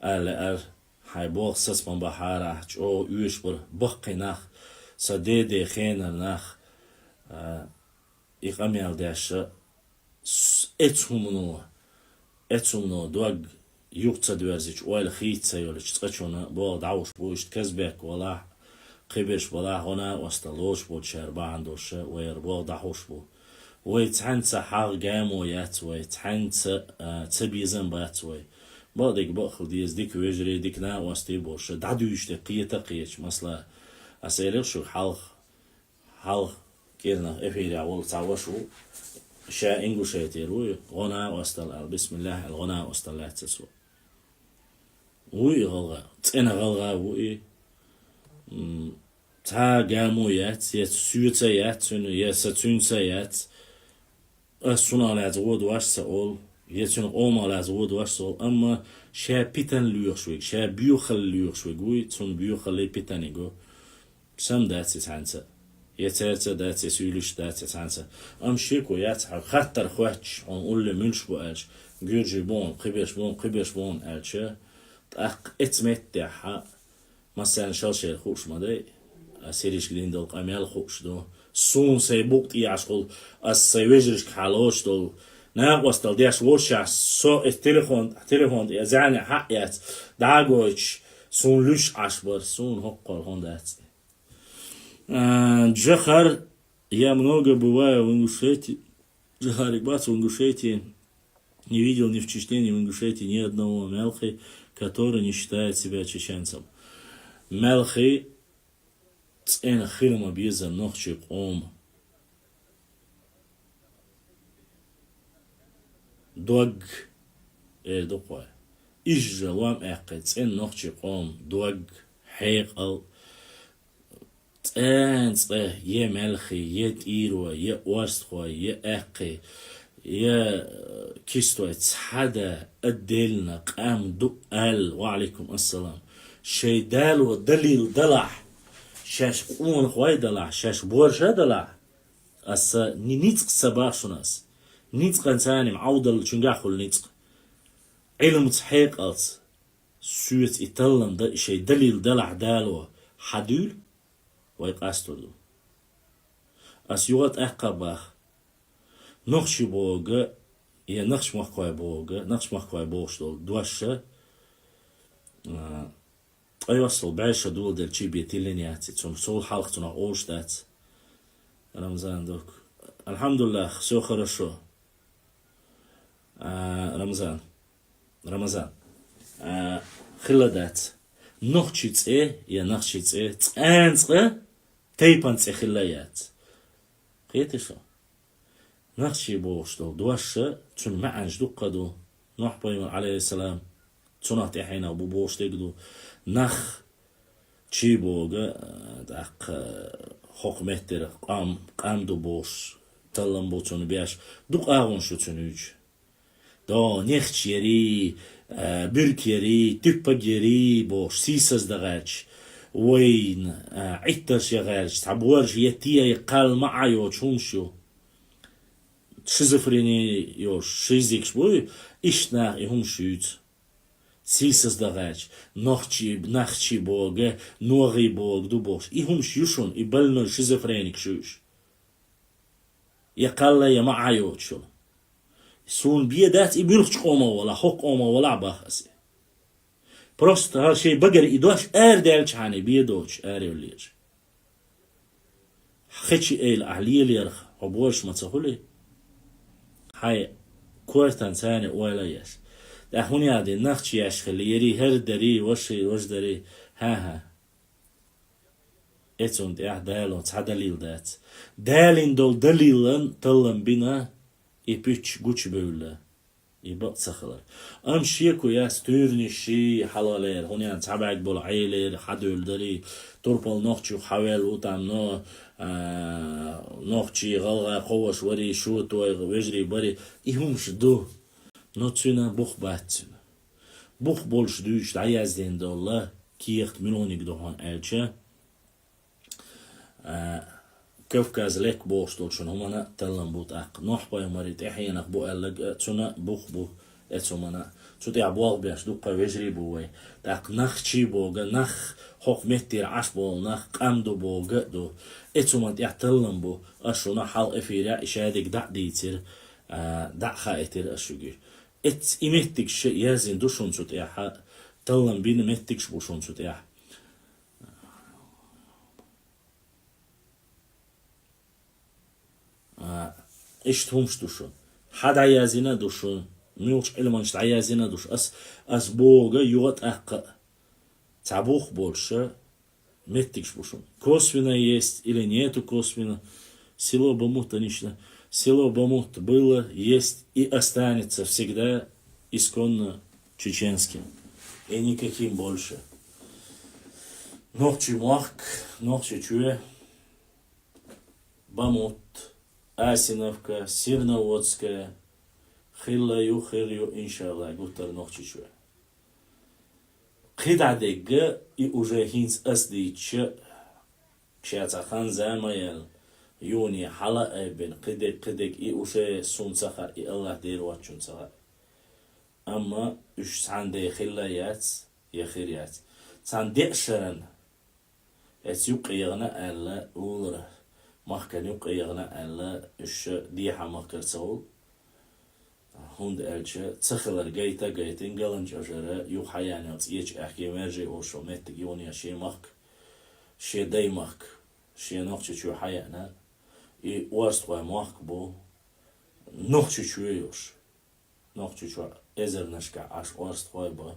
ألا حيبوغ سسمن بحارة حج أو يوش بر بقي ناخ سديدي خينر ناخ إقامي داش اتسومنو دوغ يوقتا دوارزيش ويل خيتسا يولش تقشونا بوغ دعوش بوش كزبك ولا قبش ولا هنا واستلوش بو شربا عندوش ويربوغ دعوش بو ويتحنسا حال جامو ياتوي تحنسا تبيزن باتوي بعدك بأخذ ديز ديك ويجري ديك نا واستي بوش دعدوش دقية تقيش مثلا أسألك شو حال كيرنا إفيري عول تعوشو شا إنجو شايتيروي غنى واستل بسم الله الغنى واستل تسو وي غلغا تأنا غلغا وي تا جامو يات سويتا يات ستونسا يات السنة لا تغود واش سأول يتون أوما لا تغود واش سأول أما شا بيتن ليوخ شوي شا بيوخل ليوخ شوي وي تون بيوخل لي بيتن يقو سم داتي تانسا يتارتا داتي سيولوش داتي تانسا أم شيكو ياتحا خطر خواتش أن أولي منش بو ألش جيرجي بون قبيش بون ألشا تأق اتمت داحا مثلا شالشير خوش مدي أسيريش قدين دول قاميال خوش دو سون سيبوك يعشقل السيوجرش كحالوش دول ناقوس دل ديش وشع سو التليفون يزعني حقيات داغوش سون لوش عشبر سون هقل هون دات Джахар, я много бываю в Ингушетии, Джахар Икбац в Ингушетии, не видел ни в Чечне, ни в Ингушетии ни одного мелхи, который не считает себя чеченцем. Мелхи, цена хирма биза нохчик ом. Дог, доквай. Ижжа лам эқи, цена нохчик ом, дог, хейқал, تانسقه يه ملخي يه تيروا يه وارستخوا يه اقي يه كيستوا تحدا الدلنا قام دقال وعليكم السلام شي دال ودليل دلع شاش قون خواي دلع شاش بورشا دلع أسا نيتق سباشناس نيتق انساني معودل شنجاحو النيتق علم تحقيق ألت سويت إتلم دا شي دليل دلع دالوا حدول ويقاستلو أسيوات أحقاباخ نخشي بوغا يا نخش مخكواي بوغش دول دواشا أيوصل بعيشة دول دل چي بيتيلينياتي تون سول حلق تون أوش دات رمضان دوك الحمد لله все хорошо رمضان خلدات نخشيت يا نخشيت تانسقه تيبانس خلايات قيتشو نخشي بوش دول دواشا تون معنج دقدو نوح بيمن عليه السلام تونات يحينا بوش تقدو نخ چي بوغا داق حكمتر قام دو بوش تلم بو تون بياش دوق آغون شو تونوج دا نخش يري برك يري تبق يري بوش سيسز دغاج وين عتر شغالش تعبورش يتيا يقال معايو تشونشو шизофрения, jo, шизик шбой, ишнах и хум шют. Сисаздagaч, нахчи бога, ноги бог, дубош. И хум шюшон, и больной шизофреник шуш. Я калла я маайо чул. Сун бедат и бирч ома вала, хок ома вала бахаси. Просто هر شيء بقر إدوش دالش عني بيدوش يوليش خشي إيل أهلية ليرخ عبوش ما تقولي هاي كورتان ثاني ولا يش ده هوني عادي نخشي يشخل يري هر دري وش دري ها اتون ده دالون تعدليل دات دالين دول دليلن طلن بنا يبيتش قوش بولا يبقى تسخلر ام شيكو يا ستورني شي حلالير هون يعني تبعك بالعيلر حد يلدري تربل نوخشي حوال وتام نو نوخشي غلغا قوش وري شو توي وجري بري يهمش دو نوتسونا بوخ باتسونا بوخ بولش دوش دعيازدين دولة كيخت ملونيك دوهان الچه كوفكاز لك بوستول شنو منا تلم بوت أق نوح باي مريت إحيانا بو ألق تسونا بوخ بو اتسومنا تسوتي عبوغ بيش دوقا وجري بوي تاق نخ چي بوغا نخ حق متر عش بول نخ قمدو بوغا دو اتسومن تلم بو أشونا حال إفيرا إشادك دع ديتر دع خائتر أشوغي ات إمتك شي يازين دوشون سوتي تلم بين متكش بوشون سوتي إيش تهمش دوشون حد عيازينا دوشون ميوش إلمانش عيازينا دوش أس بوغا يوغت أقا تعبوخ больше меттикш бушун косвенно есть или нету косвенно село Бамут конечно село Бамут было есть и останется всегда исконно чеченским и никаким больше нохчи мах нохчи чуе Бамут Асиновка, Сирноводская, хиллаю, иншаллах, гутар нохчичуя. Хидадега и уже хинц асдича, кшацахан замаял, юни хала эбен, кидек и уже сунцаха, и Аллах дерват чунцаха. Амма уж санде хиллаят, яхирият. Санде шаран, эцюк ягна Алла улра. مخكن يبقى يغنى ألا إيش ديحة مخكر سول هند ألش تخلر جيتين قلن جرا يوحى يعني يج أحكي مرجع وشو مت يوني شيء مخك شيء داي مخك شيء نقش شو حيانا ي وست مخك بو نقش شو يوش نقش شو إزر نشكع عش وست بو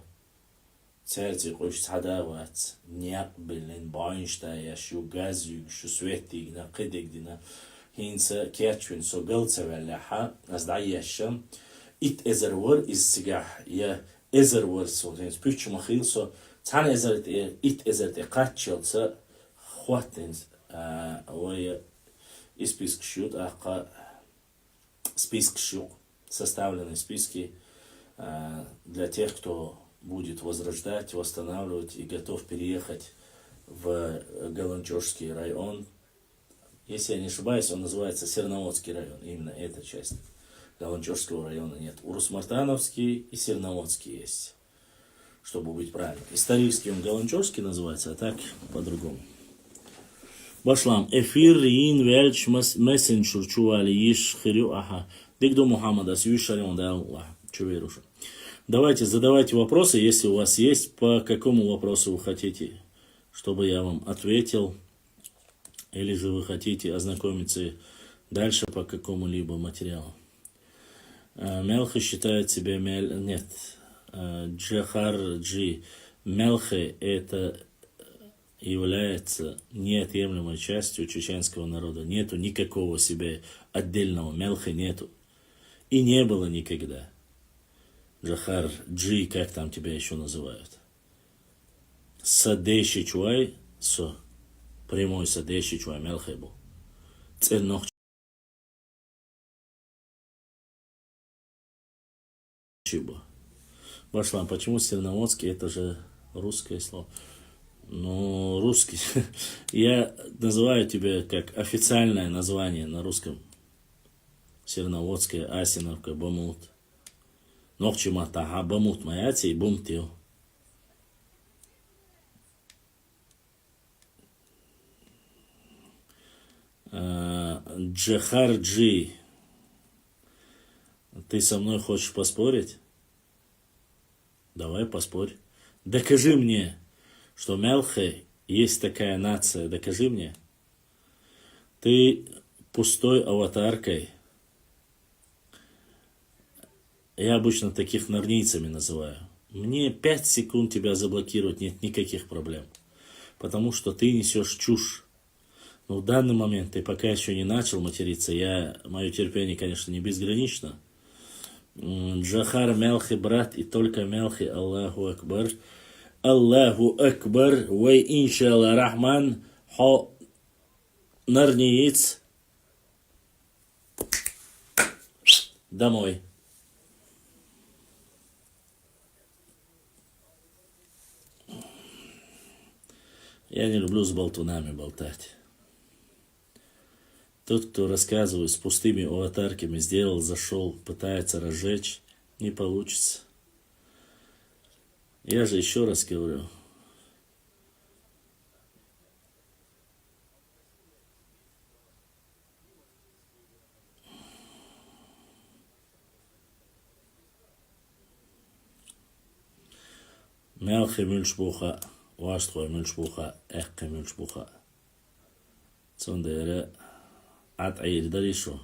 ترتي قوش تداوات نيقبلن باينشتايا شو غازيق شو سويتيغنا قديقدنا هينسا كياتشون سو قلتsa ولاحا از دعياشم ات ازرور السجاح يا ازرور سو هينس بيتش مخيل سو تان ازرت ات ازرت قاتشلسا خواتنز ويا список счет ака список счет составлены списки для тех, кто будет возрождать, восстанавливать и готов переехать в Галанчожский район. Если я не ошибаюсь, он называется Серноводский район. Именно эта часть Галанчожского района нет. Урус-Мартановский и Серноводский есть, чтобы быть правильным. Исторически он Галанчожский называется, а так по-другому. Башлам. Эфир ин вельч мессенджер чували иш хирю аха. Дигду Мухаммада сюшарин да Аллах. Чуверуша. Давайте, задавайте вопросы, если у вас есть, по какому вопросу вы хотите, чтобы я вам ответил, или же вы хотите ознакомиться дальше по какому-либо материалу. Мелхи считает себя нет. Джахарджи. Мелхи это является неотъемлемой частью чеченского народа. Нету никакого себе отдельного. Мелхи нету. И не было никогда. Джахар, Джи, как там тебя еще называют? Садеши чуай, со. Прямой садеши чуай, мелхебу. Цельнох чибо. Башлам, почему Серноводский, это же русское слово? Ну, русский. Я называю тебя как официальное название на русском. Серноводская, Асиновка, Бамут. Нохчи Матаха, Бамут Маяти и Бумтил. Джахарджи. Ты со мной хочешь поспорить? Давай поспорь. Докажи мне, что Мелхе есть такая нация. Докажи мне. Ты пустой аватаркой. Я обычно таких нарнийцами называю. Мне 5 секунд тебя заблокировать нет никаких проблем. Потому что ты несешь чушь. Но в данный момент ты пока еще не начал материться. Мое терпение, конечно, не безгранично. Джахар Мелхи брат и только Мелхи Аллаху Акбар. Аллаху Акбар. Вай иншалла Рахман. Хо нарниец. Домой. Я не люблю с болтунами болтать. Тот, кто рассказывает с пустыми аватарками, сделал, зашел, пытается разжечь, не получится. Я же еще раз говорю. Мелхи мюльшбуха, ваштхой мюльшбуха, эхка мюльшбуха. Цондере. At ayırda şu.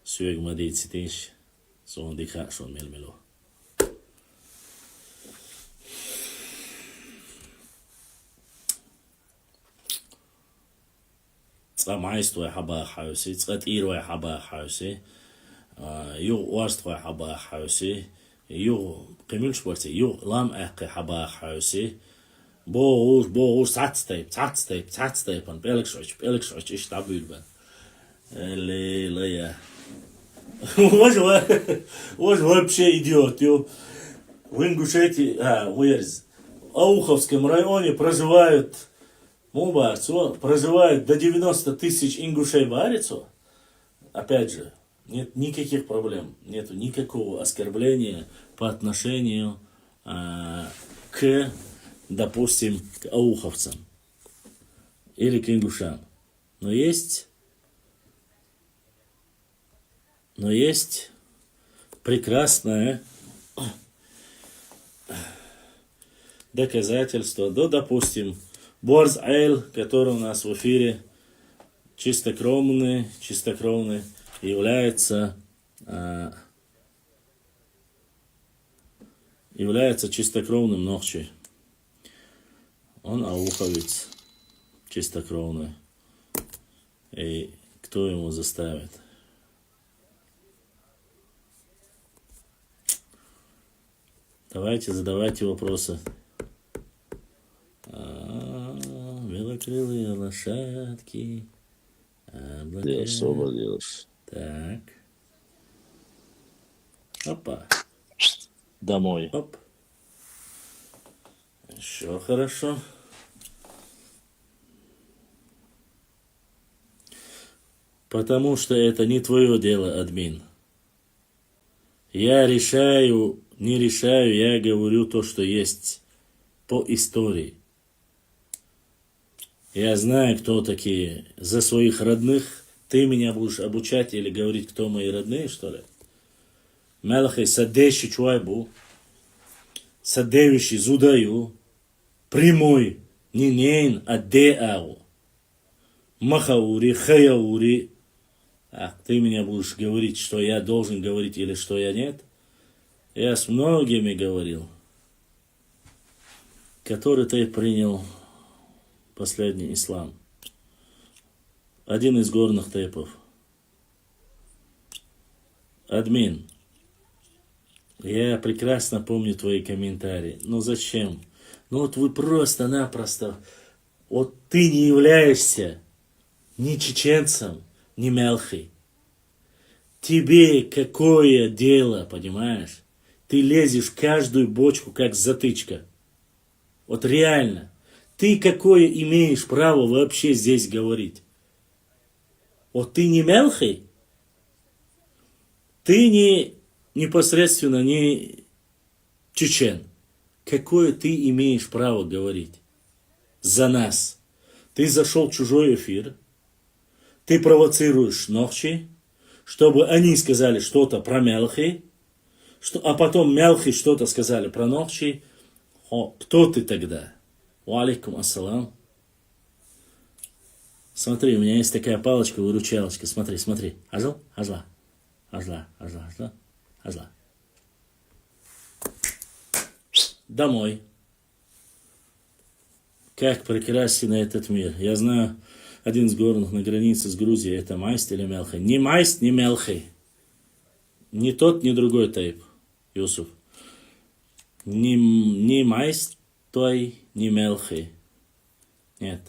Sürekli değil siteş. Son dikkat şu melmelo. معيست ويا حبا حوسي تقتير ويا حبا حوسي يو واست ويا حبا حوسي يو قيملش برتي يو لام اقي حبا حوسي بوغوش تعتستيب بيلكشوش ايش تعبيل بان اللي لا وش вообще идиот, в Ингушетии, в Ауховском районе проживают до 90 тысяч ингушей в Арицу. Опять же, нет никаких проблем, нету никакого оскорбления по отношению к, допустим, к ауховцам или к ингушам. Но есть прекрасное доказательство. Допустим, Борз Айл, который у нас в эфире, чистокровный, является чистокровным нохчей. Он ауховец чистокровный. И кто ему заставит? Давайте, задавайте вопросы. Белокрылые лошадки.
Делаешь.
Так. Опа.
Домой.
Оп. Еще хорошо. Потому что это не твое дело, админ. Я не решаю, я говорю то, что есть по истории. Я знаю, кто такие. За своих родных ты меня будешь обучать или говорить, кто мои родные, что ли? Мелхай садеши чуайбу, садевиши зудаю, прямой, не нейн, а деау. Махаури, хаяури. А ты меня будешь говорить, что я должен говорить или что я нет? Я с многими говорил, который ты принял последний ислам. Один из горных тейпов. Админ, я прекрасно помню твои комментарии. Но зачем? Вот вы просто-напросто... Вот ты не являешься ни чеченцем, ни мелхой. Тебе какое дело, понимаешь? Ты лезешь в каждую бочку, как затычка. Вот реально. Ты какое имеешь право вообще здесь говорить? Вот ты не мелхий? Ты не непосредственно не чечен. Какое ты имеешь право говорить за нас? Ты зашел в чужой эфир, ты провоцируешь ногчи, чтобы они сказали что-то про Мелхи, а потом Мелхи что-то сказали про ногчи. Кто ты тогда? Ва алейкум ассалам. Смотри, у меня есть такая палочка-выручалочка. Смотри, смотри. Ажал? Ажла. Ажла, ажла, ажла. Ажла. Домой. Как прекрасен этот мир. Я знаю, один из горных на границе с Грузией, это Майст или Мелхи. Ни Майст, ни Мелхи. Ни тот, ни другой тайп, Юсуф. Ни Майст той, ни Мелхи. Нет,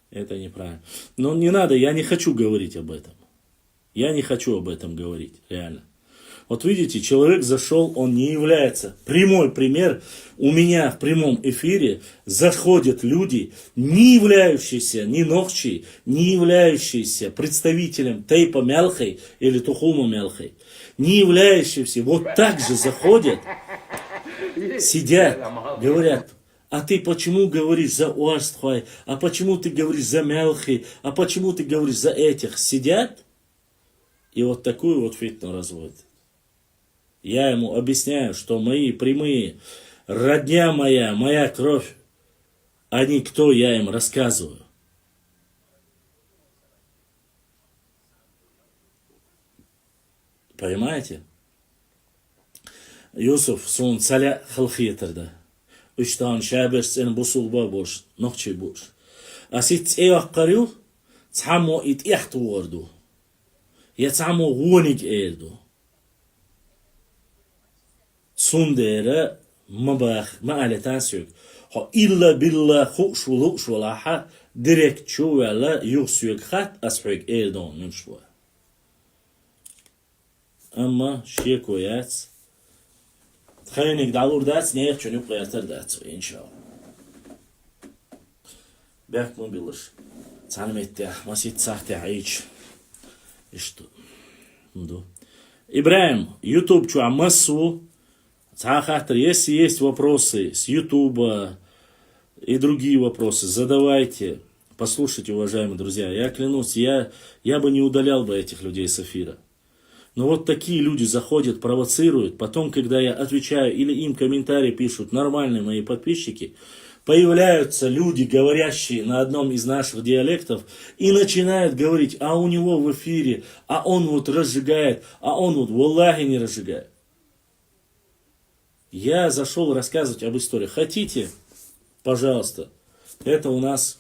это неправильно. Но не надо, я не хочу говорить об этом. Я не хочу об этом говорить, реально. Вот видите, человек зашел, он не является. Прямой пример. У меня в прямом эфире заходят люди, не являющиеся ни Нохчи, не являющиеся представителем Тейпа Мелхи или Тухума Мелхи, не являющиеся, вот так же заходят, сидят, говорят, а ты почему говоришь за Уастхай, а почему ты говоришь за Мелхи, а почему ты говоришь за этих? Сидят и вот такую вот фитну разводят. Я ему объясняю, что мои прямые, родня моя, моя кровь, они кто, я им рассказываю. Понимаете? Юсуф, сон цаля халхиетерда. Үштан шаберс эн бусулба бош, нохчи бош. А сит эваккарю, цамо ит ихту ворду. Я цамо гуник эрду. Сундера мабах маалетан сюк. Ха илла билла хушулу шулаха директ чувала юсюк хат асхук эрдон нумшва. Amma şey koyarız. Txaynik dalur dats, neyek çönük koyartar dats, inşallah. Bek mi bilir? Canım etti, masit sahte aiç. İşte. Ибраим, YouTube массу. Если есть вопросы с YouTube и другие вопросы, задавайте. Послушайте, уважаемые друзья. Я клянусь, я бы не удалял бы этих людей с эфира. Но вот такие люди заходят, провоцируют. Потом, когда я отвечаю или им комментарии пишут нормальные мои подписчики, появляются люди, говорящие на одном из наших диалектов, и начинают говорить, а у него в эфире, а он вот разжигает, а он вот валлахи не разжигает. Я зашел рассказывать об истории. Хотите? Пожалуйста. Это у нас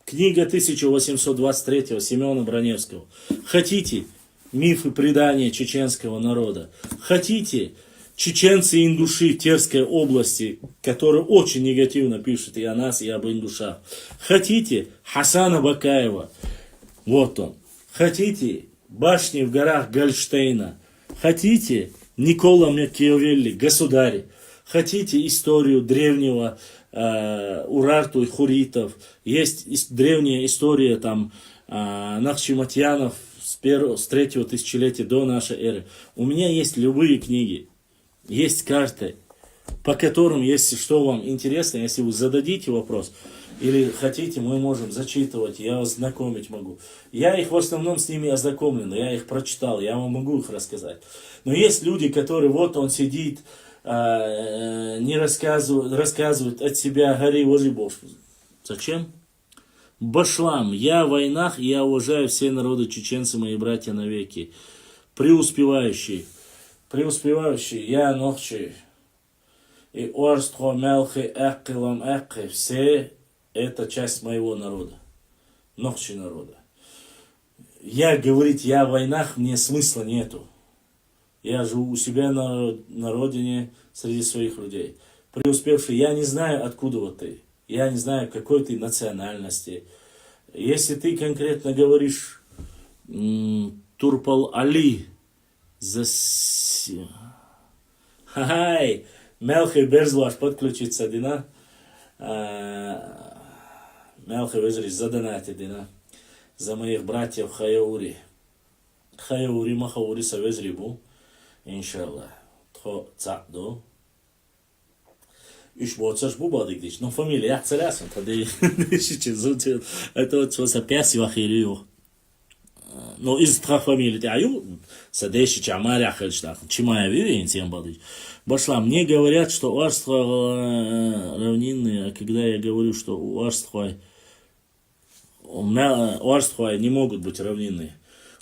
книга 1823 Семена Броневского. Хотите? Мифы предания чеченского народа. Хотите? Чеченцы индуши Терской области, которые очень негативно пишут и о нас, и об индушах. Хотите? Хасана Бакаева. Вот он. Хотите? Башни в горах Гольштейна. Хотите? Никола Макиавелли, государь. Хотите историю древнего Урарту и Хуритов? Есть древняя история там Нахчиматьянов с третьего тысячелетия до нашей эры. У меня есть любые книги, есть карты, по которым, если что вам интересно, если вы зададите вопрос, или хотите, мы можем зачитывать, я вас знакомить могу. Я их в основном с ними ознакомлен, я их прочитал, я вам могу их рассказать. Но есть люди, которые, вот он сидит, не рассказывают от себя, гори, возле Бога. Зачем? Башлам, я в войнах, я уважаю все народы, чеченцы, мои братья навеки. Преуспевающий, я нохчи. И орстхо мелхи эккилам экки, все это часть моего народа, нохчи народа. Я говорить, я в войнах, мне смысла нету. Я живу у себя на родине, среди своих людей. Преуспевший, я не знаю, откуда вот ты. Я не знаю, какой ты национальности. Если ты конкретно говоришь Турпал Али, Хай, Мелхи Берзлаш подключится, Дина. Мелхи Везрич задонати, Дина. За моих братьев Хаяури. خيوري ما خوري سوزربو إن شاء الله تخو تعدو إيش بوتساش بو باديك ديش نو فاميليا احتسلاسن تدي إيش تزوت это вот своя пяси вахирию но из трех фамилий тяю садейши чамари ахельштах чимая види инсем бадыч башла мне говорят что уарство равнинные а когда я говорю что уарство не могут быть равнинные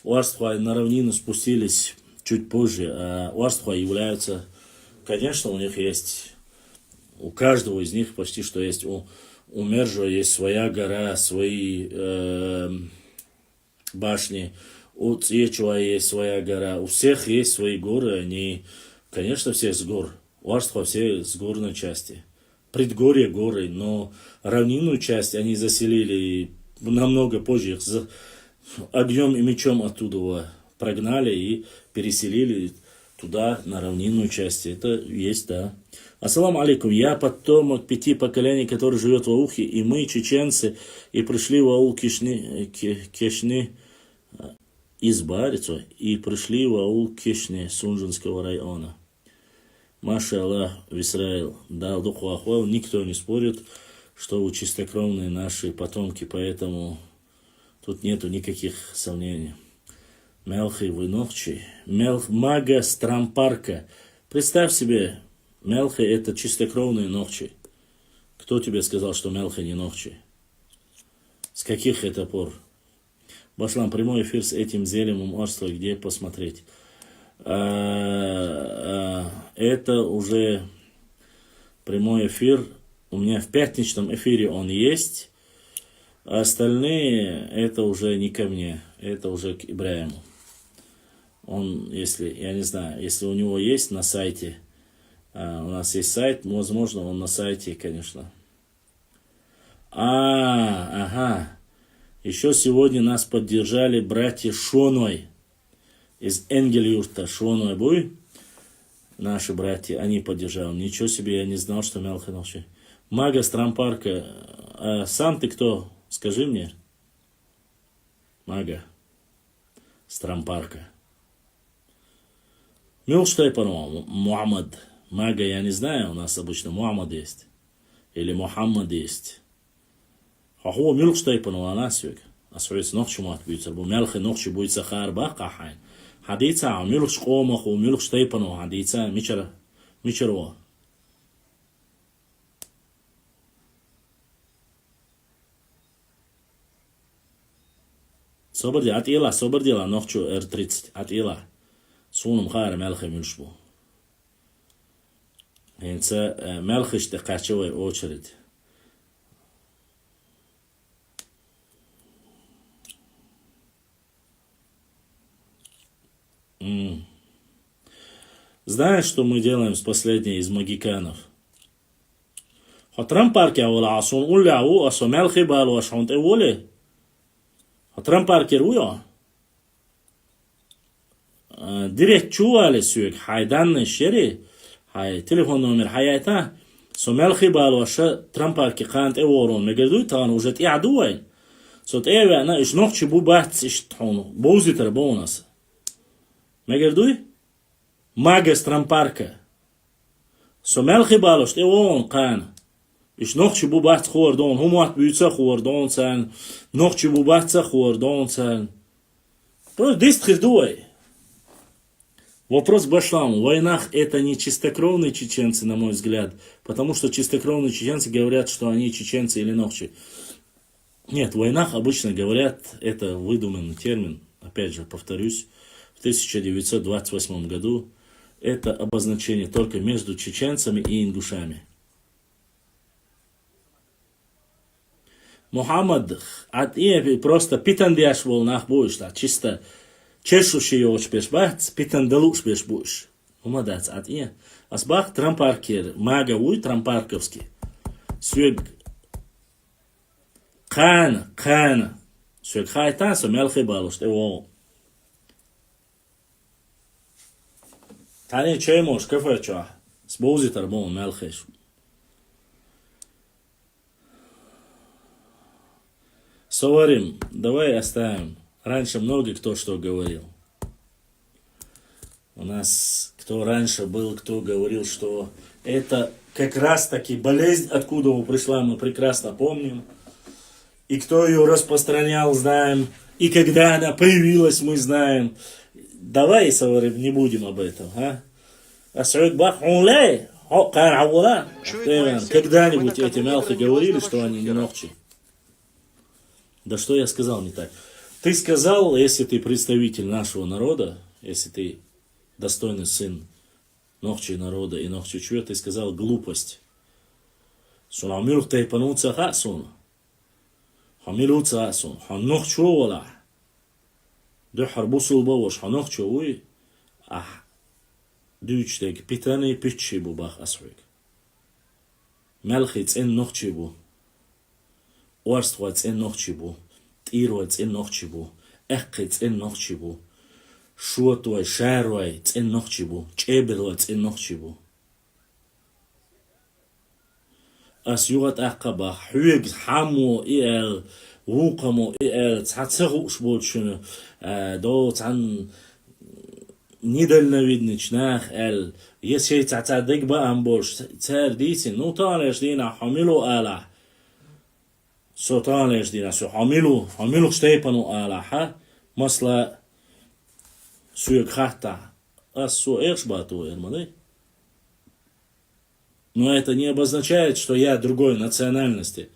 уарство на равнину спустились чуть позже а уарство являются конечно у них есть у каждого из них почти что есть у Мержа есть своя гора свои башни, у Цечуа есть своя гора, у всех есть свои горы, они, конечно, все с гор, у Арства все с горной части, предгорье горы, но равнинную часть они заселили намного позже, их огнем и мечом оттуда прогнали и переселили туда, на равнинную часть, это есть, да. Ассаламу алейкум, я потомок 5 поколений, который живет в Аухе, и мы, чеченцы, и пришли в аул Кешни из Барицу, и пришли в аул Кешни Сунжинского района. Маша Аллах в Израиль дал духу ахвал, никто не спорит, что вы чистокровные наши потомки, поэтому тут нету никаких сомнений. Мелхи Вынохчи, Мага Стрампарка, представь себе, Мелхи это чистокровные ногчи. Кто тебе сказал, что Мелхи не ногчи? С каких это пор? Башлам, прямой эфир с этим зелем умарства, где посмотреть? Это уже прямой эфир. У меня в пятничном эфире он есть. А остальные это уже не ко мне. Это уже к Ибраиму. Он, если, я не знаю, если у него есть на сайте... у нас есть сайт, возможно, он на сайте, конечно. Ага. Еще сегодня нас поддержали братья Шоной из Энгельюрта. Шоной Буй, наши братья, они поддержали. Ничего себе, я не знал, что Мелхи ночи. Мага Стрампарка, сам ты кто? Скажи мне. Мага Стрампарка. Милштайпану, Мухаммад. Мага я не знаю, у нас обычно Мухаммад есть. Или Мухаммад есть. Хахуа Милштайпану анасюк. Асуиц нохчу мат бьются. Бу Мелхи нохчу будет сахар бакахайн. Хадица, Милш Комаху, Милштайпану, Хадица, Мичарова. Собордела, атила, собордела, нохчу R30, атила. Сунум хар Мелхи Милшбу. Инца Мелхиш текачевая очередь. Знаешь, что мы делаем с последней из магиканов? Хатрам парки авола асун улляу асу Мелхи балу ашунт эволе. Хатрам парки руя. Директ чували сюк хайданный шери. هاي تليفون نمر حياته سمال خبال وشا ترامباركي قانت اورون مقدوي تان وجت اعدوين صوت ايه انا ايش نوخشي بو باتس ايش تحونو بوزي تربونس مقدوي ماجس ترامباركا سمال خبال وشت اورون قان ايش نوخشي بو باتس خوردون هموات بيوتسا خوردون سان نوخشي بو باتسا خوردون سان просто дистхир дуай. Вопрос Башлам. В войнах это не чистокровные чеченцы, на мой взгляд, потому что чистокровные чеченцы говорят, что они чеченцы или нохчи. Нет, в войнах обычно говорят, это выдуманный термин, опять же, повторюсь, в 1928 году это обозначение только между чеченцами и ингушами. Мухаммад, просто питандяш волнах будешь, чисто чешущий очпеш бац, питандалуш беш будешь. Умадац, асбах трампаркер, мага уй трампарковский. Сюг Кана. Сюг хайтан со мелхи балуш, эво. Тани чей мож, кафе чо? Сбоузи тарбон мелхиш. Соварим, давай оставим. Раньше много кто что говорил. У нас кто раньше был, кто говорил, что это как раз таки болезнь, откуда пришла, мы прекрасно помним. И кто ее распространял, знаем. И когда она появилась, мы знаем. Давай, Саварим, не будем об этом, а? Когда-нибудь эти мелхи говорили, что они не нохчи? Да что я сказал не так? Ты сказал, если ты представитель нашего народа, если ты достойный сын нохчи народа и нохчи чува, ты сказал глупость. Сунамирх тайпануца хасун. Хамилуца хасун. Ханохчу вала. Духар бусул баваш. Ханохчу уи. Ах. Дючтег питане питчи бу бах асвик. Мелхи цен нохчи бу. Уарства цен нохчи бу. Тируа цен нохчи бу. Эхки цен нохчи бу. Шуатуай, шаруай цен нохчи бу. Чебелуа цен нохчи бу. Ас югат ақаба. Хуег хаму иэл. Вукаму иэл. Цацагу шболчуну. До цан... Недальновидничнах эл. Если цацадык ба амбош. Цар дисин. Ну талеш дина хамилу ала. Со талеш дина. Со хамилу. Хамилу штейпану ала. Ха? Масла... Суек хата. Ассу экшбату эрманы. Но это не обозначает, что я другой национальности.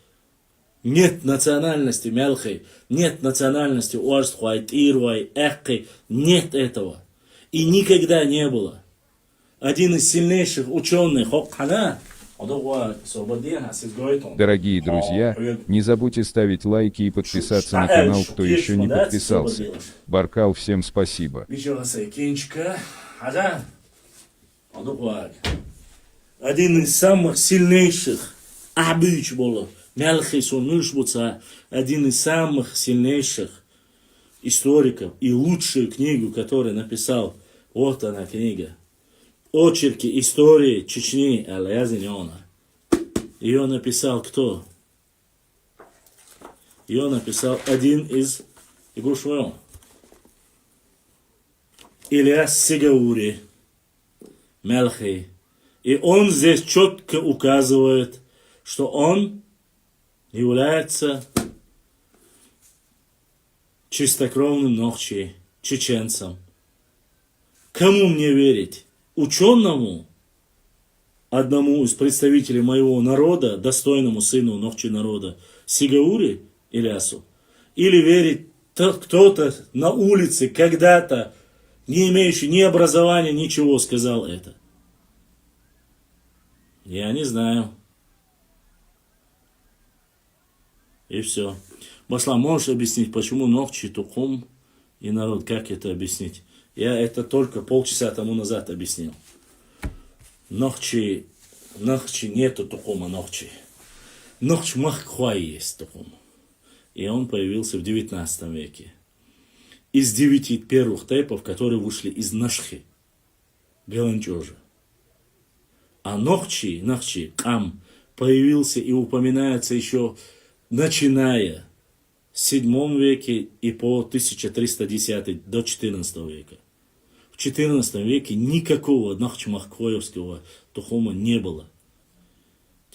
Нет национальности мелхей. Нет национальности уарстхуай, тирвай, эхкой. Нет этого. И никогда не было. Один из сильнейших ученых,
Дорогие друзья, не забудьте ставить лайки и подписаться на канал, кто еще не подписался. Баркал, всем спасибо.
Один из самых сильнейших, один из самых сильнейших историков и лучшую книгу, которую написал, вот она книга. Очерки истории Чечни Алязиньона. Ее написал кто? Ее написал один из Игушвайон. Ильяс Сигаури Мелхи. И он здесь четко указывает, что он является чистокровным нохчи, чеченцем. Кому мне верить? Ученому, одному из представителей моего народа, достойному сыну нохчи народа, Сигаури Ильясу? Или верить кто-то на улице когда-то, не имеющий ни образования, ничего, сказал это? Я не знаю. И все. Басла, можешь объяснить, почему нохчи, тукум и народ? Как это объяснить? Я это только полчаса тому назад объяснил. Нохчи нету тукума нохчи. Нохч маххуай есть тукум. И он появился в 19 веке. Из 9 первых тейпов, которые вышли из Нашхи, Галанчожа. А нохчи, кам, появился и упоминается еще начиная в 7 веке и по 1310 до 14 века. В 14 веке никакого нахчмахкоевского тухума не было.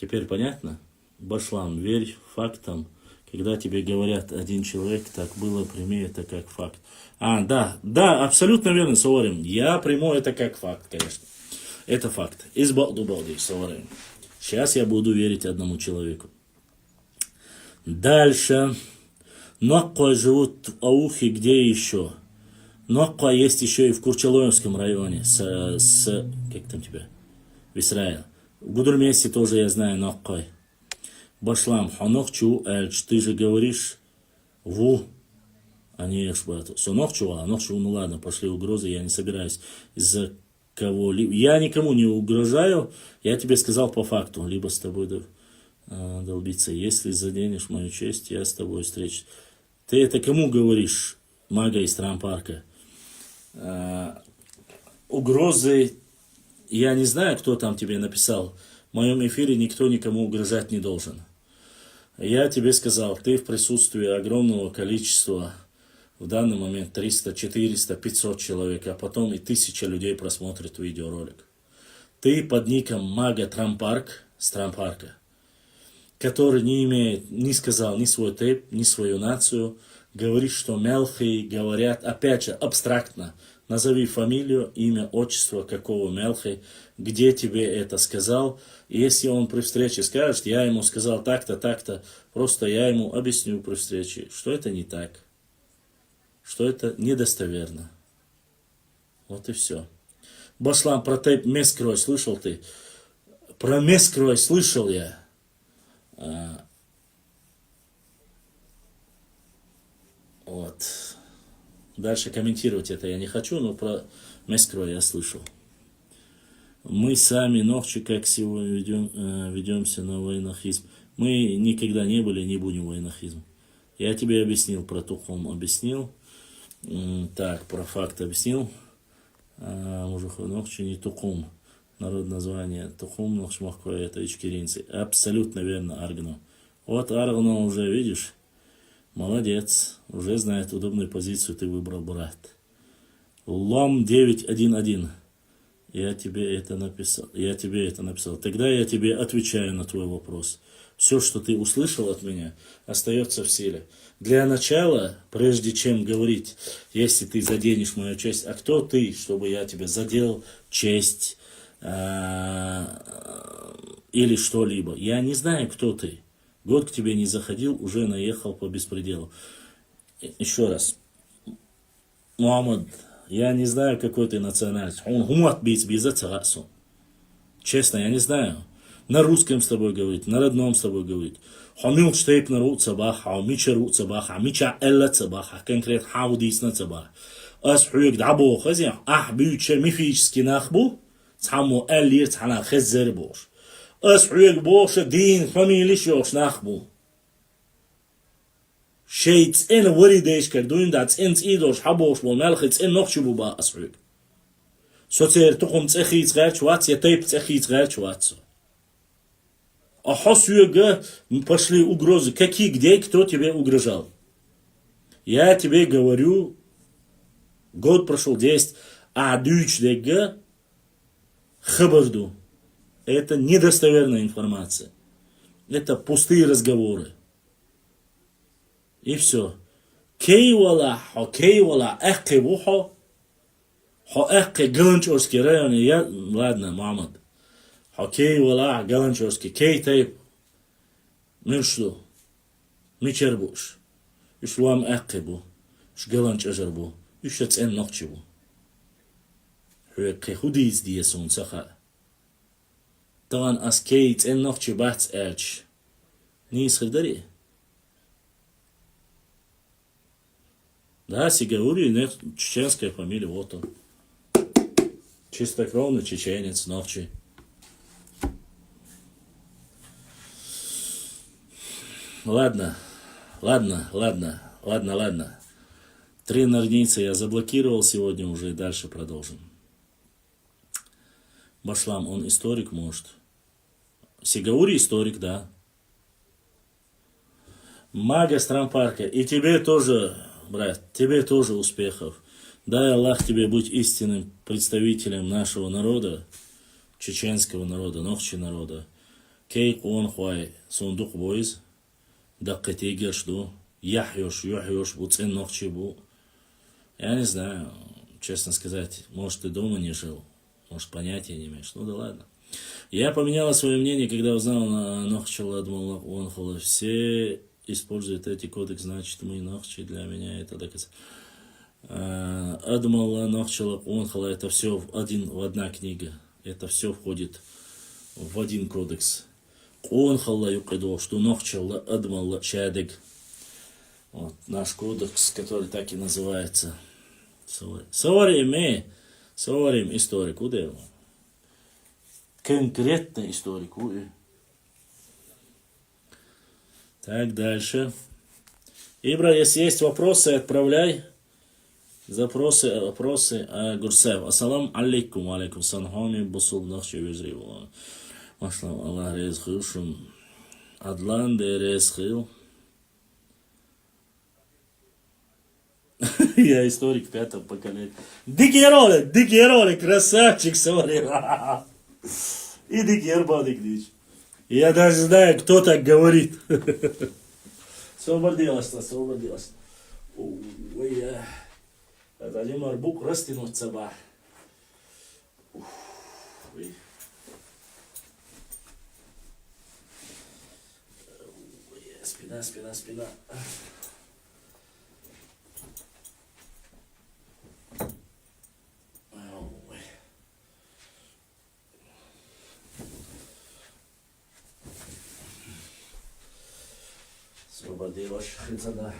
Теперь понятно? Башлам, верь фактам. Когда тебе говорят один человек, так было, прими это как факт. Да, абсолютно верно, Саварим. Я приму это как факт, конечно. Это факт. Избалду-балди, Саварим. Сейчас я буду верить одному человеку. Дальше. Ноккой живут в Аухе, где еще? Ноккой есть еще и в Курчалоевском районе. Как там тебя? В Израиле. В Гудурмесе тоже я знаю Ноккой. Башлам, ханохчу, ты же говоришь а не шбату. Сонохчу, ну ладно, пошли угрозы, я не собираюсь из-за кого-либо. Я никому не угрожаю, я тебе сказал по факту, либо с тобой долбиться. Если заденешь мою честь, я с тобой встречусь. Ты это кому говоришь, мага из трампарка? Угрозы, я не знаю, кто там тебе написал. В моем эфире никто никому угрожать не должен. Я тебе сказал, ты в присутствии огромного количества в данный момент 300, 400, 500 человек, а потом и 1000 людей просмотрят видеоролик. Ты под ником Мага Трампарк с Трампарка, который не имеет, не сказал ни свой тейп, ни свою нацию, говорит, что мелхи говорят, опять же, абстрактно. Назови фамилию, имя, отчество, какого мелхи, где тебе это сказал. И если он при встрече скажет, я ему сказал так-то, так-то, просто я ему объясню при встрече, что это не так, что это недостоверно. Вот и все. Башлам, про тейп Мескрой слышал ты? Про Мескрой слышал я. Вот. Дальше комментировать это я не хочу, но про Мескрой я слышал. Мы сами ночью, как сегодня, ведемся на войнахизм. Мы никогда не были, не будем войнахизм. Я тебе объяснил про Тухум, объяснил. Так, про факт объяснил. Мужуху ночью не Тухум. Народ название Тухум, Нохшмахкой, это ичкеринцы. Абсолютно верно, Аргно. Вот Аргно уже, видишь, молодец. Уже знает удобную позицию, ты выбрал, брат. Лом 911. Я тебе это написал. Тогда я тебе отвечаю на твой вопрос. Все, что ты услышал от меня, остается в силе. Для начала, прежде чем говорить, если ты заденешь мою честь, а кто ты, чтобы я тебе задел честь или что-либо? Я не знаю, кто ты. Год к тебе не заходил, уже наехал по беспределу. Еще раз. Мухаммад, я не знаю, какой ты национальность. Честно, я не знаю. На русском с тобой говорить, на родном с тобой говорить. Хамил штейп на рут цабаха, мича рут цабаха, мича элла цабаха, конкрет хаудис на цабаха. Асхуек дабо хазя, бюча мифически нахбу, цаму эллир цана хаззер бош. Асхуек боша дин фамилиш yosh нахбу. Шейц эн варидеш кардуин дац энц идош хабош бол мелхиц эн нохчубу ба асхуек. Соцер тухум цехиц гайч вац, я тейп цехиц гайч вац. А хасуега пошли угрозы. Какие, где, кто тебе угрожал? Я тебе говорю, год прошел 10, а дючдега хабарду. Это недостоверная информация. Это пустые разговоры. И все. Кейвала, эхке вухо, эхке галанчорский район. Ладно, Мамад. Хокей вала галанчорский кей тейп миршлу мичербуш ишлуам аккебу ш галанч ажарбу ишец эн нохчебу хуек худиз диесун саха тан ас кейт эн нохче бац элч нис хирдари да сигаури не чеченская фамилия вот он чистокровный чеченец нохче. Ладно. 3 нордийца я заблокировал сегодня уже, и дальше продолжим. Башлам, он историк, может. Сигаури историк, да. Мага с Трампарка, и тебе тоже, брат, тебе тоже успехов. Дай Аллах тебе быть истинным представителем нашего народа, чеченского народа, нохчи народа. Кей куон хуай сундук бойз. Даккатегер, что юхьёш, буцен нохчебу. Я не знаю, честно сказать, может, ты дома не жил, может, понятия не имеешь. Ну да ладно. Я поменяла свое мнение, когда узнал на Нохчала Адмаллах Уанхала. Все используют эти кодекс, значит, мы Нохчи, для меня это доказательство. Адмалла Нохчала Уанхала, это все в одна книга. Это все входит в один кодекс. Уанхала юкидо, что Нохчала Адмалла Чадег. Вот наш кодекс, который так и называется. Саварим историк, удел. Конкретно историк. Так, дальше. Ибра, если есть вопросы, отправляй. Вопросы. Гурсев. Ассалам алейкум. Алейкум. Санхами бусул нахчи визриву. Машлам Аллах резхил. Шум. Адлан де резхил. Я историк пятого поколения. Дикий ролик, красавчик, смотри. И дикий арбатик, дичь. Я даже знаю, кто так говорит. Освободилась-то, освободилась. Ой, это не марбук растянуться ба. Ой. Спина, спина, спина. Ой. Освободилась, да.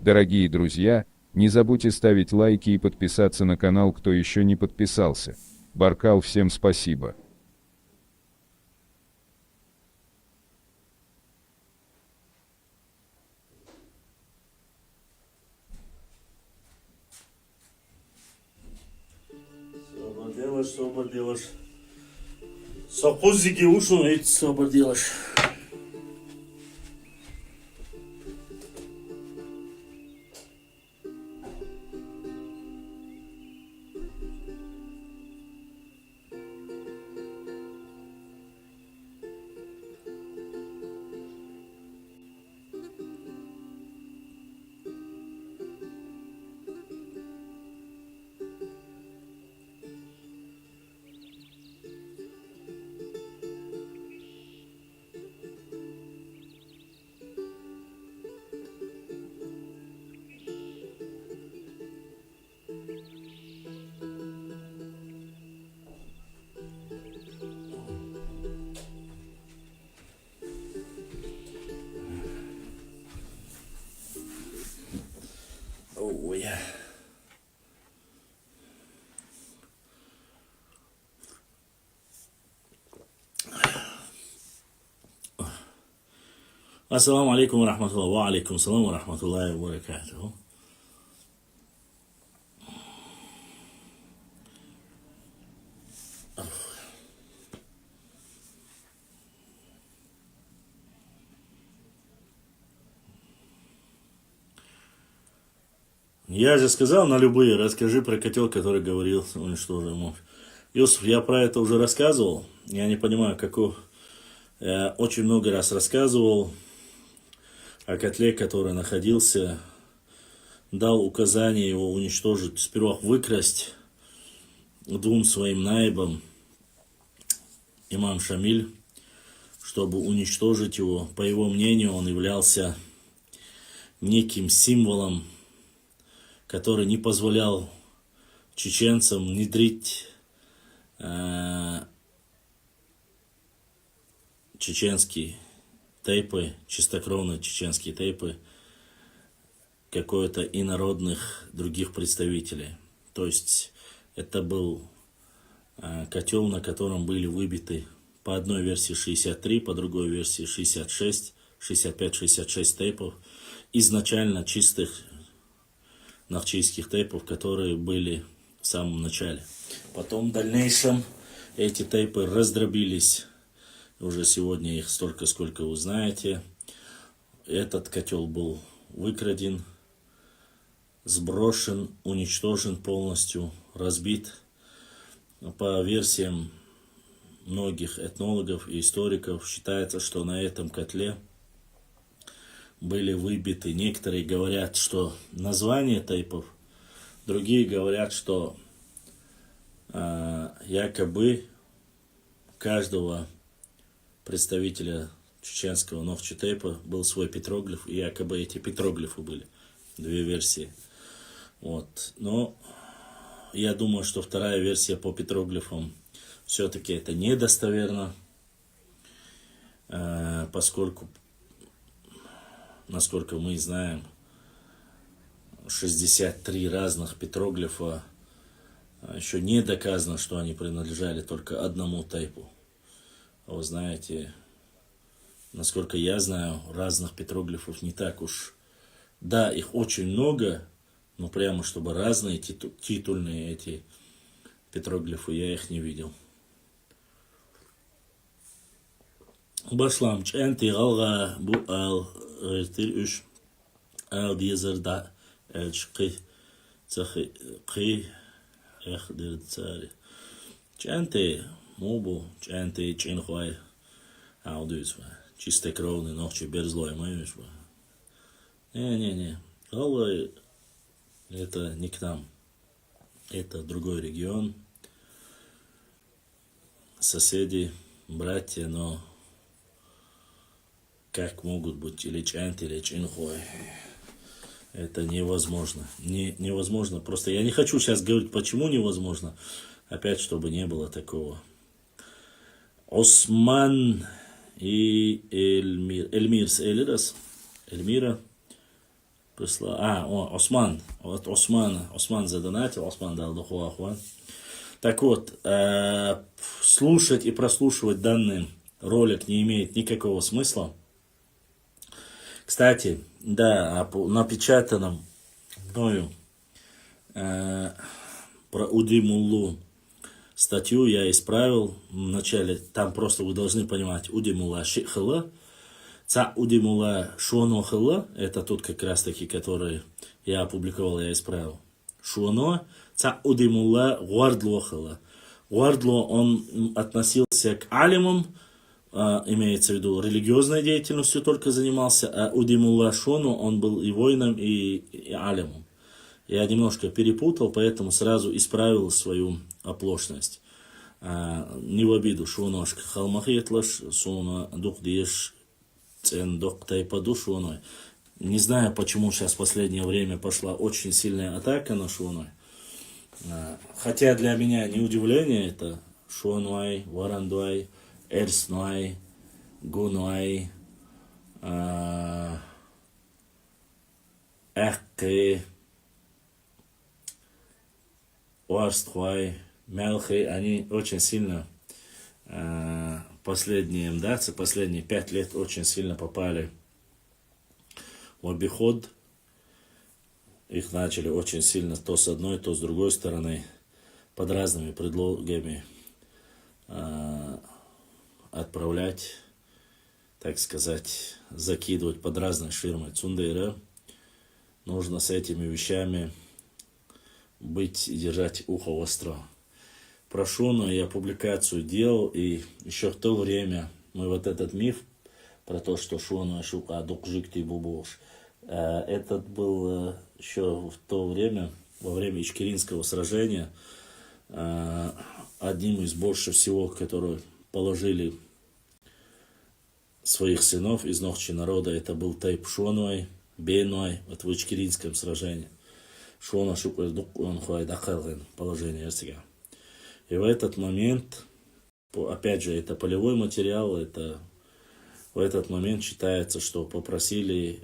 Дорогие друзья, не забудьте ставить лайки и подписаться на канал, кто еще не подписался. Баркал, всем спасибо.
Освободилась. Сапозики ушел, и освободилась. Ой. Ассаламу алейкум ва рахматуллахи ва алейкум салам ва рахматуллахи ва баракатуху. Я же сказал на любые, расскажи про котел, который говорил, уничтожил ему. Юсуф, я про это уже рассказывал. Я не понимаю, какой... Я очень много раз рассказывал о котле, который находился. Дал указание его уничтожить, сперва выкрасть двум своим наибам, имам Шамиль, чтобы уничтожить его. По его мнению, он являлся неким символом, который не позволял чеченцам внедрить чеченские тейпы, чистокровные чеченские тейпы, какой-то инородных других представителей. То есть это был котел, на котором были выбиты по одной версии 63, по другой версии 66, 65-66 тейпов, изначально чистых нахчийских тейпов, которые были в самом начале. Потом в дальнейшем эти тейпы раздробились. Уже сегодня их столько, сколько вы знаете. Этот котел был выкраден, сброшен, уничтожен полностью, разбит. По версиям многих этнологов и историков считается, что на этом котле были выбиты. Некоторые говорят, что название тейпов, другие говорят, что якобы каждого представителя чеченского нохчи тейпа был свой петроглиф, и якобы эти петроглифы были. Две версии. Вот. Но я думаю, что вторая версия по петроглифам все-таки это недостоверно, поскольку, насколько мы знаем, 63 разных петроглифа, еще не доказано, что они принадлежали только одному тейпу. Вы знаете, насколько я знаю, разных петроглифов не так уж. Да, их очень много, но прямо чтобы разные титульные эти петроглифы, я их не видел. Başlamış en tiğalga bu al rtir üç al dizer da el şqi tsaqi qi yakhdir tsari. Чанте мобу, чанте чинхвай аудюс. Чистокровный ночью берзлой моешь. Не. Алла это не к нам. Это другой регион. Соседи, братья, но как могут быть или чант, или чинхой? Это невозможно. Невозможно. Просто я не хочу сейчас говорить, почему невозможно. Опять, чтобы не было такого. Осман и Эльмир. Эльмир с Элирас. Эльмира пришла. Осман. От Османа. Осман задонатил. Осман дал духу ахван. Так вот, слушать и прослушивать данный ролик не имеет никакого смысла. Кстати, да, напечатанном мною про Удимуллу статью я исправил. Вначале там просто вы должны понимать Удимулла Шихла. Ца Удимулла Шуоно Хла, это тот как раз таки, который я опубликовал, я исправил. Шуоно, Ца Удимулла Гуардло Хла. Гуардло, он относился к алимам, имеется в виду религиозной деятельностью только занимался, а Удимулла Шону он был и воином, и алимом. Я немножко перепутал, поэтому сразу исправил свою оплошность. Не в обиду, шуношка халмахетлаш, суна духдеш, цен доктай паду шуной. Не знаю, почему сейчас в последнее время пошла очень сильная атака на шуной. Хотя для меня не удивление, это шунвай, варандвай, Эрснуай, Гунуай, Эхкы, Уарствай, Мелхи, они очень сильно последние 5 лет очень сильно попали в обиход. Их начали очень сильно то с одной, то с другой стороны, под разными предлогами отправлять, так сказать, закидывать под разные ширмы цундейра. Нужно с этими вещами быть и держать ухо востро. Про Шуну я публикацию делал, и еще в то время мы вот этот миф про то, что Шуну Шука Дукжикти Бубуш, этот был еще в то время, во время Ичкеринского сражения, одним из больше всего, которые положили своих сынов из ногчи народа, это был Тайп Шонуай, Бейнуай, вот в Ичкеринском сражении. Шона Шукуай Дукуанхуай Дахалген, положение Эрсига. И в этот момент, опять же, это полевой материал, это в этот момент считается, что попросили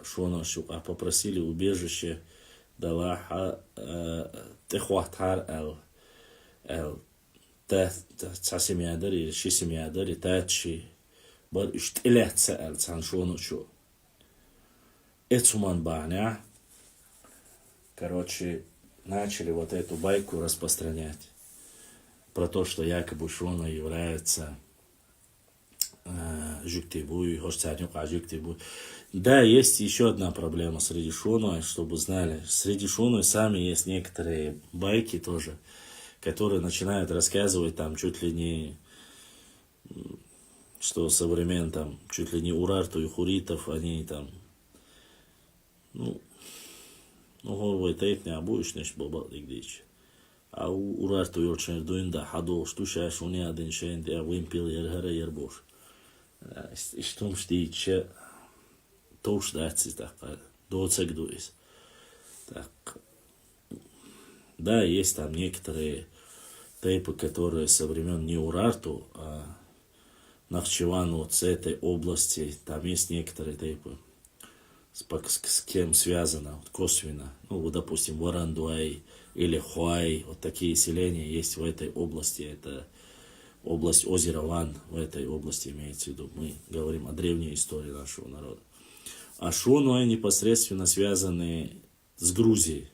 Шона Шука, попросили убежище Далаха Техуатхар Эл Цасимиадар или Шисимиадар и Тачи бар Иштилятса Эл Цаншону Шу. Эцуман Баня. Короче, начали вот эту байку распространять про то, что якобы Шона является Жуктибуй, Хошцанюка Жуктибуй. Да, есть еще одна проблема среди Шоной, чтобы знали. Среди Шоной сами есть некоторые байки тоже, которые начинают рассказывать там чуть ли не, что современ там, чуть ли не Урарту и Хуритов, они там, говорю, это не обычный баба дичь. А Урарту и очень дуинда хадо, что сейчас у них один шейн, я вымпил ерхара ербош. И что что тоже дается так, доцек дуис. Так, да, есть там некоторые тейпы, которые со времен не Урарту, а Нахчевану, вот с этой области, там есть некоторые тейпы, с кем связано, вот косвенно, вот, допустим, Варандуай или Хуай, вот такие селения есть в этой области, это область озера Ван, в этой области имеется в виду. Мы говорим о древней истории нашего народа. А Шуануэ непосредственно связаны с Грузией.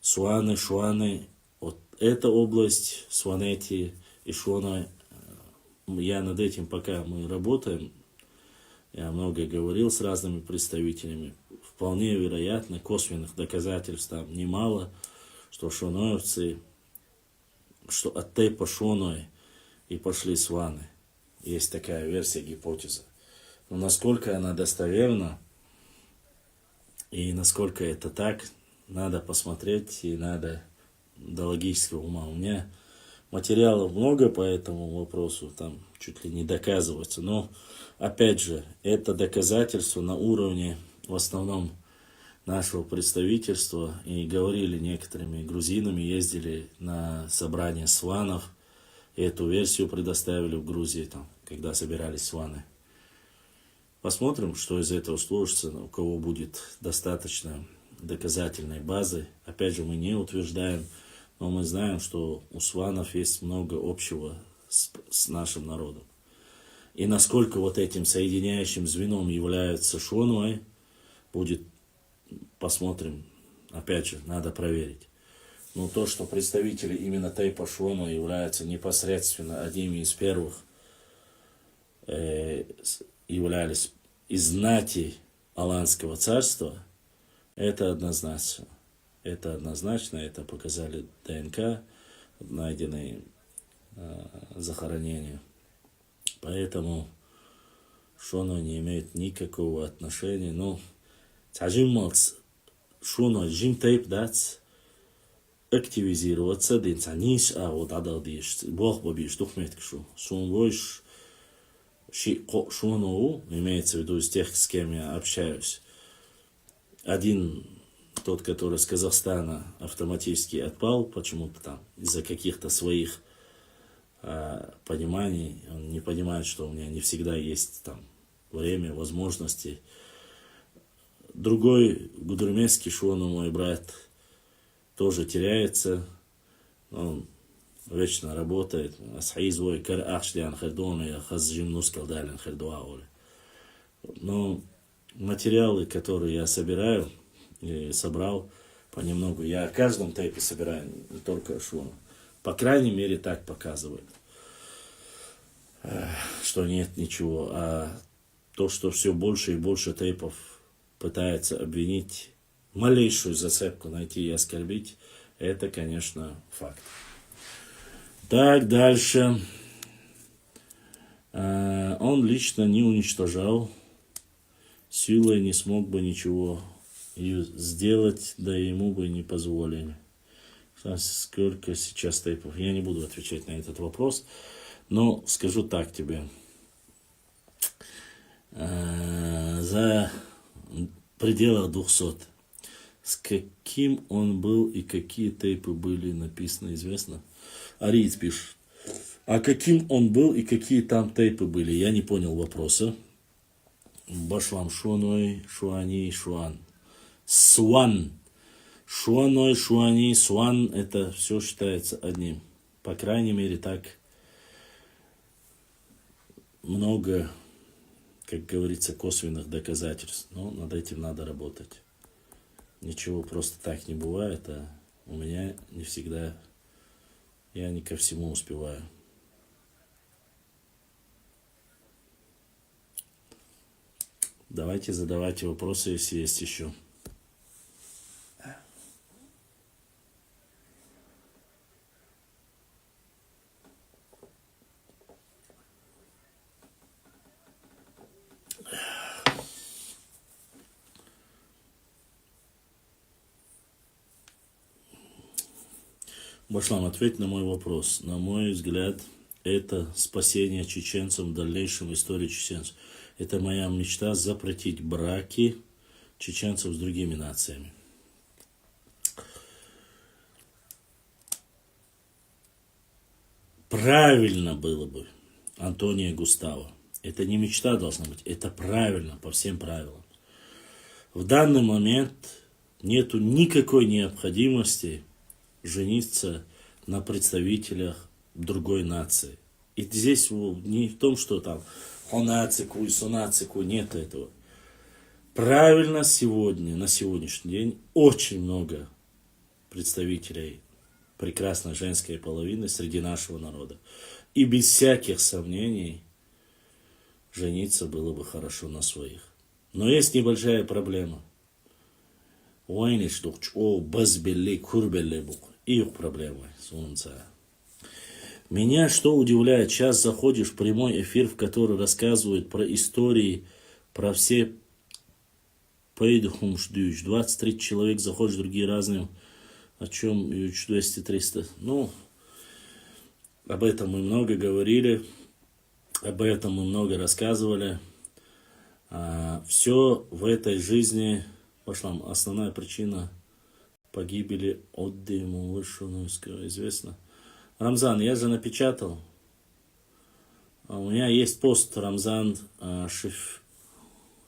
Суаны, Шуаны, вот эта область, Сванети и Шуануэ. Я над этим, пока мы работаем, я много говорил с разными представителями. Вполне вероятно, косвенных доказательств там немало, что шуануевцы, что от Тейпа Шуануэ и пошли сваны. Есть такая версия, гипотеза. Но насколько она достоверна и насколько это так, надо посмотреть и надо до логического ума. У меня материалов много по этому вопросу, там чуть ли не доказывается. Но, опять же, это доказательство на уровне, в основном, нашего представительства. И говорили некоторыми грузинами, ездили на собрание сванов. И эту версию предоставили в Грузии, там, когда собирались сваны. Посмотрим, что из этого сложится, у кого будет достаточно доказательной базы. Опять же, мы не утверждаем, но мы знаем, что у сванов есть много общего с нашим народом. И насколько вот этим соединяющим звеном является Шуануэ, будет, посмотрим, опять же, надо проверить. Но то, что представители именно Тейпа Шуануэ являются непосредственно одними из первых, являлись из знати Аланского царства, это однозначно. Это однозначно, это показали ДНК, найденные захоронения. Поэтому Шуануэ не имеет никакого отношения. Ну, Шуануэ Джим Тейп дац активизироваться, динцаниш, а вот адалдиш, Бог побиш, тухметкшу. Шунгойш Шуануэ, имеется в виду из тех, с кем я общаюсь. Один, тот, который с Казахстана, автоматически отпал, почему-то там, из-за каких-то своих пониманий. Он не понимает, что у меня не всегда есть там время, возможности. Другой гудермесский Шуануэ, мой брат, тоже теряется. Он вечно работает. Но материалы, которые я собираю, и собрал понемногу, я о каждом тейпе собираю, не только Шуануэ. По крайней мере, так показывает, что нет ничего. А то, что все больше и больше тейпов пытается обвинить, малейшую зацепку найти и оскорбить, это, конечно, факт. Так, дальше. Он лично не уничтожал, силой не смог бы ничего сделать, да и ему бы не позволили. Сколько сейчас тейпов? Я не буду отвечать на этот вопрос, но скажу так тебе. За пределах 200. С каким он был и какие тейпы были написаны, известно? Ариец пишет. А каким он был и какие там тейпы были? Я не понял вопроса. Башлам Шуануэ, Шуани, Шуан. Суан. Шуануэ, Шуани, Суан. Это все считается одним. По крайней мере, так много, как говорится, косвенных доказательств. Но над этим надо работать. Ничего просто так не бывает, а у меня не всегда, я не ко всему успеваю. Давайте задавайте вопросы, если есть еще. Башлам, ответь на мой вопрос. На мой взгляд, это спасение чеченцам в дальнейшем истории чеченцев. Это моя мечта запретить браки чеченцев с другими нациями. Правильно было бы, Антония Густаво. Это не мечта должна быть, это правильно, по всем правилам. В данный момент нету никакой необходимости жениться на представителях другой нации. И здесь не в том, что там хонацику и сонацику, нет этого. Правильно сегодня, на сегодняшний день, очень много представителей прекрасной женской половины среди нашего народа. И без всяких сомнений жениться было бы хорошо на своих. Но есть небольшая проблема. Их проблема. Меня что удивляет, сейчас заходишь в прямой эфир, в который рассказывают про истории, про все 20-30 человек заходишь, другие разные, о чем 200-300. Ну, об этом мы много говорили, об этом мы много рассказывали. Все в этой жизни, пошла основная причина погибели от дыму, известно. Рамзан, я же напечатал. У меня есть пост Рамзан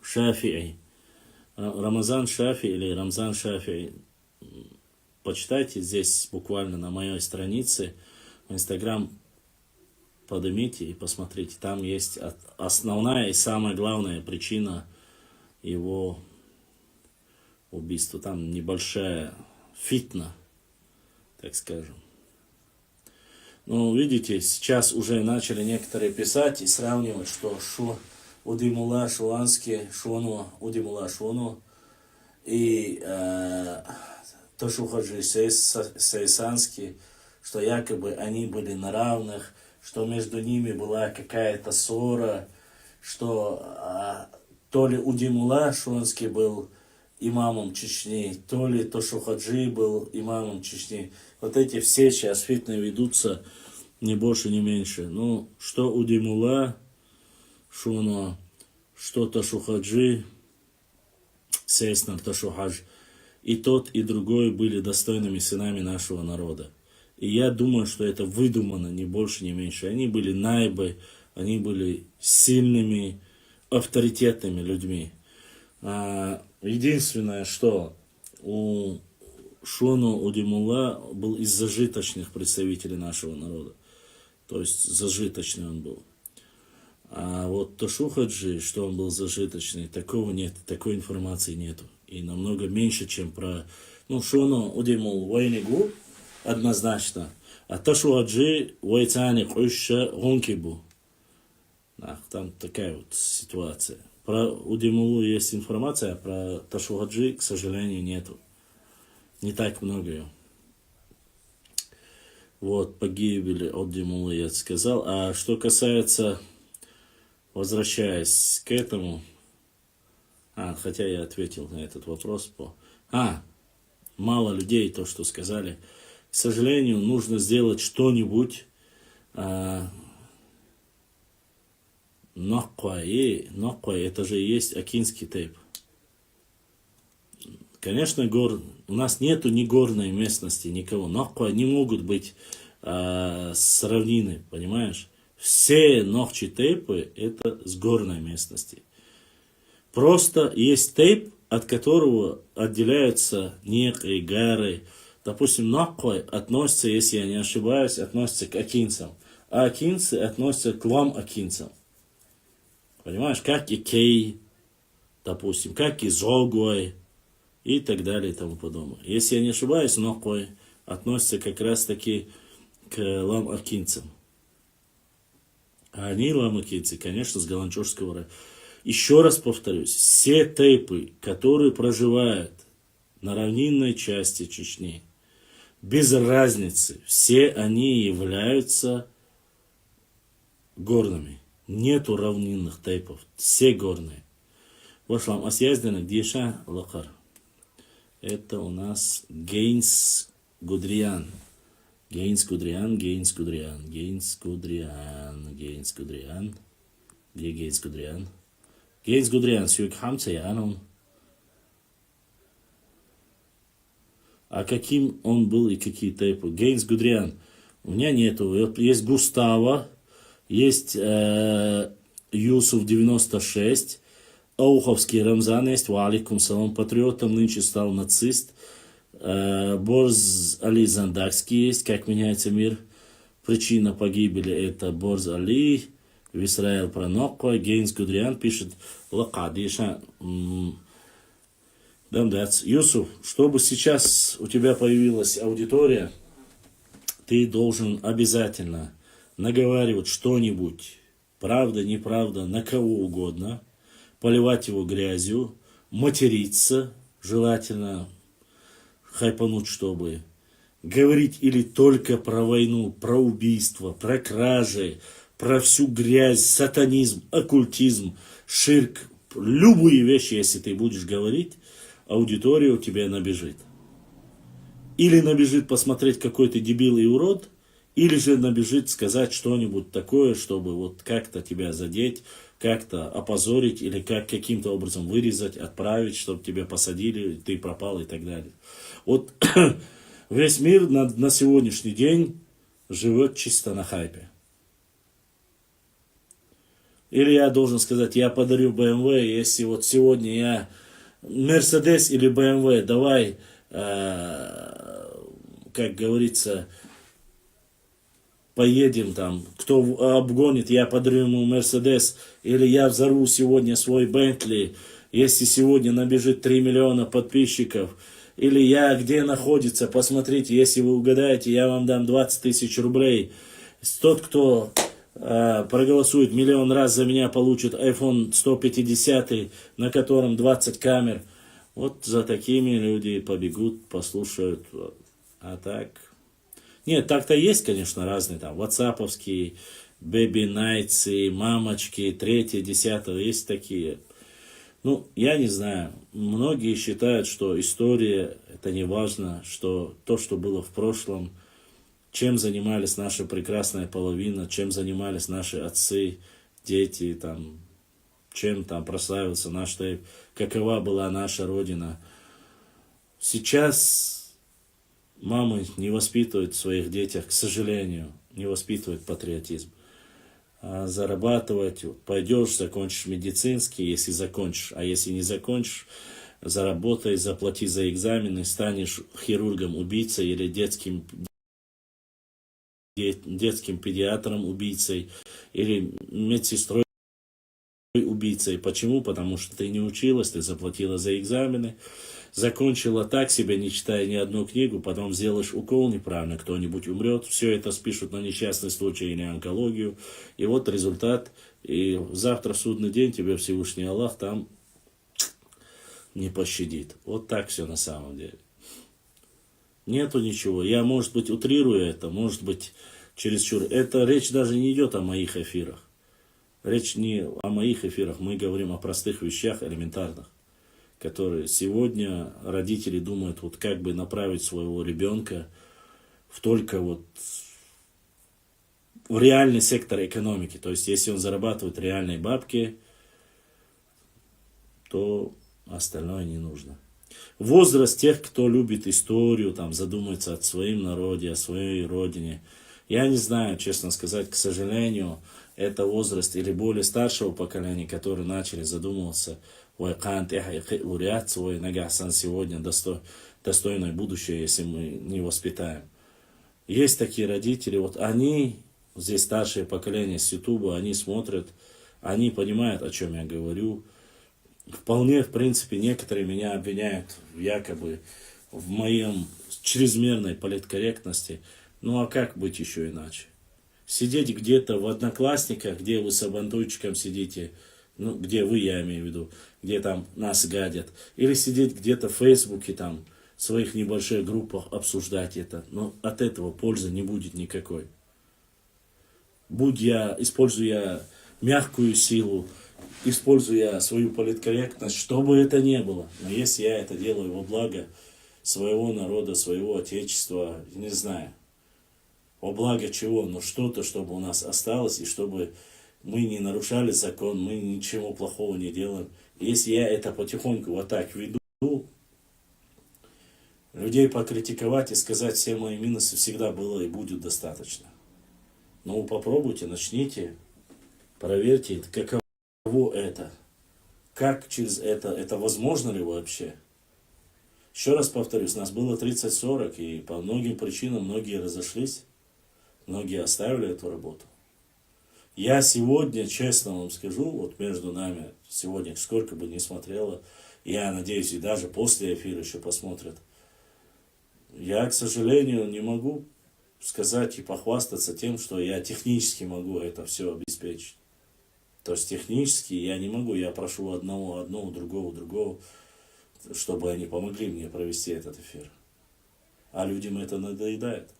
Шафии. Рамазан Шафи или Рамзан Шафи. Почитайте здесь буквально на моей странице в Инстаграм, поднимите и посмотрите. Там есть основная и самая главная причина его убийства. Там небольшая фитна, так скажем. Ну, видите, сейчас уже начали некоторые писать и сравнивать, что Удимулла Шуанский, Шуану, Удимулла Шуану и Тошухаджи Сейсанский, что якобы они были на равных, что между ними была какая-то ссора, что то ли Удимулла Шуанский был имамом Чечни, то ли Тошухаджи был имамом Чечни. Вот эти все сейчас фитны ведутся, ни больше, ни меньше. Ну, что Удимулла Шуану, что Тошухаджи, Сейснар Тошухадж, и тот, и другой были достойными сынами нашего народа. И я думаю, что это выдумано, ни больше, ни меньше. Они были наибы, они были сильными, авторитетными людьми. Единственное, что у Шуану Удимулла был из зажиточных представителей нашего народа. То есть зажиточный он был. А вот Тошухаджи, что он был зажиточный, такого нет, такой информации нету. И намного меньше, чем про... Ну, Шуану Удимул Вайнигу однозначно. А Тошухаджи Вайцани Куша Гонкибу. Там такая вот ситуация. Про Удимулу есть информация, а про Тошухаджи, к сожалению, нету. Не так много ее. Вот, погибели от Димулы, я сказал. А что касается, возвращаясь к этому, хотя я ответил на этот вопрос мало людей, то, что сказали. К сожалению, нужно сделать что-нибудь. Ноква, это же и есть акинский тейп. Конечно, у нас нету ни горной местности, никого. Ноква не могут быть с равнины, понимаешь? Все нокчи тейпы это с горной местности. Просто есть тейп, от которого отделяются некие горы. Допустим, ноква относится, если я не ошибаюсь, относится к акинцам. А акинцы относятся к лам-акинцам. Понимаешь, как и Кей, допустим, как и Зогой и так далее и тому подобное. Если я не ошибаюсь, Нокой относится как раз таки к лам-акинцам. А они лам-акинцы, конечно, с Галанчожского района. Еще раз повторюсь, все тейпы, которые проживают на равнинной части Чечни, без разницы, все они являются горными. Нету равнинных тейпов, все горные. Вошлам асъезденных Диша Лакар. Это у нас Гейнс Гудриан. Гейнс Гудриан. Где Гейнс Гудриан? Гейнс Гудриан, Сюк Хамца Янон. А каким он был и какие тейпы? Гейнс Гудриан. У меня нету. Есть Густава. Есть Юсуф 96, Ауховский Рамзан есть, валикум салам, патриотом нынче стал нацист, Борз Али Зандакский есть, как меняется мир, Причина погибели это Борз Али, в Израиль Пронокко, Гейнс Гудриан пишет Лакадиша. Дамдац. Юсуф, чтобы сейчас у тебя появилась аудитория, ты должен обязательно наговаривать что-нибудь, правда, неправда, на кого угодно, поливать его грязью, материться, желательно хайпануть, чтобы говорить или только про войну, про убийство, про кражи, про всю грязь, сатанизм, оккультизм, ширк, любые вещи, если ты будешь говорить, аудитория у тебя набежит. Или набежит посмотреть, какой ты дебил и урод, или же набежит сказать что-нибудь такое, чтобы вот как-то тебя задеть, как-то опозорить, или как каким-то образом вырезать, отправить, чтобы тебя посадили, ты пропал и так далее. Вот весь мир на сегодняшний день живет чисто на хайпе. Или я должен сказать, я подарю BMW, если вот сегодня я Мерседес или BMW, давай, как говорится, поедем там, кто обгонит, я подарю ему Мерседес, или я взорву сегодня свой Бентли, если сегодня набежит 3 миллиона подписчиков, или я где находится, посмотрите, если вы угадаете, я вам дам 20 тысяч рублей. Тот, кто проголосует миллион раз за меня, получит iPhone 150, на котором 20 камер. Вот за такими люди побегут, послушают. А так... Нет, так-то есть, конечно, разные там, ватсаповские, бэби-найтсы, мамочки, третье, десятое, есть такие. Ну, я не знаю, многие считают, что история, это не важно, что то, что было в прошлом, чем занимались наша прекрасная половина, чем занимались наши отцы, дети, там, чем там прославился наш тейп, какова была наша родина. Сейчас мамы не воспитывают в своих детях, к сожалению, не воспитывают патриотизм. А зарабатывать, пойдешь, закончишь медицинский, если закончишь, а если не закончишь, заработай, заплати за экзамены, станешь хирургом-убийцей или детским педиатром-убийцей, или медсестрой убийцей. Почему? Потому что ты не училась, ты заплатила за экзамены, закончила так себе, не читая ни одну книгу, потом сделаешь укол неправильно, кто-нибудь умрет, все это спишут на несчастный случай или онкологию, и вот результат, и завтра в судный день тебе Всевышний Аллах там не пощадит. Вот так все на самом деле. Нету ничего. Я, может быть, утрирую это, может быть, чересчур. Это речь даже не идет о моих эфирах. Речь не о моих эфирах, мы говорим о простых вещах, элементарных, которые сегодня родители думают, вот как бы направить своего ребенка в только вот в реальный сектор экономики. То есть, если он зарабатывает реальные бабки, то остальное не нужно. Возраст тех, кто любит историю, там, задумается о своем народе, о своей родине. Я не знаю, честно сказать, к сожалению, это возраст или более старшего поколения, которые начали задумываться, урят свой нагасан сегодня достойное будущее, если мы не воспитаем. Есть такие родители, вот они, здесь старшее поколение с Ютуба, они смотрят, они понимают, о чем я говорю. Вполне, в принципе, некоторые меня обвиняют якобы в моем чрезмерной политкорректности. Ну а как быть еще иначе? Сидеть где-то в Одноклассниках, где вы с абантуйчиком сидите, ну, где вы, я имею в виду, где там нас гадят, или сидеть где-то в Фейсбуке, там, в своих небольших группах обсуждать это, но от этого пользы не будет никакой. Используя мягкую силу, используя свою политкорректность, что бы это ни было, но если я это делаю во благо своего народа, своего отечества, не знаю, во благо чего, но что-то, чтобы у нас осталось, и чтобы мы не нарушали закон, мы ничего плохого не делаем. Если я это потихоньку вот так веду, людей покритиковать и сказать все мои минусы всегда было и будет достаточно. Но вы попробуйте, начните, проверьте, каково это, как через это возможно ли вообще. Еще раз повторюсь, нас было 30-40, и по многим причинам многие разошлись. Многие оставили эту работу. Я сегодня, честно вам скажу, вот между нами, сегодня сколько бы ни смотрела, я надеюсь, и даже после эфира еще посмотрят, я, к сожалению, не могу сказать и похвастаться тем, что я технически могу это все обеспечить. То есть технически я не могу, я прошу одного, другого, чтобы они помогли мне провести этот эфир. А людям это надоедает.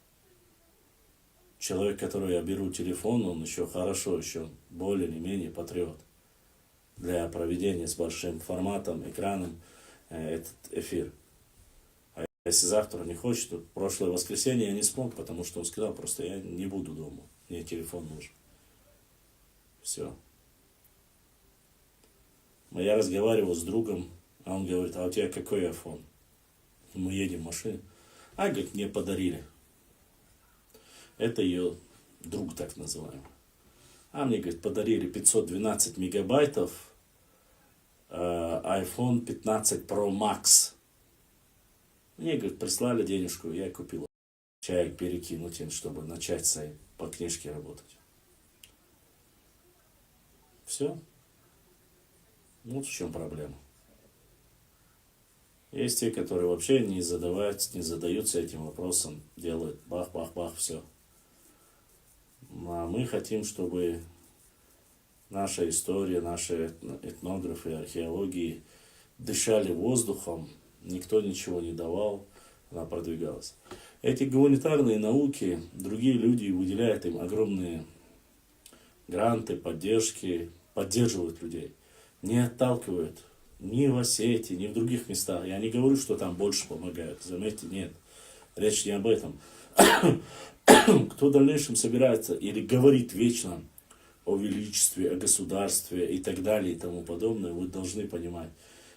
Человек, который я беру телефон, он еще хорошо, еще более или менее патриот для проведения с большим форматом, экраном этот эфир. А если завтра не хочет, то прошлое воскресенье я не смог, потому что он сказал, просто я не буду дома, мне телефон нужен. Все. Я разговаривал с другом, а он говорит, а у тебя какой iPhone? Мы едем в машине. А, говорит, мне подарили. Это ее друг так называемый. А мне, говорит, подарили 512 мегабайтов iPhone 15 Pro Max. Мне, говорит, прислали денежку, я купил. Чаек перекинуть им, чтобы начать по книжке работать. Все. Вот в чем проблема. Есть те, которые вообще не задаются этим вопросом, делают бах-бах-бах, все. А мы хотим, чтобы наша история, наши этнографы, археологии дышали воздухом, никто ничего не давал, она продвигалась. Эти гуманитарные науки, другие люди выделяют им огромные гранты, поддержки, поддерживают людей, не отталкивают ни в Осетии, ни в других местах. Я не говорю, что там больше помогают, заметьте, нет, речь не об этом. Кто в дальнейшем собирается или говорит вечно о величестве, о государстве и так далее и тому подобное, вы должны понимать,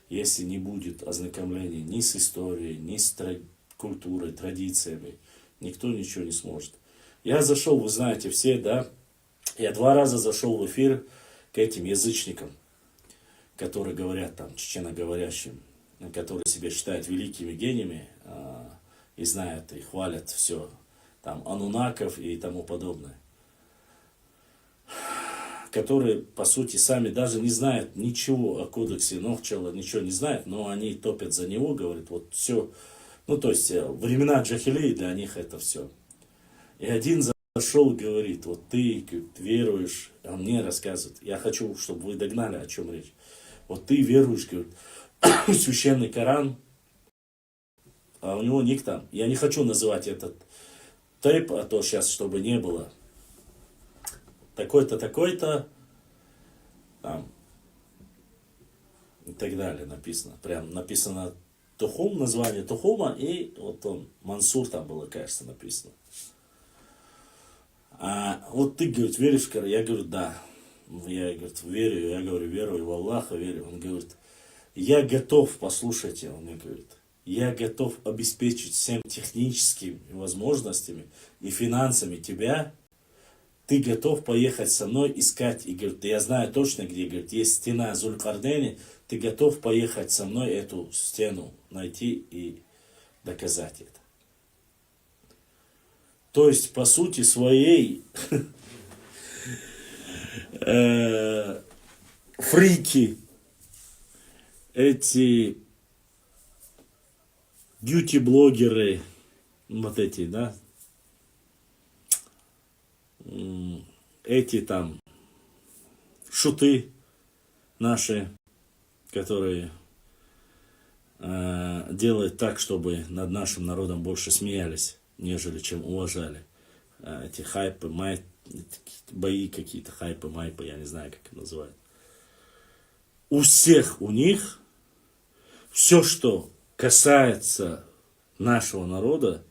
если не будет ознакомления ни с историей, ни с культурой, традициями, никто ничего не сможет. Я зашел, вы знаете все, да, я 2 раза зашел в эфир к этим язычникам, которые говорят там, чеченоговорящим, которые себя считают великими гениями и знают и хвалят все, там, анунаков и тому подобное, которые, по сути, сами даже не знают ничего о кодексе Нохчала, ничего не знают, но они топят за него, говорят, вот все, ну, то есть, времена Джахилии для них это все. И один зашел и говорит, вот ты веруешь, он мне рассказывает, я хочу, чтобы вы догнали, о чем речь. Вот ты веруешь, говорит, в священный Коран, а у него ник там, я не хочу называть этот тейп, а то сейчас, чтобы не было, такой-то, такой-то, там, и так далее написано. Прям написано Тухум, название Тухума, и вот он, Мансур там было, кажется, написано. А вот ты, говорит, веришь в Коран? Я говорю, да. Я, говорит, верю, я говорю, верую в Аллаха, верю. Он говорит, я готов, послушайте, он мне говорит, я готов обеспечить всем техническими возможностями и финансами тебя. Ты готов поехать со мной искать, и говорит, я знаю точно, где, говорит, есть стена Зулькардени, ты готов поехать со мной эту стену найти и доказать это. То есть, по сути своей, фрики, эти бьюти-блогеры, вот эти, да, эти там шуты наши, которые делают так, чтобы над нашим народом больше смеялись, нежели чем уважали. Эти хайпы, бои какие-то, хайпы, майпы, я не знаю, как их называют. У всех у них все, что касается нашего народа,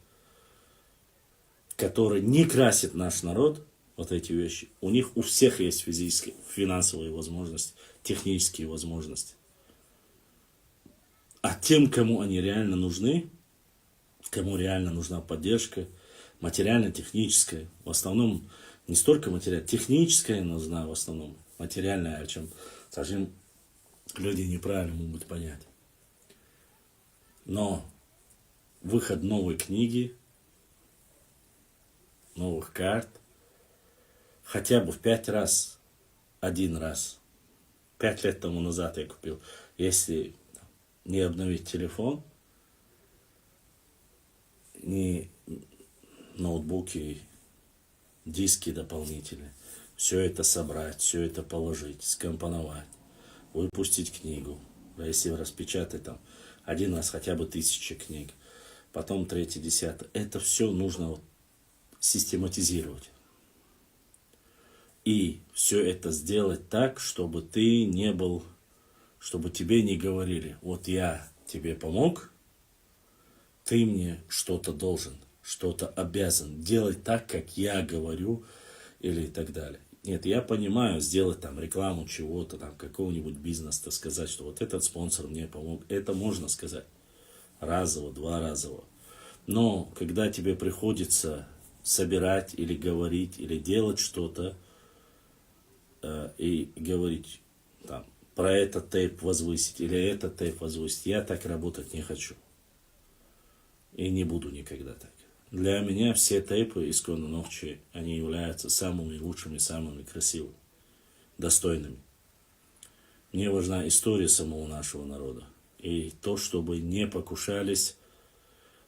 который не красит наш народ, вот эти вещи, у них у всех есть физические, финансовые возможности, технические возможности. А тем, кому они реально нужны, кому реально нужна поддержка, материально-техническая, в основном не столько материально, техническая нужна в основном, материальная, о чем совсем люди неправильно могут понять. Но выход новой книги, новых карт. Хотя бы в 5 раз. 1 раз. 5 лет тому назад я купил. Если не обновить телефон, не ноутбуки, диски дополнительные, все это собрать, все это положить, скомпоновать, выпустить книгу. А если распечатать там 1 раз хотя бы 1000 книг, потом 3, 10. Это все нужно вот систематизировать. И все это сделать так, чтобы ты не был, чтобы тебе не говорили: вот я тебе помог, ты мне что-то должен, что-то обязан делать так, как я говорю, или так далее. Нет, я понимаю, сделать там рекламу чего-то, там какого-нибудь бизнеса, сказать, что вот этот спонсор мне помог. Это можно сказать разово, 2 разово. Но когда тебе приходится собирать или говорить, или делать что-то, и говорить там, про этот тейп возвысить, или этот тейп возвысить, я так работать не хочу. И не буду никогда так. Для меня все тейпы Исконно Нохчи, они являются самыми лучшими, самыми красивыми, достойными. Мне важна история самого нашего народа. И то, чтобы не покушались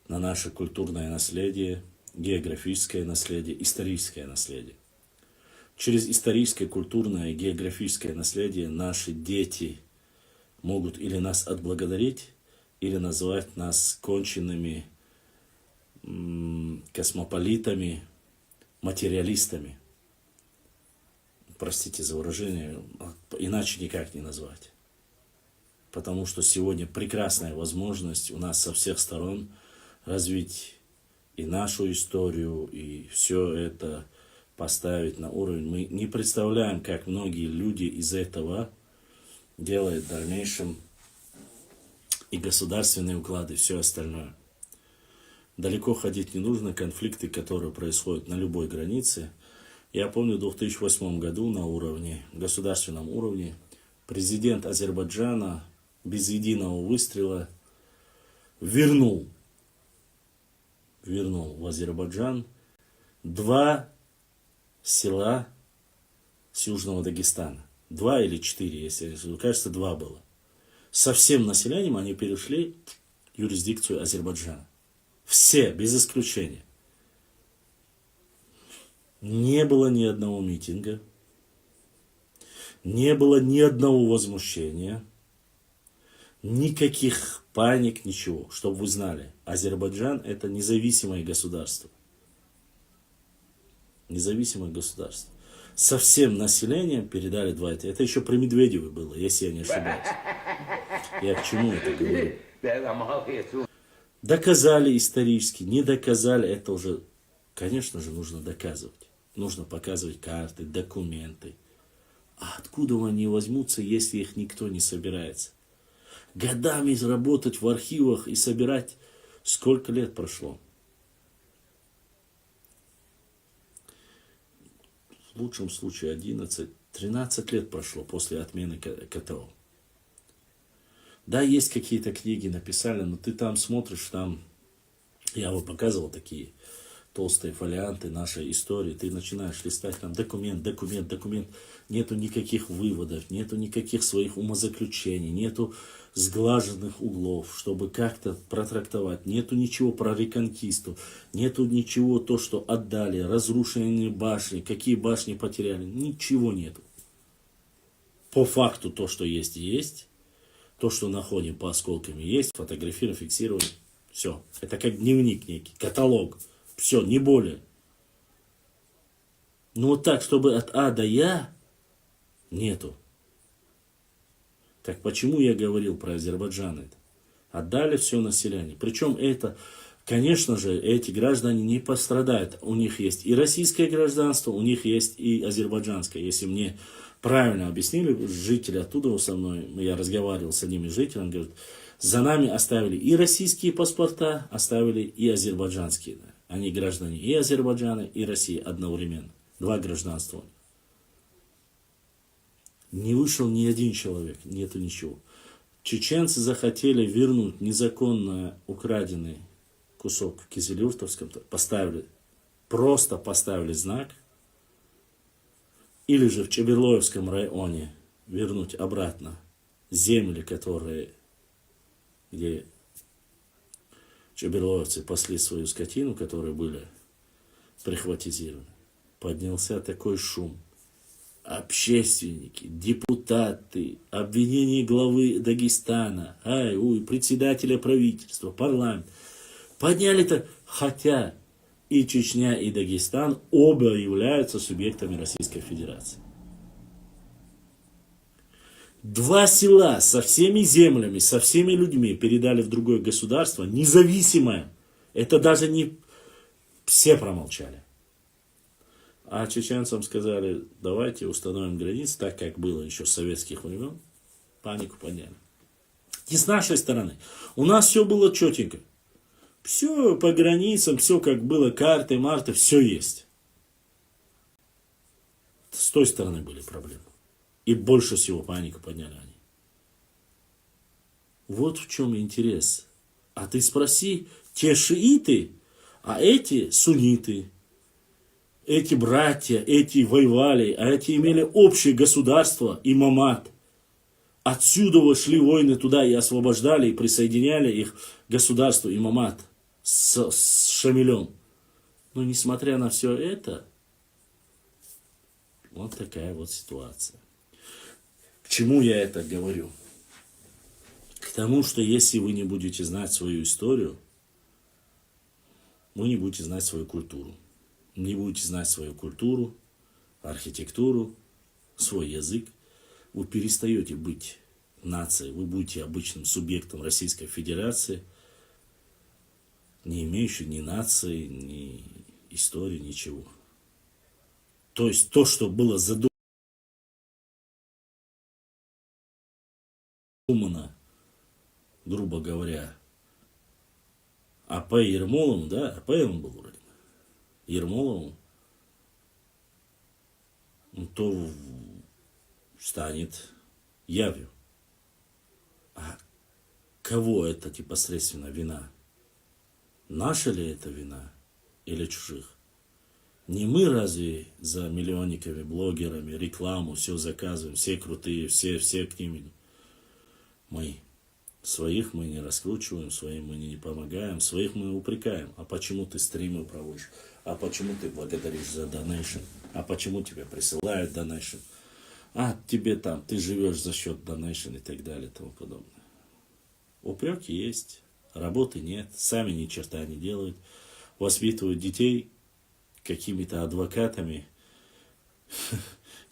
на наше культурное наследие, географическое наследие, историческое наследие. Через историческое, культурное и географическое наследие наши дети могут или нас отблагодарить, или назвать нас конченными космополитами, материалистами. Простите за выражение, иначе никак не назвать. Потому что сегодня прекрасная возможность у нас со всех сторон развить и нашу историю, и все это поставить на уровень. Мы не представляем, как многие люди из этого делают в дальнейшем и государственные уклады, и все остальное. Далеко ходить не нужно, конфликты, которые происходят на любой границе. Я помню, в 2008 году на уровне, государственном уровне, президент Азербайджана без единого выстрела вернул в Азербайджан 2 села с Южного Дагестана. 2 или 4, если я не знаю, кажется, 2 было. Со всем населением они перешли в юрисдикцию Азербайджана. Все, без исключения. Не было ни одного митинга, не было ни одного возмущения, никаких паник, ничего. Чтобы вы знали, Азербайджан это независимое государство. Независимое государство. Со всем населением передали 2 это. Это еще при Медведеве было, если я не ошибаюсь. Я к чему это говорю? Доказали исторически, не доказали, это уже, конечно же, нужно доказывать. Нужно показывать карты, документы. А откуда они возьмутся, если их никто не собирается? Годами работать в архивах и собирать, сколько лет прошло? В лучшем случае 13 лет прошло после отмены КТО. Да, есть какие-то книги написали, но ты там смотришь, там, я вот показывал такие толстые фолианты нашей истории, ты начинаешь листать там документ, нету никаких выводов, нету никаких своих умозаключений, нету сглаженных углов, чтобы как-то протрактовать, нету ничего про реконкисту, нету ничего то, что отдали, разрушенные башни, какие башни потеряли, ничего нету. По факту то, что есть, есть. То, что находим по осколкам, есть, фотографируем, фиксируем. Все. Это как дневник некий, каталог. Все, не более. Но вот так, чтобы от А до Я, нету. Так почему я говорил про Азербайджан это? Отдали все население. Причем это, конечно же, эти граждане не пострадают. У них есть и российское гражданство, у них есть и азербайджанское. Если мне правильно объяснили жители оттуда со мной, я разговаривал с одним из жителей, он говорит, за нами оставили и российские паспорта, оставили и азербайджанские. Они граждане и Азербайджана, и России одновременно. 2 гражданства. Не вышел ни один человек, нету ничего. Чеченцы захотели вернуть незаконно украденный кусок в Кизилюртовском, поставили просто поставили знак, или же в Чеберлоевском районе вернуть обратно земли, где чеберлоевцы пасли свою скотину, которые были прихватизированы. Поднялся такой шум. Общественники, депутаты, обвинения главы Дагестана, председателя правительства, парламент. Подняли-то, хотя и Чечня, и Дагестан оба являются субъектами Российской Федерации. Два села со всеми землями, со всеми людьми передали в другое государство, независимое. Это даже не все промолчали. А чеченцам сказали, давайте установим границы, так как было еще с советских времен. Панику подняли. И с нашей стороны. У нас все было четенько. Все по границам, все как было, карты, марты, все есть. С той стороны были проблемы. И больше всего панику подняли они. Вот в чем интерес. А ты спроси, те шииты, а эти сунниты. Эти братья, эти воевали, а эти имели общее государство, имамат. Отсюда шли войны туда и освобождали, и присоединяли их к государству имамат с Шамилем. Но несмотря на все это, вот такая вот ситуация. К чему я это говорю? К тому, что если вы не будете знать свою историю, вы не будете знать свою культуру. Не будете знать свою культуру, архитектуру, свой язык, вы перестаете быть нацией, вы будете обычным субъектом Российской Федерации, не имеющим ни нации, ни истории, ничего. То есть то, что было задумано, грубо говоря, А.П. Ермоловым, да, А.П. он был вроде. Ермолову, то станет явью. А кого это непосредственно вина? Наша ли это вина или чужих? Не мы разве за миллионниками, блогерами, рекламу, все заказываем, все крутые, все к ним идем? Мы. Своих мы не раскручиваем, своим мы не помогаем, своих мы упрекаем. А почему ты стримы проводишь? А почему ты благодаришь за донейшн? А почему тебе присылают донейшн? А тебе там, ты живешь за счет донейшн и так далее и тому подобное. Упреки есть, работы нет, сами ни черта не делают. Воспитывают детей какими-то адвокатами,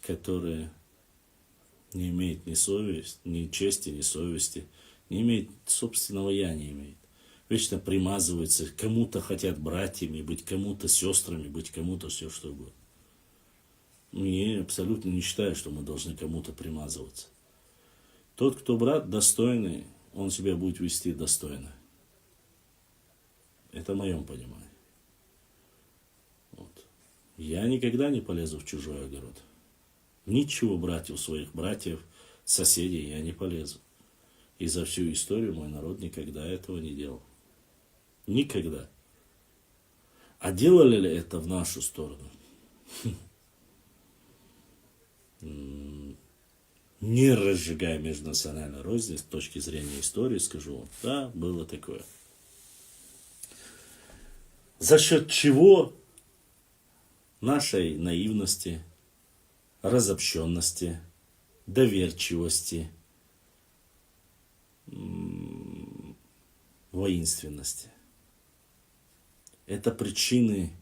которые не имеют ни совести, ни чести, ни совести. Не имеет собственного я, не имеет. Вечно примазывается, кому-то хотят братьями быть, кому-то сестрами быть, кому-то все что угодно. Я абсолютно не считаю, что мы должны кому-то примазываться. Тот, кто брат достойный, он себя будет вести достойно. Это в моем понимании. Вот. Я никогда не полезу в чужой огород. Ничего своих братьев, соседей я не полезу. И за всю историю мой народ никогда этого не делал. Никогда. А делали ли это в нашу сторону? Не разжигая межнациональную рознь с точки зрения истории, скажу вам, да, было такое. За счет чего нашей наивности, разобщенности, доверчивости, воинственности. Это причины,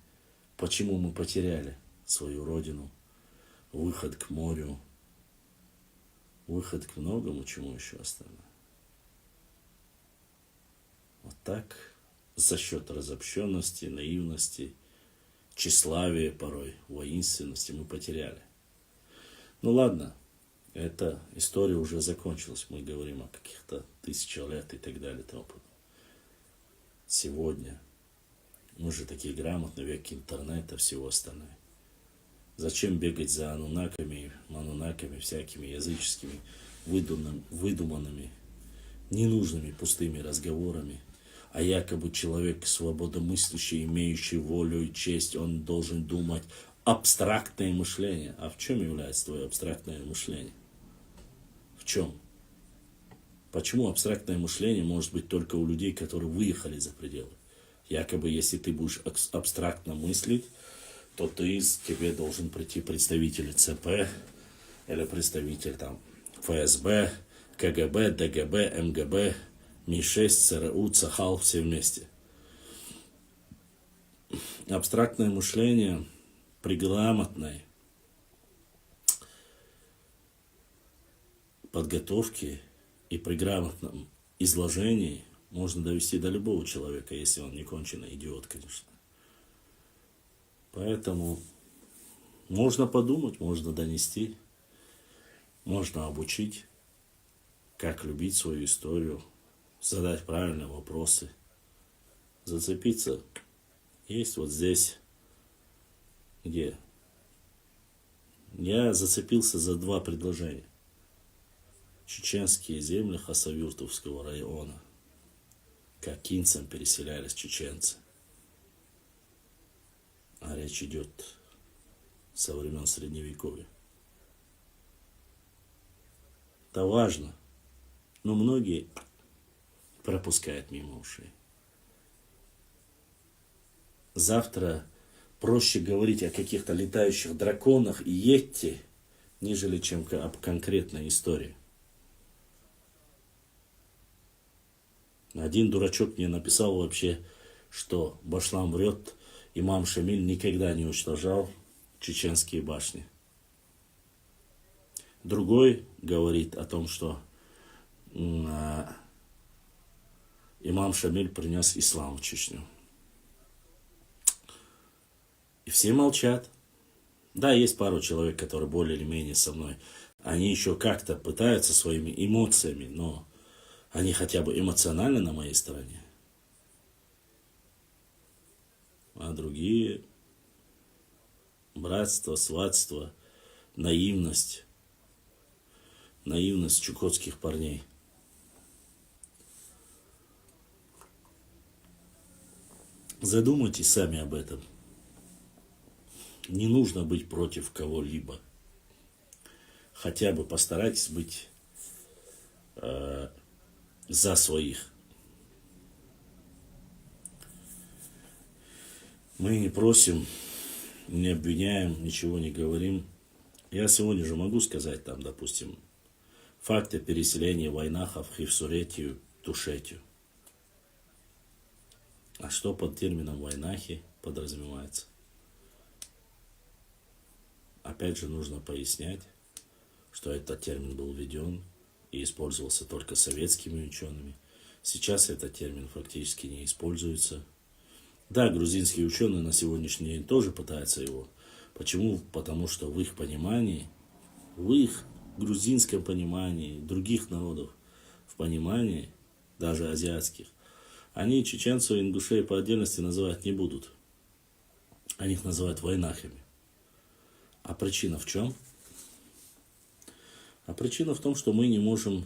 почему мы потеряли свою родину, выход к морю, выход к многому, чему еще остальное. Вот так, за счет разобщенности, наивности, тщеславия порой, воинственности мы потеряли. Ну ладно. Эта история уже закончилась. Мы говорим о каких-то 1000 лет и так далее. Сегодня мы же такие грамотные, век интернета, всего остального. Зачем бегать за анунаками, всякими языческими, выдуманными, ненужными, пустыми разговорами? а якобы человек свободомыслящий, имеющий волю и честь, он должен думать абстрактное мышление. А в чем является твое абстрактное мышление? В чем? Почему абстрактное мышление может быть только у людей, которые выехали за пределы? Якобы, если ты будешь абстрактно мыслить, то тебе должен прийти представитель ЦП или представитель там ФСБ, КГБ, ДГБ, МГБ, МИ-6, ЦРУ, ЦХАЛ, все вместе. Абстрактное мышление при грамотной подготовке и при грамотном изложении можно довести до любого человека, если он не конченый идиот, конечно. Поэтому можно подумать, можно донести, можно обучить, как любить свою историю, задать правильные вопросы, зацепиться. Есть вот здесь, где я зацепился за 2 предложения. Чеченские земли Хасавюртовского района. Как кинцам переселялись чеченцы. А речь идет со времен Средневековья. Это важно, но многие пропускают мимо ушей. Завтра проще говорить о каких-то летающих драконах и йетти, нежели чем об конкретной истории. Один дурачок мне написал вообще, что Башлам врет, имам Шамиль никогда не уничтожал чеченские башни. Другой говорит о том, что имам Шамиль принес ислам в Чечню. И все молчат. Да, есть пару человек, которые более или менее со мной. Они еще как-то пытаются своими эмоциями, но они хотя бы эмоционально на моей стороне. А другие братство, сватство, наивность. Наивность чукотских парней. Задумайтесь сами об этом. Не нужно быть против кого-либо. Хотя бы постарайтесь быть за своих. Мы не просим, не обвиняем, ничего не говорим. Я сегодня же могу сказать, там, допустим, факты переселения войнахов в Хивсуретию, Тушетию. А что под термином войнахи подразумевается? Опять же нужно пояснять, что этот термин был введен и использовался только советскими учеными. Сейчас этот термин фактически не используется. Да, грузинские ученые на сегодняшний день тоже пытаются его. Почему? Потому что в их понимании, в их грузинском понимании, других народов в понимании, даже азиатских, они чеченцев и ингушей по отдельности называть не будут. Они их называют войнахами. А причина в чем? А причина в том, что мы не можем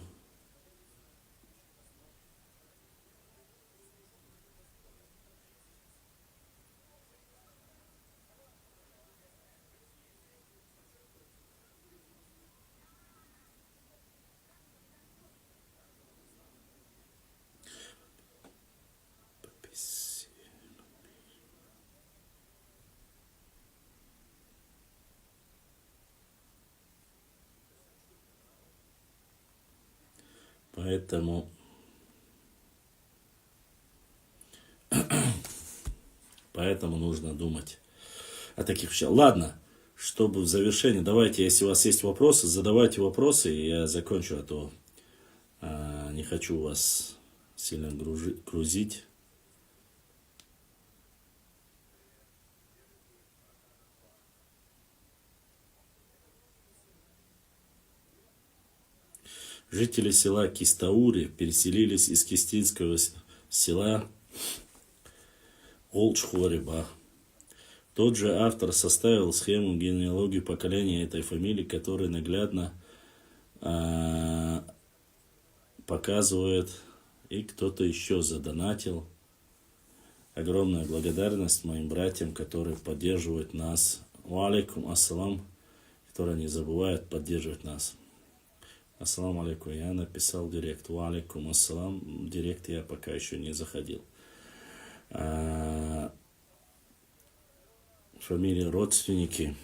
Поэтому нужно думать о таких вещах. Ладно, чтобы в завершении, давайте, если у вас есть вопросы, задавайте вопросы, и я закончу, а то не хочу вас сильно грузить. Жители села Кистаури переселились из кистинского села Олчхуариба. Тот же автор составил схему генеалогии поколения этой фамилии, которая наглядно показывает, и кто-то еще задонатил огромная благодарность моим братьям, которые поддерживают нас. Ва алейкум ассалам, которые не забывают поддерживать нас. Ассаламу алейкум. Я написал директ. Ва алейкум ассалам. Директ я пока еще не заходил. Фамилия, родственники.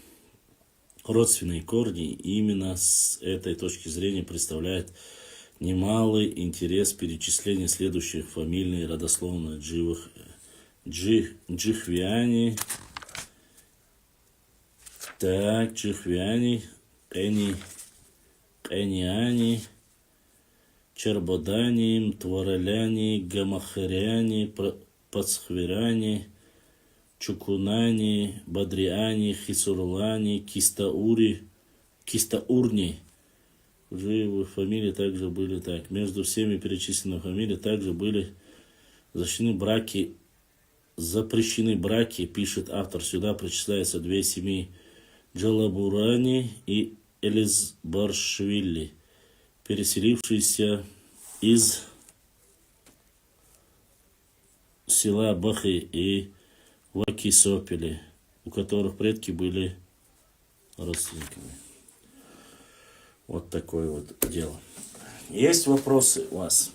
Родственные корни именно с этой точки зрения представляют немалый интерес перечисления следующих фамилий родословных живых. Джихвиани. Так, Джихвиани. Эниани, Чербодани, Твараляни, Гамахаряни, Пацхвирани, Чукунани, Бадриани, Хисурлани, Кистаурни. Уже фамилии также были так. Между всеми перечисленными фамилиями также были запрещены браки, пишет автор. Сюда причисляются две семьи Джалабурани и Элизбаршвили, переселившиеся из села Бахи и Вакисопели, у которых предки были родственниками. Вот такое вот дело. Есть вопросы у вас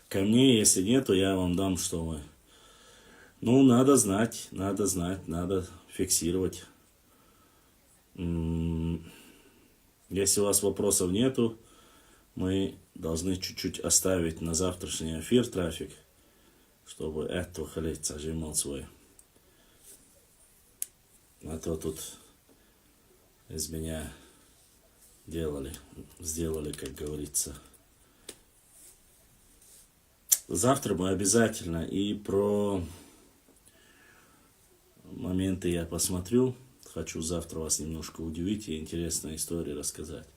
ко мне? Если нету, я вам дам, что вы. Ну, надо знать, надо фиксировать. Если у вас вопросов нету, мы должны чуть-чуть оставить на завтрашний эфир трафик, чтобы это халить зажимал свой. А то тут из меня сделали, как говорится. Завтра мы обязательно и про моменты я посмотрю. Хочу завтра вас немножко удивить и интересные истории рассказать.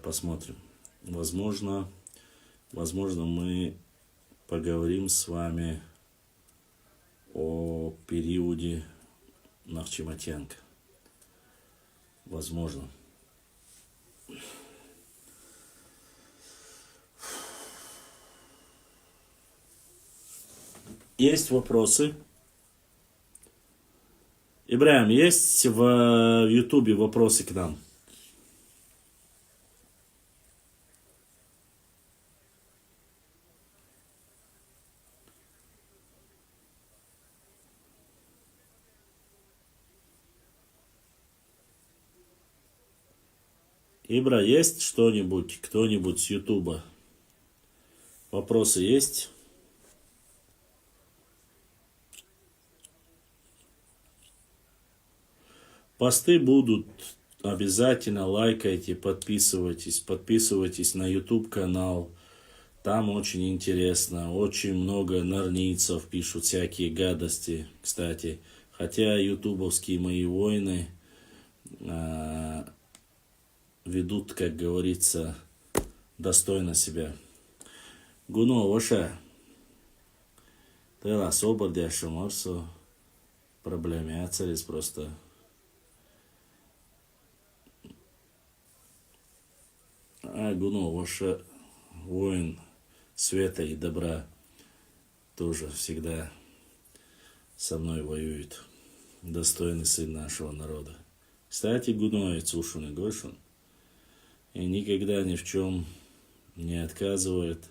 Посмотрим. Возможно, мы поговорим с вами о периоде Нахчиматянка. Возможно. Есть вопросы? Ибрahim, есть в Ютубе вопросы к нам? Ибра, есть что-нибудь, кто-нибудь с Ютуба? Вопросы есть? Посты будут, обязательно лайкайте, подписывайтесь на YouTube канал. Там очень интересно, очень много нарницев пишут всякие гадости, кстати. Хотя ютубовские мои войны ведут, как говорится, достойно себя. Гуно, ваша, ты особо дешеморсо, проблемы ацелис просто. Гуно, ваша воин света и добра тоже всегда со мной воюет. Достойный сын нашего народа. Кстати, Гуно и Цушун и Гошун. И никогда ни в чем не отказывает.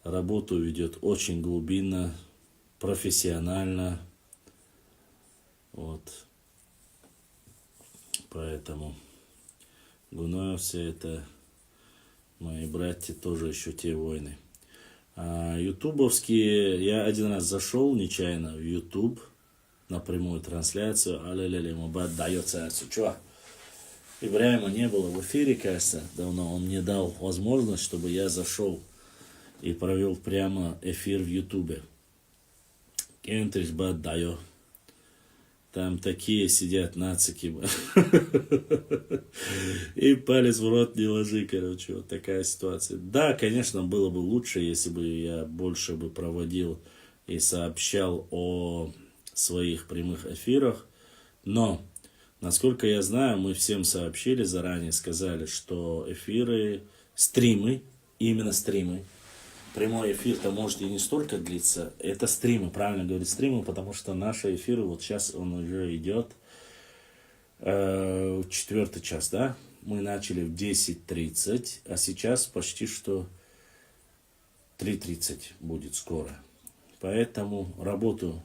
Работу ведет очень глубинно, профессионально. Вот. Поэтому Гуно все это мои братья тоже еще те воины. Ютубовские, я один раз зашел нечаянно в Ютуб на прямую трансляцию, ему дается чувак. Ибрahima не было в эфире, кажется, давно. Он мне дал возможность, чтобы я зашел и провел прямо эфир в Ютубе. Кентриш бат даю. Там такие сидят нацики. И палец в рот не ложи, короче. Вот такая ситуация. Да, конечно, было бы лучше, если бы я больше бы проводил и сообщал о своих прямых эфирах. Но, насколько я знаю, мы всем сообщили заранее, сказали, что эфиры, стримы, именно стримы, прямой эфир-то может и не столько длиться. Это стримы, правильно говорить, стримы, потому что наши эфиры, вот сейчас он уже идет, 4-й час, да? Мы начали в 10:30, а сейчас почти что 3:30 будет скоро. Поэтому работу,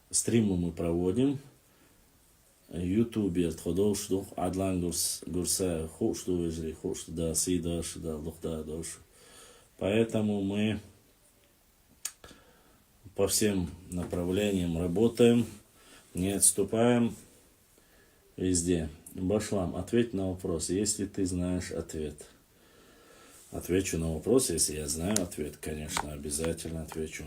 стримы мы проводим. Ютубер ходовшдух адлан гурса хошду вежли хошду да сидаш да лухда дош. Поэтому мы по всем направлениям работаем, не отступаем везде. Башлам, ответь на вопрос, если ты знаешь ответ. Отвечу на вопрос, если я знаю ответ, конечно, обязательно отвечу.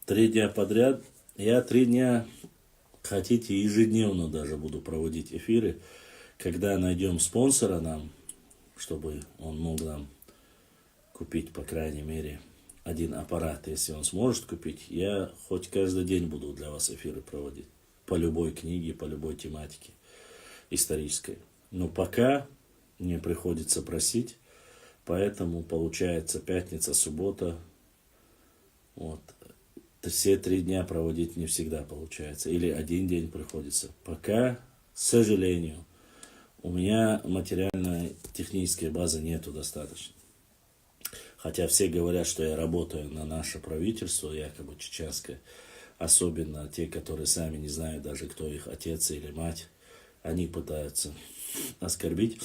Три дня подряд. Я 3 дня, хотите, ежедневно даже буду проводить эфиры. Когда найдем спонсора нам, чтобы он мог нам купить, по крайней мере, один аппарат. Если он сможет купить, я хоть каждый день буду для вас эфиры проводить. По любой книге, по любой тематике исторической. Но пока мне приходится просить, поэтому получается пятница, суббота. Вот. Все 3 дня проводить не всегда получается. Или один день приходится. Пока, к сожалению, у меня материальной технической базы нету достаточно. Хотя все говорят, что я работаю на наше правительство, якобы чеченское. Особенно те, которые сами не знают даже, кто их отец или мать. Они пытаются оскорбить,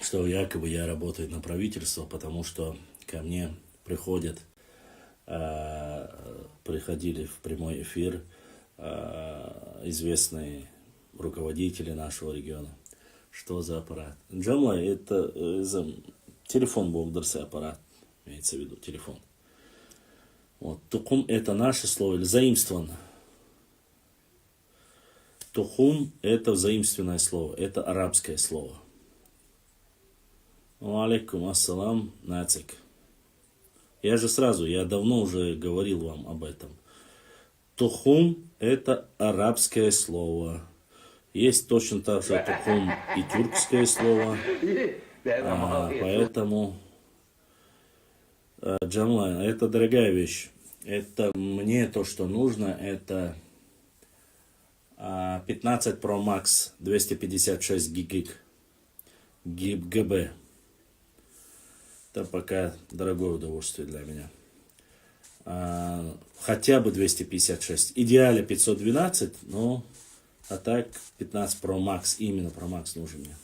что якобы я работаю на правительство, потому что ко мне приходили в прямой эфир известные руководители нашего региона. Что за аппарат? Джамла, это телефон Богдарса аппарат, имеется в виду телефон. Вот. Тухум это наше слово, или заимствовано. Тухум это заимственное слово, это арабское слово. Алейкум ассалам, нацик. Я давно уже говорил вам об этом. Тухум это арабское слово. Есть точно так же тухум и тюркское слово. Поэтому, Джамла, это дорогая вещь. Это мне то, что нужно, это 15 Pro Max 256 ГБ. Это пока дорогое удовольствие для меня. Хотя бы 256. Идеале 512, но а так 15 Pro Max, именно Pro Max нужен мне.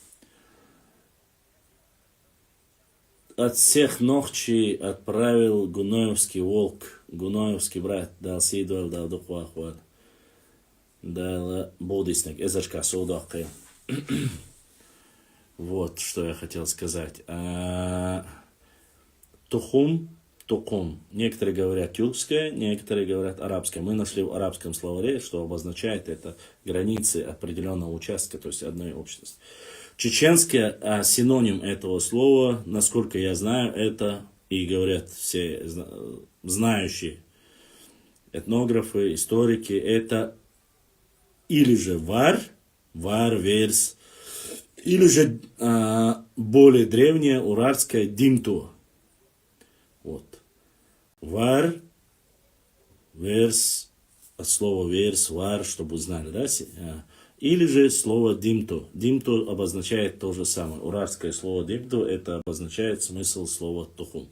От всех ногчи отправил Гуноевский волк, Гуноевский брат, дал Сидуэл, дал Духуахуан, дал Будиснек, Эзашка Саудахкая. Вот что я хотел сказать. Тухум. Некоторые говорят тюркское, некоторые говорят арабское. Мы нашли в арабском словаре, что обозначает это границы определенного участка, то есть одной общности. Чеченское, синоним этого слова, насколько я знаю, это, и говорят все знающие этнографы, историки, это или же верс, или же более древнее уральское димту. Вот. Верс, от слова верс, чтобы знали, да? Или же слово димту. Димту обозначает то же самое. Уральское слово димту, это обозначает смысл слова тухум.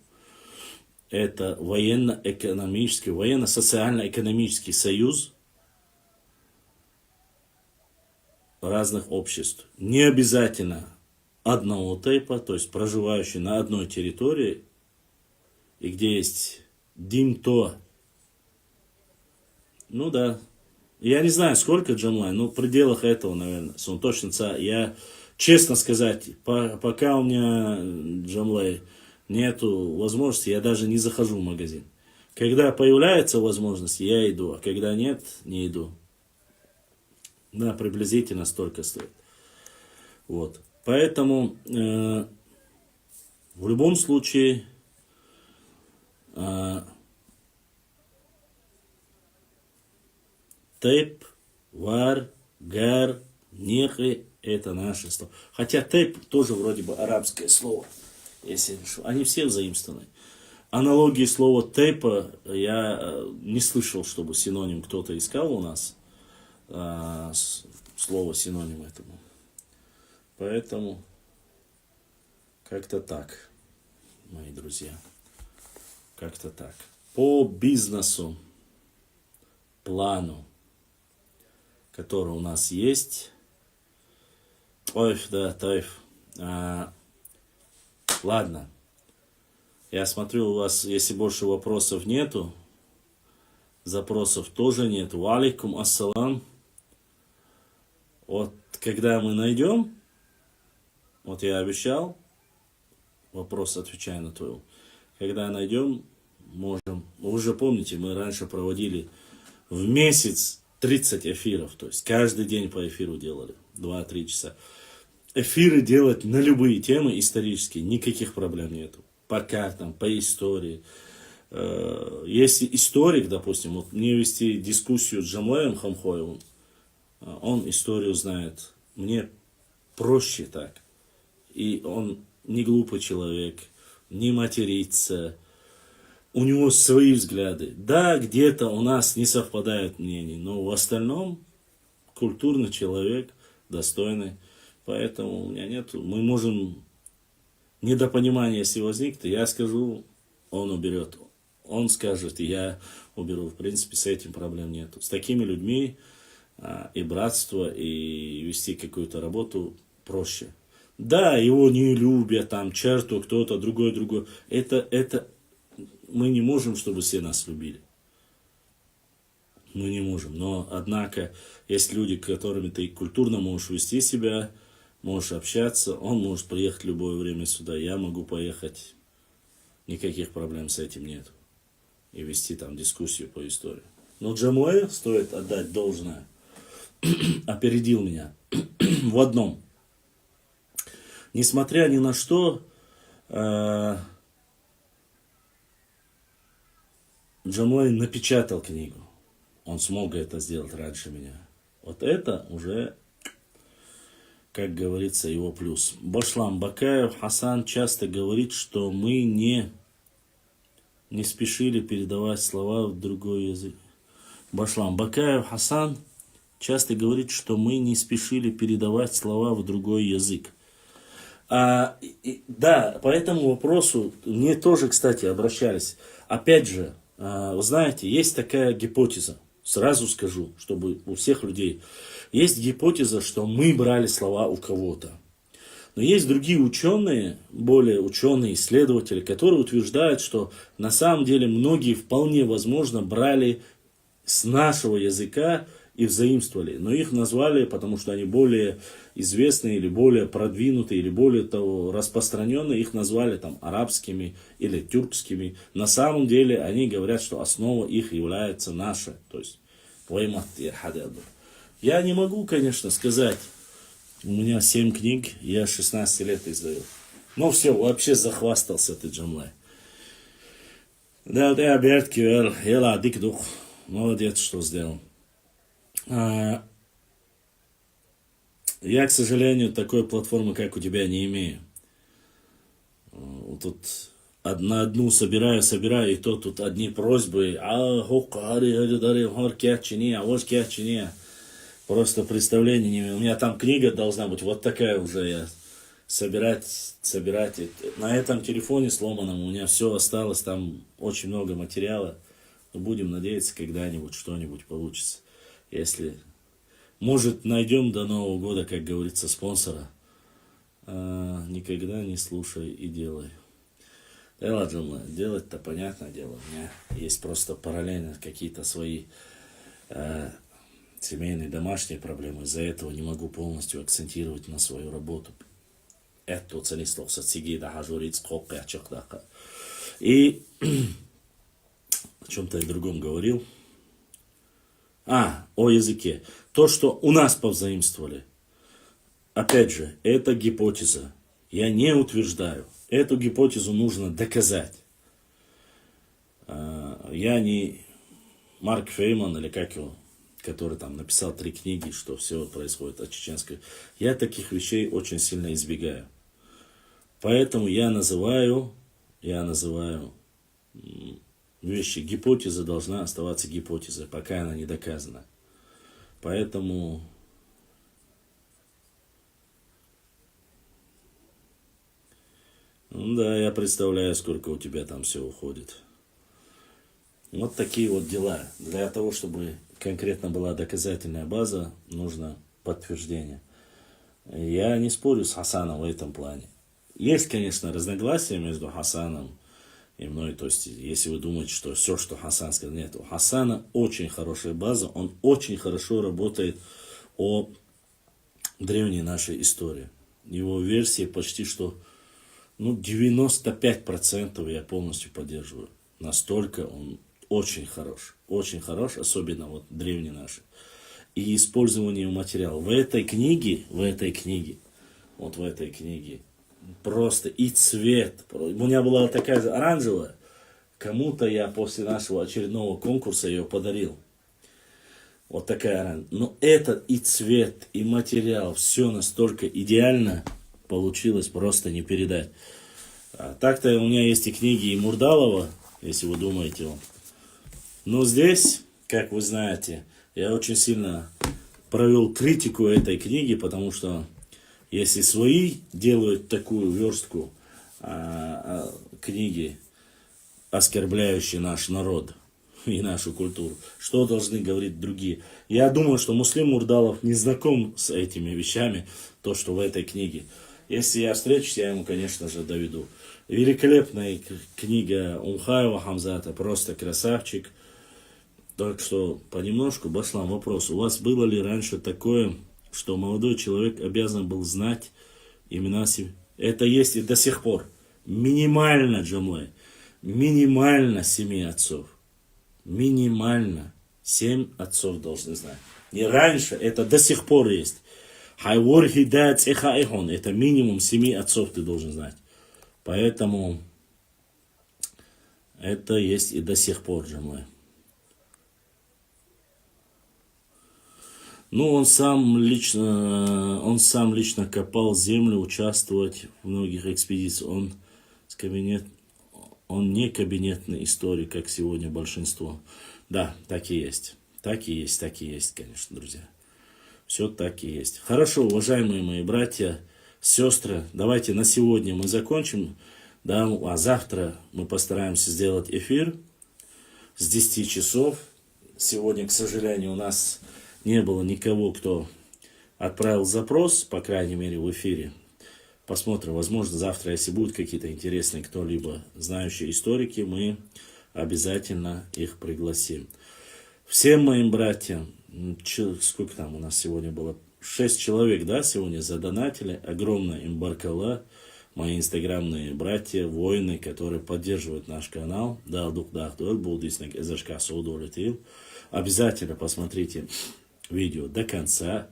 Это военно-экономический, военно-социально-экономический союз разных обществ. Не обязательно одного типа, то есть проживающий на одной территории, и где есть димто. Ну да. Я не знаю, сколько, Джамлай, но в пределах этого, наверное. Я, честно сказать, пока у меня, Джамлай, нету возможности, я даже не захожу в магазин. Когда появляется возможность, я иду, а когда нет, не иду. Да, приблизительно столько стоит. Вот. Поэтому в любом случае тейп, вар, гар, нехи – это наши слова. Хотя тейп тоже вроде бы арабское слово, если я решу. Они все заимствованы. Аналогии слова тейпа я не слышал, чтобы синоним кто-то искал у нас. Слово синоним этому. Поэтому как-то так, мои друзья. Как-то так. По бизнесу, плану, который у нас есть. Тайф. Ладно. Я смотрю, у вас, если больше вопросов нету, запросов тоже нету. Алейкум ассалам. Вот когда мы найдем, вот я обещал, вопрос отвечаю на твой. Когда найдем, можем. Вы уже помните, мы раньше проводили в месяц 30 эфиров. То есть каждый день по эфиру делали. 2-3 часа. Эфиры делать на любые темы исторические. Никаких проблем нету. По картам, по истории. Если историк, допустим, вот мне вести дискуссию с Джамлаем Хамхоевым, он историю знает. Мне проще так. И он не глупый человек, не матерится. У него свои взгляды. Да, где-то у нас не совпадают мнения, но в остальном культурный человек, достойный. Поэтому у меня нету. Мы можем недопонимание, если возникнет, я скажу, он уберет. Он скажет, и я уберу. В принципе, с этим проблем нету. С такими людьми и братство, и вести какую-то работу проще. Да, его не любят, там, черту, кто-то, другой. Это мы не можем, чтобы все нас любили. Мы не можем. Но, однако, есть люди, с которыми ты культурно можешь вести себя, можешь общаться, он может приехать в любое время сюда, я могу поехать. Никаких проблем с этим нет. И вести там дискуссию по истории. Но Джамуэ, стоит отдать должное, опередил меня в одном. Несмотря ни на что, Джамуэ напечатал книгу. Он смог это сделать раньше меня. Вот это уже, как говорится, его плюс. Башлам Бакаев Хасан часто говорит, что мы не спешили передавать слова в другой язык. Башлам Бакаев Хасан часто говорит, что мы не спешили передавать слова в другой язык. Да, по этому вопросу мне тоже, кстати, обращались. Опять же, вы знаете, есть такая гипотеза. Сразу скажу, чтобы у всех людей. Есть гипотеза, что мы брали слова у кого-то. Но есть другие ученые, более ученые, исследователи, которые утверждают, что на самом деле многие вполне возможно брали с нашего языка и взаимствовали. Но их назвали, потому что они более известные, или более продвинутые, или более того распространенные. Их назвали там арабскими или тюркскими. На самом деле они говорят, что основа их является наша. То есть, я не могу, конечно, сказать. У меня 7 книг, я 16 лет издаю. Ну все, вообще захвастался ты, Джамлай. Да, ты оберт кивер, ела дик дух. Молодец, что сделал. Я, к сожалению, такой платформы, как у тебя, не имею. Тут на одну собираю, и то тут одни просьбы. Просто представление не имею. У меня там книга должна быть вот такая уже. Я собирать. На этом телефоне сломанном у меня все осталось. Там очень много материала. Но будем надеяться, когда-нибудь что-нибудь получится. Если, может, найдем до Нового года, как говорится, спонсора. Никогда не слушай и делай. Да ладно, делать-то понятное дело. У меня есть просто параллельно какие-то свои семейные, домашние проблемы. Из-за этого не могу полностью акцентировать на свою работу. И о чем-то я другом говорил. О языке. То, что у нас повзаимствовали. опять же, это гипотеза. Я не утверждаю. Эту гипотезу нужно доказать. Я не Марк Фейман, или как его, который там написал 3 книги, что все происходит от чеченской. Я таких вещей очень сильно избегаю. Поэтому я называю вещи. Гипотеза должна оставаться гипотезой, пока она не доказана. Поэтому ну да, я представляю, сколько у тебя там все уходит. Вот такие вот дела. Для того, чтобы конкретно была доказательная база, нужно подтверждение. Я не спорю с Хасаном в этом плане. Есть, конечно, разногласия между Хасаном и мной. То есть, если вы думаете, что все, что Хасан сказал, нет. У Хасана очень хорошая база. Он очень хорошо работает о древней нашей истории. Его версии почти что 95% я полностью поддерживаю. Настолько он очень хорош. Очень хорош, особенно вот древний наши. И использование материала. В этой книге, просто и цвет. У меня была такая же оранжевая. Кому-то я после нашего очередного конкурса ее подарил. Вот такая оранжевая. Но этот и цвет, и материал, все настолько идеально получилось, просто не передать. Так-то у меня есть и книги и Мурдалова, если вы думаете. Но здесь, как вы знаете, я очень сильно провел критику этой книги, потому что если свои делают такую верстку книги, оскорбляющие наш народ и нашу культуру, что должны говорить другие? Я думаю, что Муслим Мурдалов не знаком с этими вещами, то, что в этой книге. Если я встречусь, я ему, конечно же, доведу. Великолепная книга Умхаева Хамзата, просто красавчик. Так что понемножку, Баслам, вопрос. У вас было ли раньше такое, что молодой человек обязан был знать имена семьи? Это есть и до сих пор. Минимально, Джамлай. Минимально 7 отцов. Минимально 7 отцов должны знать. Не раньше, это до сих пор есть. Это минимум 7 отцов ты должен знать. Поэтому это есть и до сих пор, Джамлай. Он сам лично копал землю, участвовать в многих экспедициях. Он не кабинетный историк, как сегодня большинство. Да, так и есть. Так и есть, конечно, друзья. Все так и есть. Хорошо, уважаемые мои братья, сестры, давайте на сегодня мы закончим. Да, а завтра мы постараемся сделать эфир с 10 часов. Сегодня, к сожалению, у нас не было никого, кто отправил запрос, по крайней мере, в эфире. Посмотрим, возможно, завтра, если будут какие-то интересные кто-либо знающие историки, мы обязательно их пригласим. Всем моим братьям, сколько там у нас сегодня было? 6 человек, да, сегодня задонатили. Огромное им баркалла. Мои инстаграмные братья, воины, которые поддерживают наш канал. Обязательно посмотрите видео до конца.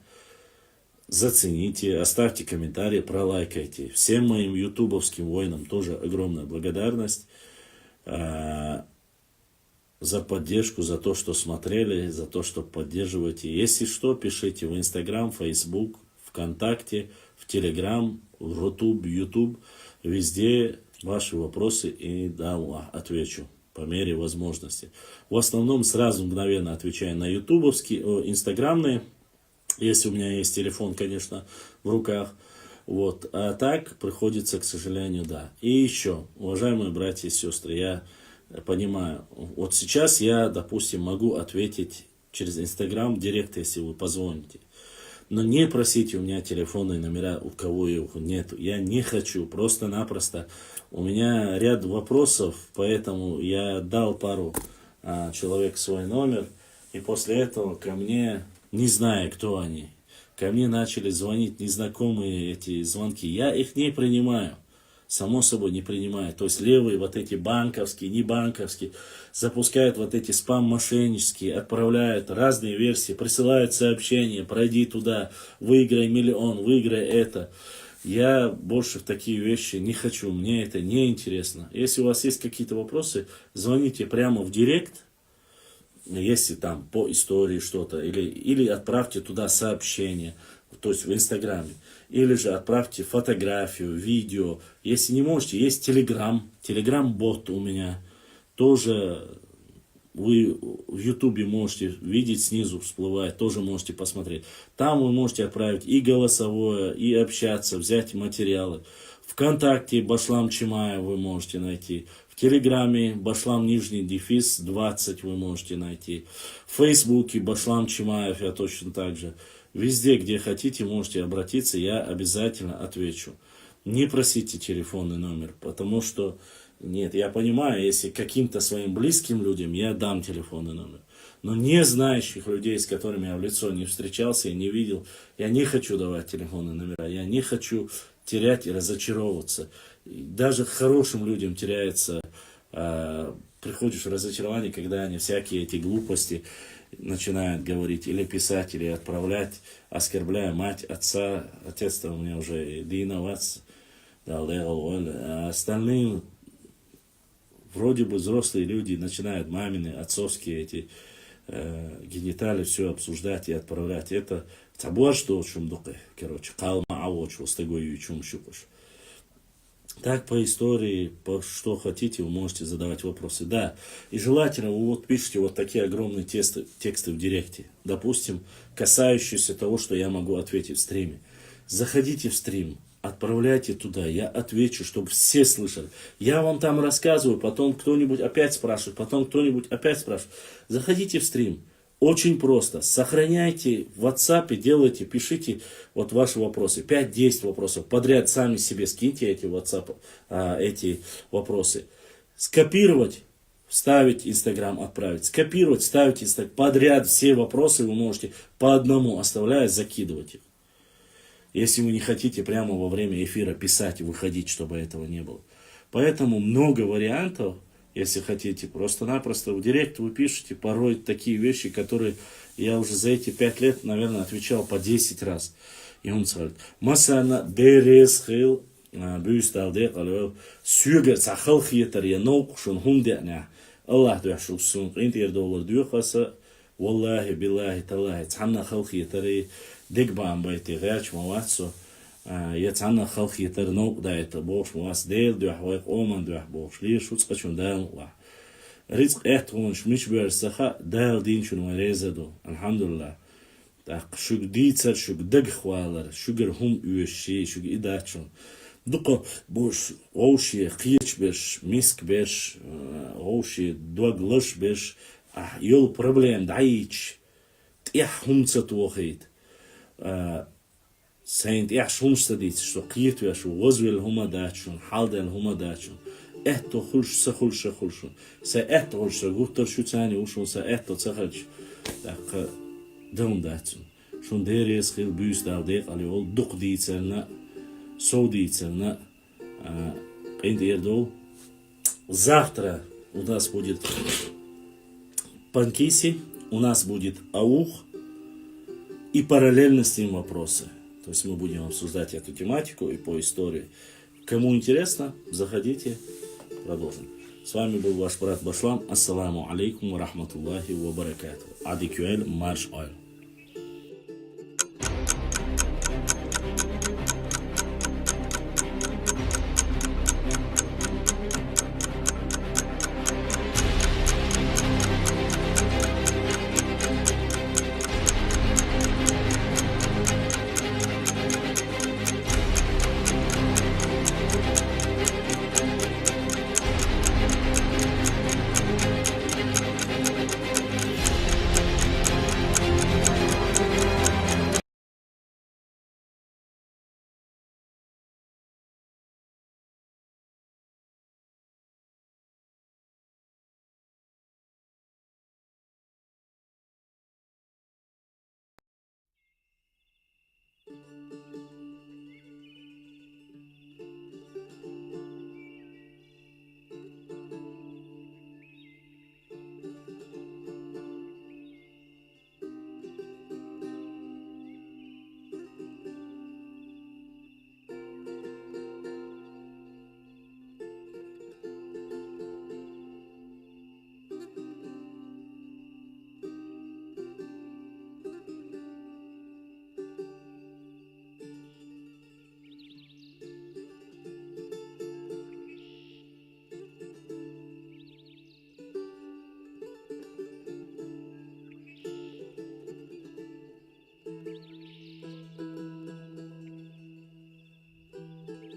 Зацените, оставьте комментарии, пролайкайте. Всем моим ютубовским воинам тоже огромная благодарность за поддержку, за то, что смотрели, за то, что поддерживаете. Если что, пишите в Инстаграм, Фейсбук, ВКонтакте, в Телеграм, в Рутуб, Ютуб. Везде ваши вопросы, и да, отвечу по мере возможности. В основном сразу мгновенно отвечаю на ютубовские, инстаграмные, если у меня есть телефон, конечно, в руках. Вот. А так приходится, к сожалению, да. И еще, уважаемые братья и сестры, я понимаю, вот сейчас я, допустим, могу ответить через Инстаграм директ, если вы позвоните. Но не просите у меня телефонные номера, у кого их нет. Я не хочу, просто-напросто. У меня ряд вопросов, поэтому я дал пару человек свой номер. И после этого ко мне, не зная, кто они, ко мне начали звонить незнакомые эти звонки. Я их не принимаю. само собой не принимает. То есть левые вот эти банковские, не банковские, запускают вот эти спам-мошеннические, отправляют разные версии, присылают сообщения, пройди туда, выиграй миллион, выиграй это. Я больше в такие вещи не хочу, мне это не интересно. Если у вас есть какие-то вопросы, звоните прямо в директ, если там по истории что-то, или отправьте туда сообщение, то есть в Инстаграме, или же отправьте фотографию, видео. Если не можете, есть Телеграм-бот у меня, тоже вы в Ютубе можете видеть, снизу всплывает, тоже можете посмотреть. Там вы можете отправить и голосовое, и общаться, взять материалы. ВКонтакте Башлам Чимаев вы можете найти. В Телеграме Башлам нижний дефис 20 вы можете найти. В Фейсбуке Башлам Чимаев я точно так же. Везде, где хотите, можете обратиться, я обязательно отвечу. Не просите телефонный номер, потому что, нет, я понимаю, если каким-то своим близким людям я дам телефонный номер. Но не знающих людей, с которыми я в лицо не встречался и не видел, я не хочу давать телефонные номера, я не хочу терять и разочаровываться. И даже хорошим людям теряется, приходишь в разочарование, когда они всякие эти глупости начинают говорить или писать, или отправлять, оскорбляя мать, отца. Отец-то у меня уже диноват, а остальные вроде бы взрослые люди начинают мамины, отцовские эти гениталии все обсуждать и отправлять. Это табуар что чем дукы, короче, калма ауч, устегою чем щупаш. Так по истории, по что хотите, вы можете задавать вопросы. Да, и желательно вы вот пишите вот такие огромные тексты в директе. Допустим, касающиеся того, что я могу ответить в стриме. Заходите в стрим, отправляйте туда, я отвечу, чтобы все слышали. Я вам там рассказываю, потом кто-нибудь опять спрашивает, потом кто-нибудь опять спрашивает. Заходите в стрим. Очень просто. Сохраняйте в WhatsApp, делайте, пишите вот ваши вопросы. 5-10 вопросов подряд сами себе скиньте эти WhatsApp, эти вопросы. Скопировать, вставить Instagram, отправить. Скопировать, ставить Instagram. Подряд все вопросы вы можете по одному оставляя, закидывать их. Если вы не хотите прямо во время эфира писать и выходить, чтобы этого не было. Поэтому много вариантов. Если хотите, просто-напросто в директ вы пишете порой такие вещи, которые я уже за эти 5 лет, наверное, отвечал по 10 раз. И он говорит, масана дерес хил бюсталде калев сюгер сахал хиетар я наукшун хунденя. Аллах дуашуксун $20 дюхаса والله بالله تالله تعنا خلقي تري دقبان بيتي غيرش مواتسو يتعنا خلقي تر نوق دايت بوش مواس ديل دوح ويق اومن دوح بوش ليش شو تسقشون دال واح رزق احتونش مش بيرسخا دال دين شنو مريزدو الحمد لله تاق شوك ديتر شوك دق خوالر شوكر هم يوشي شوك إداتشون دقو بوش غوشي قيش بيش ميسك بيش غوشي دوغلش بيش يول проблем دعيش تيح همسة توخيت سين تيح شمس تديت شو قيت وشو غزويل هما داتشون حالدل هما داتشون احتو خلش سخلش خلشون سا احتو خلش سغوتر شو تاني وشون سا احتو تخلش داق دون داتشون شون ديريس خيل بيس داو ديق علي ول دق ديتسلنا سو дийцельна. Завтра у нас будет Панкиси, у нас будет аух и параллельно с ним вопросы. То есть мы будем обсуждать эту тематику и по истории. Кому интересно, заходите, продолжим. С вами был ваш брат Башлам. Ассаламу алейкум ва рахматуллахи ва баракату. Адикюэль Марш Ойл.